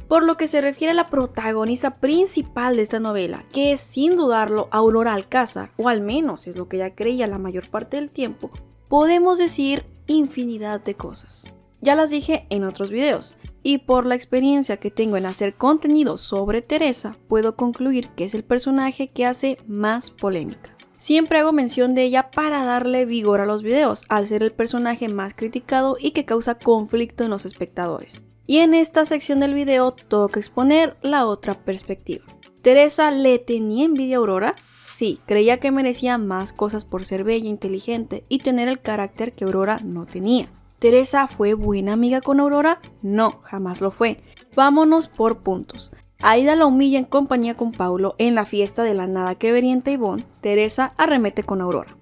Por lo que se refiere a la protagonista principal de esta novela, que es sin dudarlo Aurora Alcázar, o al menos es lo que ella creía la mayor parte del tiempo, podemos decir infinidad de cosas. Ya las dije en otros videos, y por la experiencia que tengo en hacer contenido sobre Teresa, puedo concluir que es el personaje que hace más polémica. Siempre hago mención de ella para darle vigor a los videos, al ser el personaje más criticado y que causa conflicto en los espectadores. Y en esta sección del video toca exponer la otra perspectiva. ¿Teresa le tenía envidia a Aurora? Sí, creía que merecía más cosas por ser bella, inteligente y tener el carácter que Aurora no tenía. ¿Teresa fue buena amiga con Aurora? No, jamás lo fue. Vámonos por puntos. Aida la humilla en compañía con Paulo en la fiesta de la nada que verienta Ivonne. Teresa arremete con Aurora.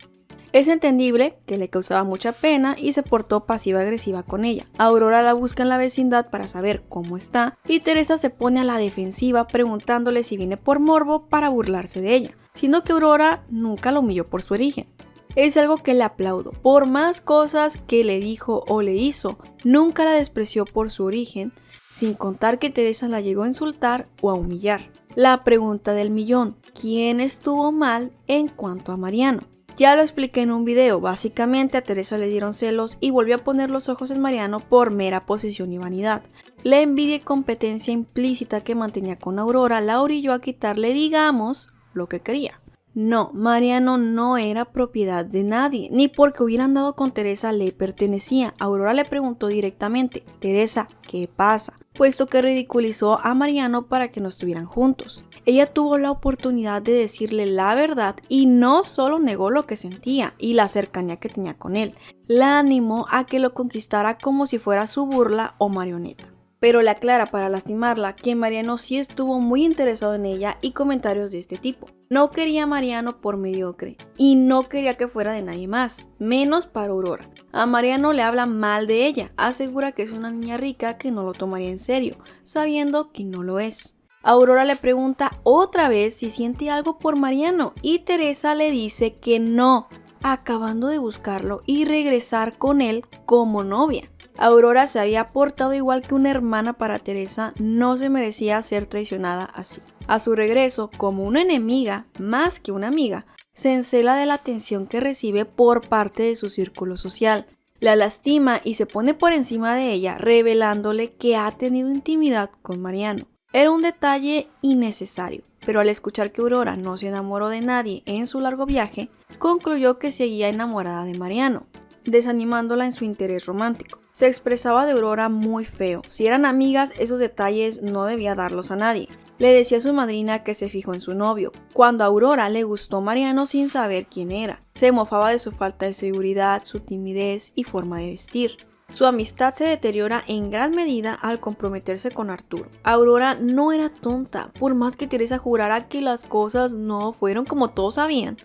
Es entendible que le causaba mucha pena y se portó pasiva-agresiva con ella. Aurora la busca en la vecindad para saber cómo está y Teresa se pone a la defensiva preguntándole si viene por morbo para burlarse de ella, siendo que Aurora nunca la humilló por su origen. Es algo que le aplaudo. Por más cosas que le dijo o le hizo, nunca la despreció por su origen, sin contar que Teresa la llegó a insultar o a humillar. La pregunta del millón: ¿quién estuvo mal en cuanto a Mariano? Ya lo expliqué en un video, básicamente a Teresa le dieron celos y volvió a poner los ojos en Mariano por mera posesión y vanidad. La envidia y competencia implícita que mantenía con Aurora la orilló a quitarle, digamos, lo que quería. No, Mariano no era propiedad de nadie, ni porque hubiera andado con Teresa le pertenecía. Aurora le preguntó directamente: Teresa, ¿qué pasa?, puesto que ridiculizó a Mariano para que no estuvieran juntos. Ella tuvo la oportunidad de decirle la verdad y no solo negó lo que sentía y la cercanía que tenía con él, la animó a que lo conquistara como si fuera su burla o marioneta. Pero le aclara para lastimarla que Mariano sí estuvo muy interesado en ella y comentarios de este tipo. No quería a Mariano por mediocre y no quería que fuera de nadie más, menos para Aurora. A Mariano le habla mal de ella, asegura que es una niña rica que no lo tomaría en serio, sabiendo que no lo es. Aurora le pregunta otra vez si siente algo por Mariano y Teresa le dice que no, acabando de buscarlo y regresar con él como novia. Aurora se había portado igual que una hermana para Teresa, no se merecía ser traicionada así. A su regreso, como una enemiga más que una amiga, se encela de la atención que recibe por parte de su círculo social. La lastima y se pone por encima de ella, revelándole que ha tenido intimidad con Mariano. Era un detalle innecesario, pero al escuchar que Aurora no se enamoró de nadie en su largo viaje, concluyó que seguía enamorada de Mariano, desanimándola en su interés romántico. Se expresaba de Aurora muy feo. Si eran amigas, esos detalles no debía darlos a nadie. Le decía a su madrina que se fijó en su novio, cuando a Aurora le gustó Mariano sin saber quién era. Se mofaba de su falta de seguridad, su timidez y forma de vestir. Su amistad se deteriora en gran medida al comprometerse con Arturo. Aurora no era tonta, por más que Teresa jurara que las cosas no fueron como todos sabían.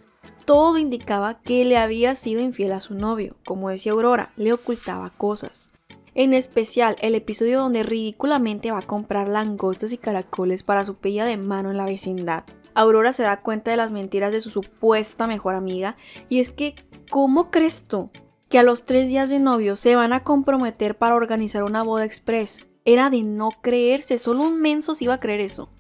Todo indicaba que le había sido infiel a su novio. Como decía Aurora, le ocultaba cosas. En especial el episodio donde ridículamente va a comprar langostas y caracoles para su pella de mano en la vecindad. Aurora se da cuenta de las mentiras de su supuesta mejor amiga y es que, ¿cómo crees tú que a los 3 días de novio se van a comprometer para organizar una boda express? Era de no creerse, solo un menso se iba a creer eso.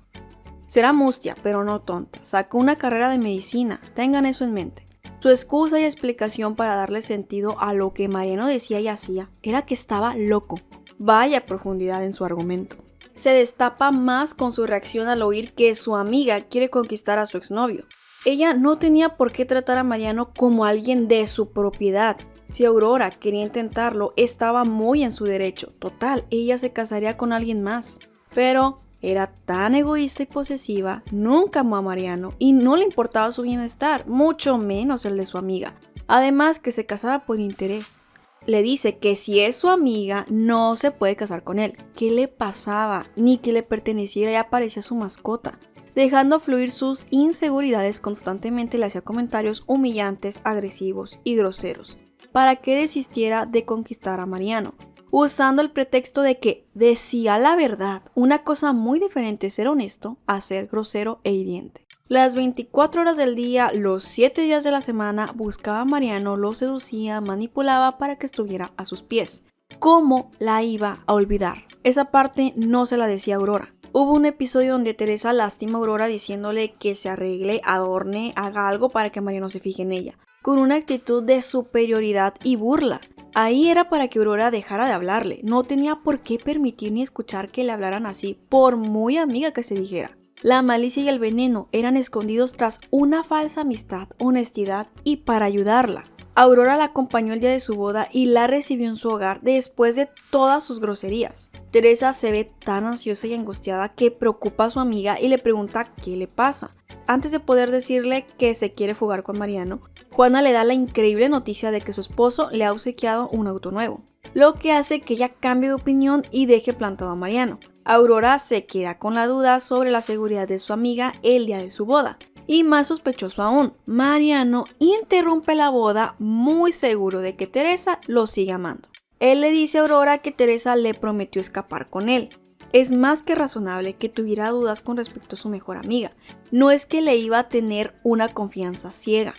Será mustia, pero no tonta. Sacó una carrera de medicina, tengan eso en mente. Su excusa y explicación para darle sentido a lo que Mariano decía y hacía era que estaba loco. Vaya profundidad en su argumento. Se destapa más con su reacción al oír que su amiga quiere conquistar a su exnovio. Ella no tenía por qué tratar a Mariano como alguien de su propiedad. Si Aurora quería intentarlo, estaba muy en su derecho. Total, ella se casaría con alguien más. Pero era tan egoísta y posesiva, nunca amó a Mariano y no le importaba su bienestar, mucho menos el de su amiga. Además que se casaba por interés. Le dice que si es su amiga, no se puede casar con él. ¿Qué le pasaba? Ni que le perteneciera, ya parecía su mascota. Dejando fluir sus inseguridades, constantemente le hacía comentarios humillantes, agresivos y groseros, para que desistiera de conquistar a Mariano, usando el pretexto de que decía la verdad. Una cosa muy diferente es ser honesto a ser grosero e hiriente. Las 24 horas del día, los 7 días de la semana, buscaba a Mariano, lo seducía, manipulaba para que estuviera a sus pies. ¿Cómo la iba a olvidar? Esa parte no se la decía Aurora. Hubo un episodio donde Teresa lastima a Aurora diciéndole que se arregle, adorne, haga algo para que Mariano se fije en ella, con una actitud de superioridad y burla. Ahí era para que Aurora dejara de hablarle. No tenía por qué permitir ni escuchar que le hablaran así, por muy amiga que se dijera. La malicia y el veneno eran escondidos tras una falsa amistad, honestidad y para ayudarla. Aurora la acompañó el día de su boda y la recibió en su hogar después de todas sus groserías. Teresa se ve tan ansiosa y angustiada que preocupa a su amiga y le pregunta qué le pasa. Antes de poder decirle que se quiere fugar con Mariano, Juana le da la increíble noticia de que su esposo le ha obsequiado un auto nuevo, lo que hace que ella cambie de opinión y deje plantado a Mariano. Aurora se queda con la duda sobre la seguridad de su amiga el día de su boda. Y más sospechoso aún, Mariano interrumpe la boda muy seguro de que Teresa lo sigue amando. Él le dice a Aurora que Teresa le prometió escapar con él. Es más que razonable que tuviera dudas con respecto a su mejor amiga. No es que le iba a tener una confianza ciega.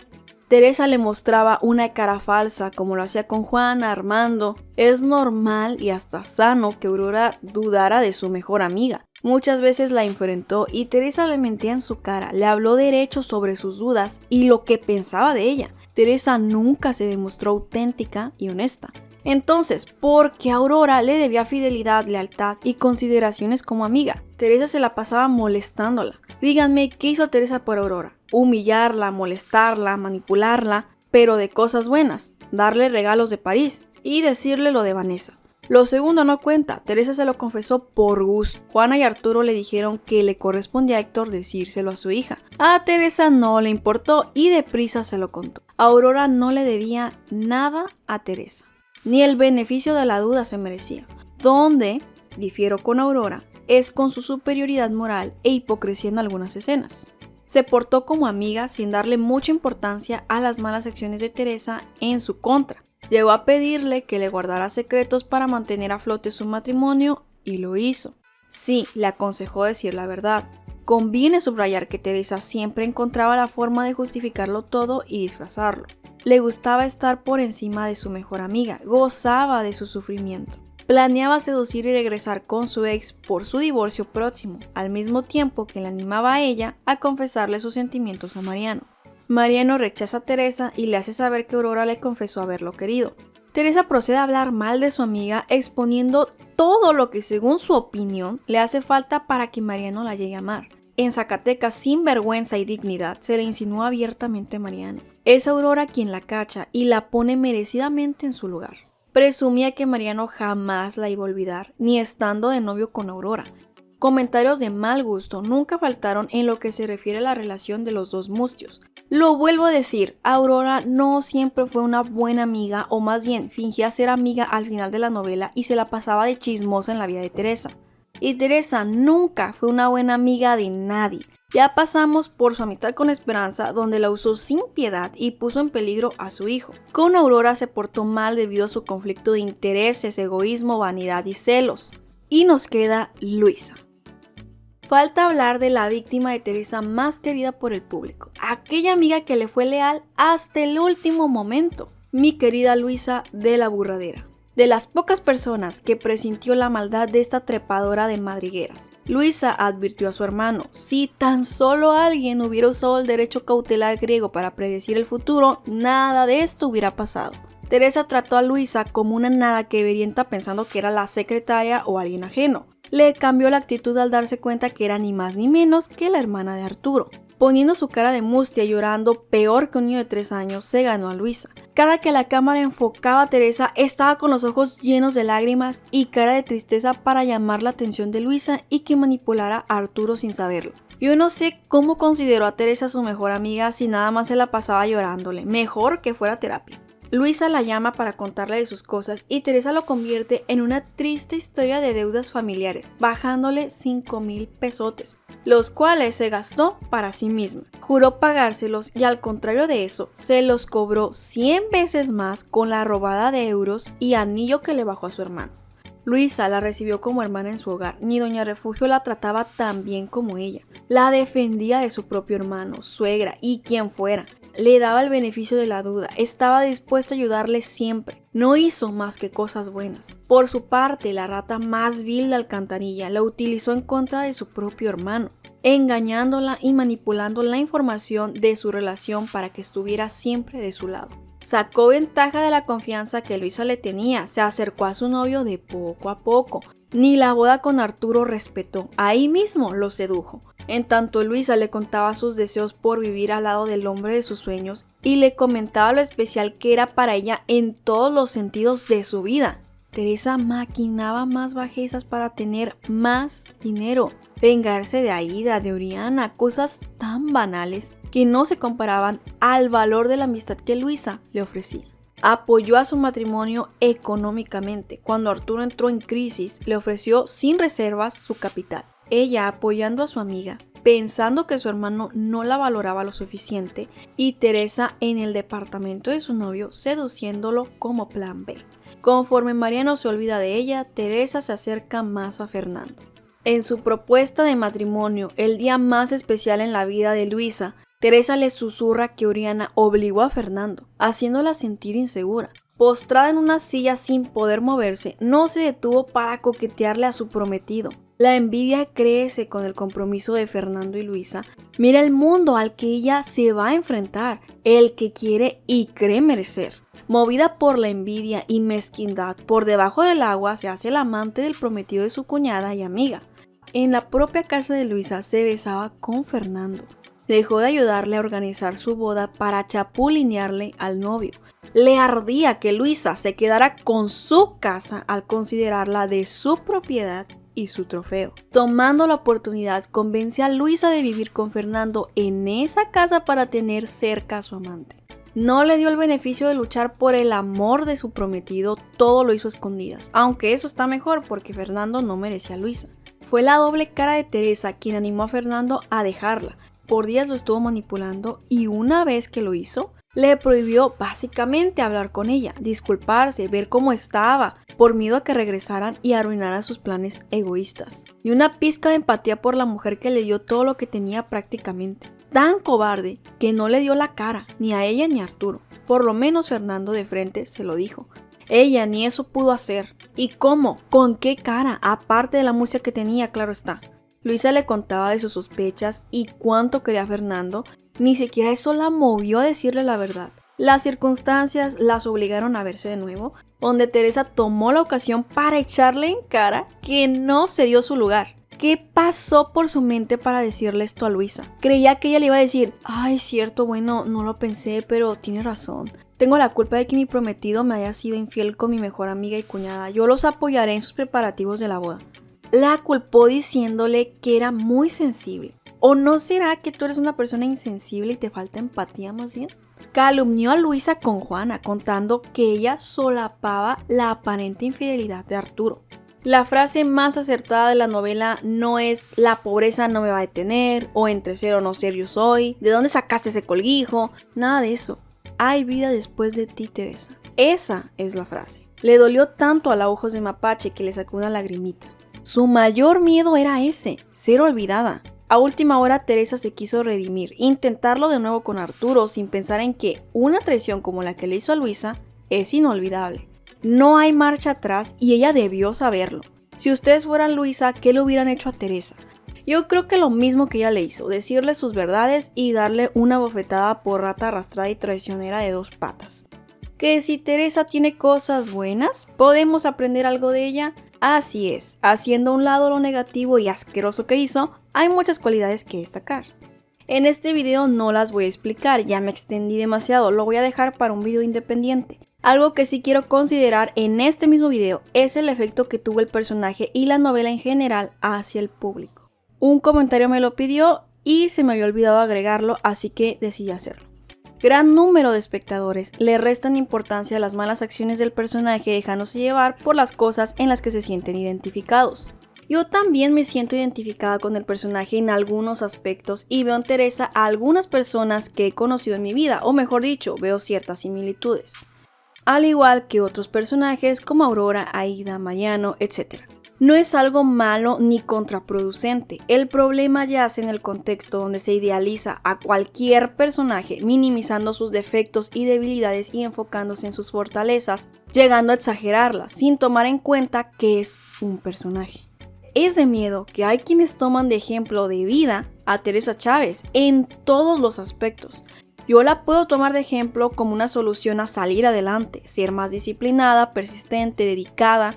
Teresa le mostraba una cara falsa como lo hacía con Juana, Armando. Es normal y hasta sano que Aurora dudara de su mejor amiga. Muchas veces la enfrentó y Teresa le mentía en su cara, le habló derecho sobre sus dudas y lo que pensaba de ella. Teresa nunca se demostró auténtica y honesta. Entonces, ¿por qué Aurora le debía fidelidad, lealtad y consideraciones como amiga? Teresa se la pasaba molestándola. Díganme, ¿qué hizo Teresa por Aurora? Humillarla, molestarla, manipularla, pero de cosas buenas, darle regalos de París y decirle lo de Vanessa. Lo segundo no cuenta, Teresa se lo confesó por gusto. Juana y Arturo le dijeron que le correspondía a Héctor decírselo a su hija. A Teresa no le importó y deprisa se lo contó. Aurora no le debía nada a Teresa, ni el beneficio de la duda se merecía. Donde difiero con Aurora es con su superioridad moral e hipocresía en algunas escenas. Se portó como amiga sin darle mucha importancia a las malas acciones de Teresa en su contra. Llegó a pedirle que le guardara secretos para mantener a flote su matrimonio y lo hizo. Sí, le aconsejó decir la verdad. Conviene subrayar que Teresa siempre encontraba la forma de justificarlo todo y disfrazarlo. Le gustaba estar por encima de su mejor amiga, gozaba de su sufrimiento. Planeaba seducir y regresar con su ex por su divorcio próximo, al mismo tiempo que le animaba a ella a confesarle sus sentimientos a Mariano. Mariano rechaza a Teresa y le hace saber que Aurora le confesó haberlo querido. Teresa procede a hablar mal de su amiga, exponiendo todo lo que según su opinión le hace falta para que Mariano la llegue a amar. En Zacatecas, sin vergüenza y dignidad, se le insinúa abiertamente a Mariano. Es Aurora quien la cacha y la pone merecidamente en su lugar. Presumía que Mariano jamás la iba a olvidar, ni estando de novio con Aurora. Comentarios de mal gusto nunca faltaron en lo que se refiere a la relación de los dos mustios. Lo vuelvo a decir, Aurora no siempre fue una buena amiga, o más bien fingía ser amiga al final de la novela y se la pasaba de chismosa en la vida de Teresa. Y Teresa nunca fue una buena amiga de nadie. Ya pasamos por su amistad con Esperanza, donde la usó sin piedad y puso en peligro a su hijo. Con Aurora se portó mal debido a su conflicto de intereses, egoísmo, vanidad y celos. Y nos queda Luisa. Falta hablar de la víctima de Teresa más querida por el público, aquella amiga que le fue leal hasta el último momento, mi querida Luisa de la Burradera. De las pocas personas que presintió la maldad de esta trepadora de madrigueras, Luisa advirtió a su hermano: si tan solo alguien hubiera usado el derecho cautelar griego para predecir el futuro, nada de esto hubiera pasado. Teresa trató a Luisa como una nada que verienta, pensando que era la secretaria o alguien ajeno. Le cambió la actitud al darse cuenta que era ni más ni menos que la hermana de Arturo. Poniendo su cara de mustia, llorando peor que un niño de 3 años, se ganó a Luisa. Cada que la cámara enfocaba a Teresa, estaba con los ojos llenos de lágrimas y cara de tristeza para llamar la atención de Luisa y que manipulara a Arturo sin saberlo. Yo no sé cómo consideró a Teresa su mejor amiga si nada más se la pasaba llorándole. Mejor que fuera terapia. Luisa la llama para contarle de sus cosas y Teresa lo convierte en una triste historia de deudas familiares, bajándole 5,000 pesotes, los cuales se gastó para sí misma. Juró pagárselos y al contrario de eso, se los cobró 100 veces más con la robada de euros y anillo que le bajó a su hermano. Luisa la recibió como hermana en su hogar, ni Doña Refugio la trataba tan bien como ella. La defendía de su propio hermano, suegra y quien fuera. Le daba el beneficio de la duda, estaba dispuesta a ayudarle siempre. No hizo más que cosas buenas. Por su parte, la rata más vil de Alcantarilla la utilizó en contra de su propio hermano, engañándola y manipulando la información de su relación para que estuviera siempre de su lado. Sacó ventaja de la confianza que Luisa le tenía, se acercó a su novio de poco a poco. Ni la boda con Arturo respetó, ahí mismo lo sedujo. En tanto Luisa le contaba sus deseos por vivir al lado del hombre de sus sueños y le comentaba lo especial que era para ella en todos los sentidos de su vida. Teresa maquinaba más bajezas para tener más dinero, vengarse de Aída, de Oriana, cosas tan banales que no se comparaban al valor de la amistad que Luisa le ofrecía. Apoyó a su matrimonio económicamente. Cuando Arturo entró en crisis, le ofreció sin reservas su capital. Ella apoyando a su amiga, pensando que su hermano no la valoraba lo suficiente, y Teresa en el departamento de su novio seduciéndolo como plan B. Conforme Mariano se olvida de ella, Teresa se acerca más a Fernando. En su propuesta de matrimonio, el día más especial en la vida de Luisa, Teresa le susurra que Oriana obligó a Fernando, haciéndola sentir insegura. Postrada en una silla sin poder moverse, no se detuvo para coquetearle a su prometido. La envidia crece con el compromiso de Fernando y Luisa. Mira el mundo al que ella se va a enfrentar, el que quiere y cree merecer. Movida por la envidia y mezquindad, por debajo del agua se hace el amante del prometido de su cuñada y amiga. En la propia casa de Luisa se besaba con Fernando. Dejó de ayudarle a organizar su boda para chapulinearle al novio. Le ardía que Luisa se quedara con su casa al considerarla de su propiedad y su trofeo. Tomando la oportunidad, convence a Luisa de vivir con Fernando en esa casa para tener cerca a su amante. No le dio el beneficio de luchar por el amor de su prometido, todo lo hizo a escondidas, aunque eso está mejor porque Fernando no merecía a Luisa. Fue la doble cara de Teresa quien animó a Fernando a dejarla. Por días lo estuvo manipulando y una vez que lo hizo, le prohibió básicamente hablar con ella, disculparse, ver cómo estaba, por miedo a que regresaran y arruinaran sus planes egoístas. Ni una pizca de empatía por la mujer que le dio todo lo que tenía prácticamente. Tan cobarde que no le dio la cara, ni a ella ni a Arturo. Por lo menos Fernando de frente se lo dijo. Ella ni eso pudo hacer. ¿Y cómo? ¿Con qué cara? Aparte de la música que tenía, claro está. Luisa le contaba de sus sospechas y cuánto quería a Fernando, Ni siquiera eso la movió a decirle la verdad. Las circunstancias las obligaron a verse de nuevo, donde Teresa tomó la ocasión para echarle en cara que no se dio su lugar. ¿Qué pasó por su mente para decirle esto a Luisa? Creía que ella le iba a decir, ay, cierto, bueno, no lo pensé, pero tiene razón. Tengo la culpa de que mi prometido me haya sido infiel con mi mejor amiga y cuñada. Yo los apoyaré en sus preparativos de la boda. La culpó diciéndole que era muy sensible. ¿O no será que tú eres una persona insensible y te falta empatía más bien? Calumnió a Luisa con Juana, contando que ella solapaba la aparente infidelidad de Arturo. La frase más acertada de la novela no es la pobreza no me va a detener, o entre ser o no ser yo soy, de dónde sacaste ese colguijo, nada de eso. Hay vida después de ti, Teresa. Esa es la frase. Le dolió tanto a la ojos de mapache que le sacó una lagrimita. Su mayor miedo era ese, ser olvidada. A última hora Teresa se quiso redimir, intentarlo de nuevo con Arturo sin pensar en que una traición como la que le hizo a Luisa es inolvidable. No hay marcha atrás y ella debió saberlo. Si ustedes fueran Luisa, ¿qué le hubieran hecho a Teresa? Yo creo que lo mismo que ella le hizo, decirle sus verdades y darle una bofetada por rata arrastrada y traicionera de 2 patas. Que si Teresa tiene cosas buenas, ¿podemos aprender algo de ella? Así es, haciendo a un lado lo negativo y asqueroso que hizo, hay muchas cualidades que destacar. En este video no las voy a explicar, ya me extendí demasiado, lo voy a dejar para un video independiente. Algo que sí quiero considerar en este mismo video es el efecto que tuvo el personaje y la novela en general hacia el público. Un comentario me lo pidió y se me había olvidado agregarlo, así que decidí hacerlo. Gran número de espectadores le restan importancia a las malas acciones del personaje dejándose llevar por las cosas en las que se sienten identificados. Yo también me siento identificada con el personaje en algunos aspectos y veo en Teresa a algunas personas que he conocido en mi vida, o mejor dicho, veo ciertas similitudes. Al igual que otros personajes como Aurora, Aida, Mariano, etc. No es algo malo ni contraproducente, el problema yace en el contexto donde se idealiza a cualquier personaje minimizando sus defectos y debilidades y enfocándose en sus fortalezas, llegando a exagerarlas sin tomar en cuenta que es un personaje. Es de miedo que hay quienes toman de ejemplo de vida a Teresa Chávez en todos los aspectos. Yo la puedo tomar de ejemplo como una solución a salir adelante, ser más disciplinada, persistente, dedicada,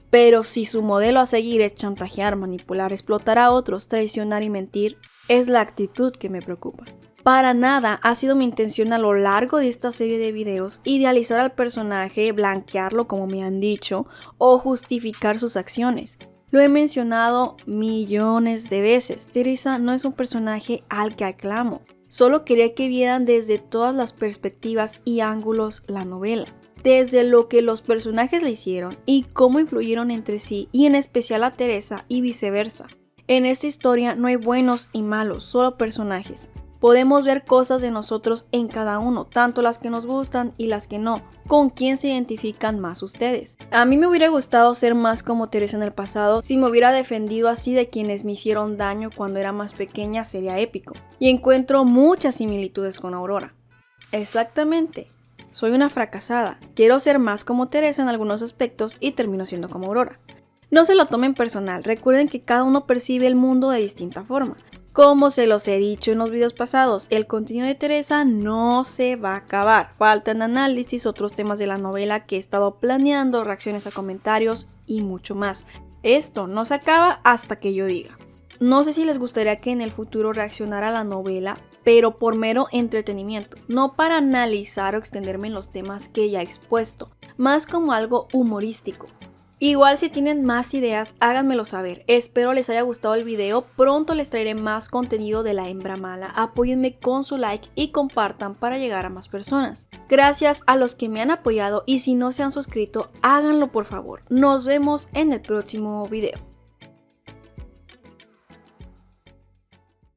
pero si su modelo a seguir es chantajear, manipular, explotar a otros, traicionar y mentir, es la actitud que me preocupa. Para nada ha sido mi intención a lo largo de esta serie de videos idealizar al personaje, blanquearlo como me han dicho, o justificar sus acciones. Lo he mencionado millones de veces, Teresa no es un personaje al que aclamo. Solo quería que vieran desde todas las perspectivas y ángulos la novela, desde lo que los personajes le hicieron y cómo influyeron entre sí y en especial a Teresa y viceversa. En esta historia no hay buenos y malos, solo personajes. Podemos ver cosas de nosotros en cada uno, tanto las que nos gustan y las que no. ¿Con quién se identifican más ustedes? A mí me hubiera gustado ser más como Teresa en el pasado. Si me hubiera defendido así de quienes me hicieron daño cuando era más pequeña sería épico. Y encuentro muchas similitudes con Aurora. Exactamente. Soy una fracasada. Quiero ser más como Teresa en algunos aspectos y termino siendo como Aurora. No se lo tomen personal. Recuerden que cada uno percibe el mundo de distinta forma. Como se los he dicho en los videos pasados, el contenido de Teresa no se va a acabar. Faltan análisis, otros temas de la novela que he estado planeando, reacciones a comentarios y mucho más. Esto no se acaba hasta que yo diga. No sé si les gustaría que en el futuro reaccionara a la novela, pero por mero entretenimiento, no para analizar o extenderme en los temas que ya he expuesto, más como algo humorístico. Igual si tienen más ideas, háganmelo saber. Espero les haya gustado el video. Pronto les traeré más contenido de La Hembra Mala. Apóyenme con su like y compartan para llegar a más personas. Gracias a los que me han apoyado y si no se han suscrito, háganlo por favor. Nos vemos en el próximo video.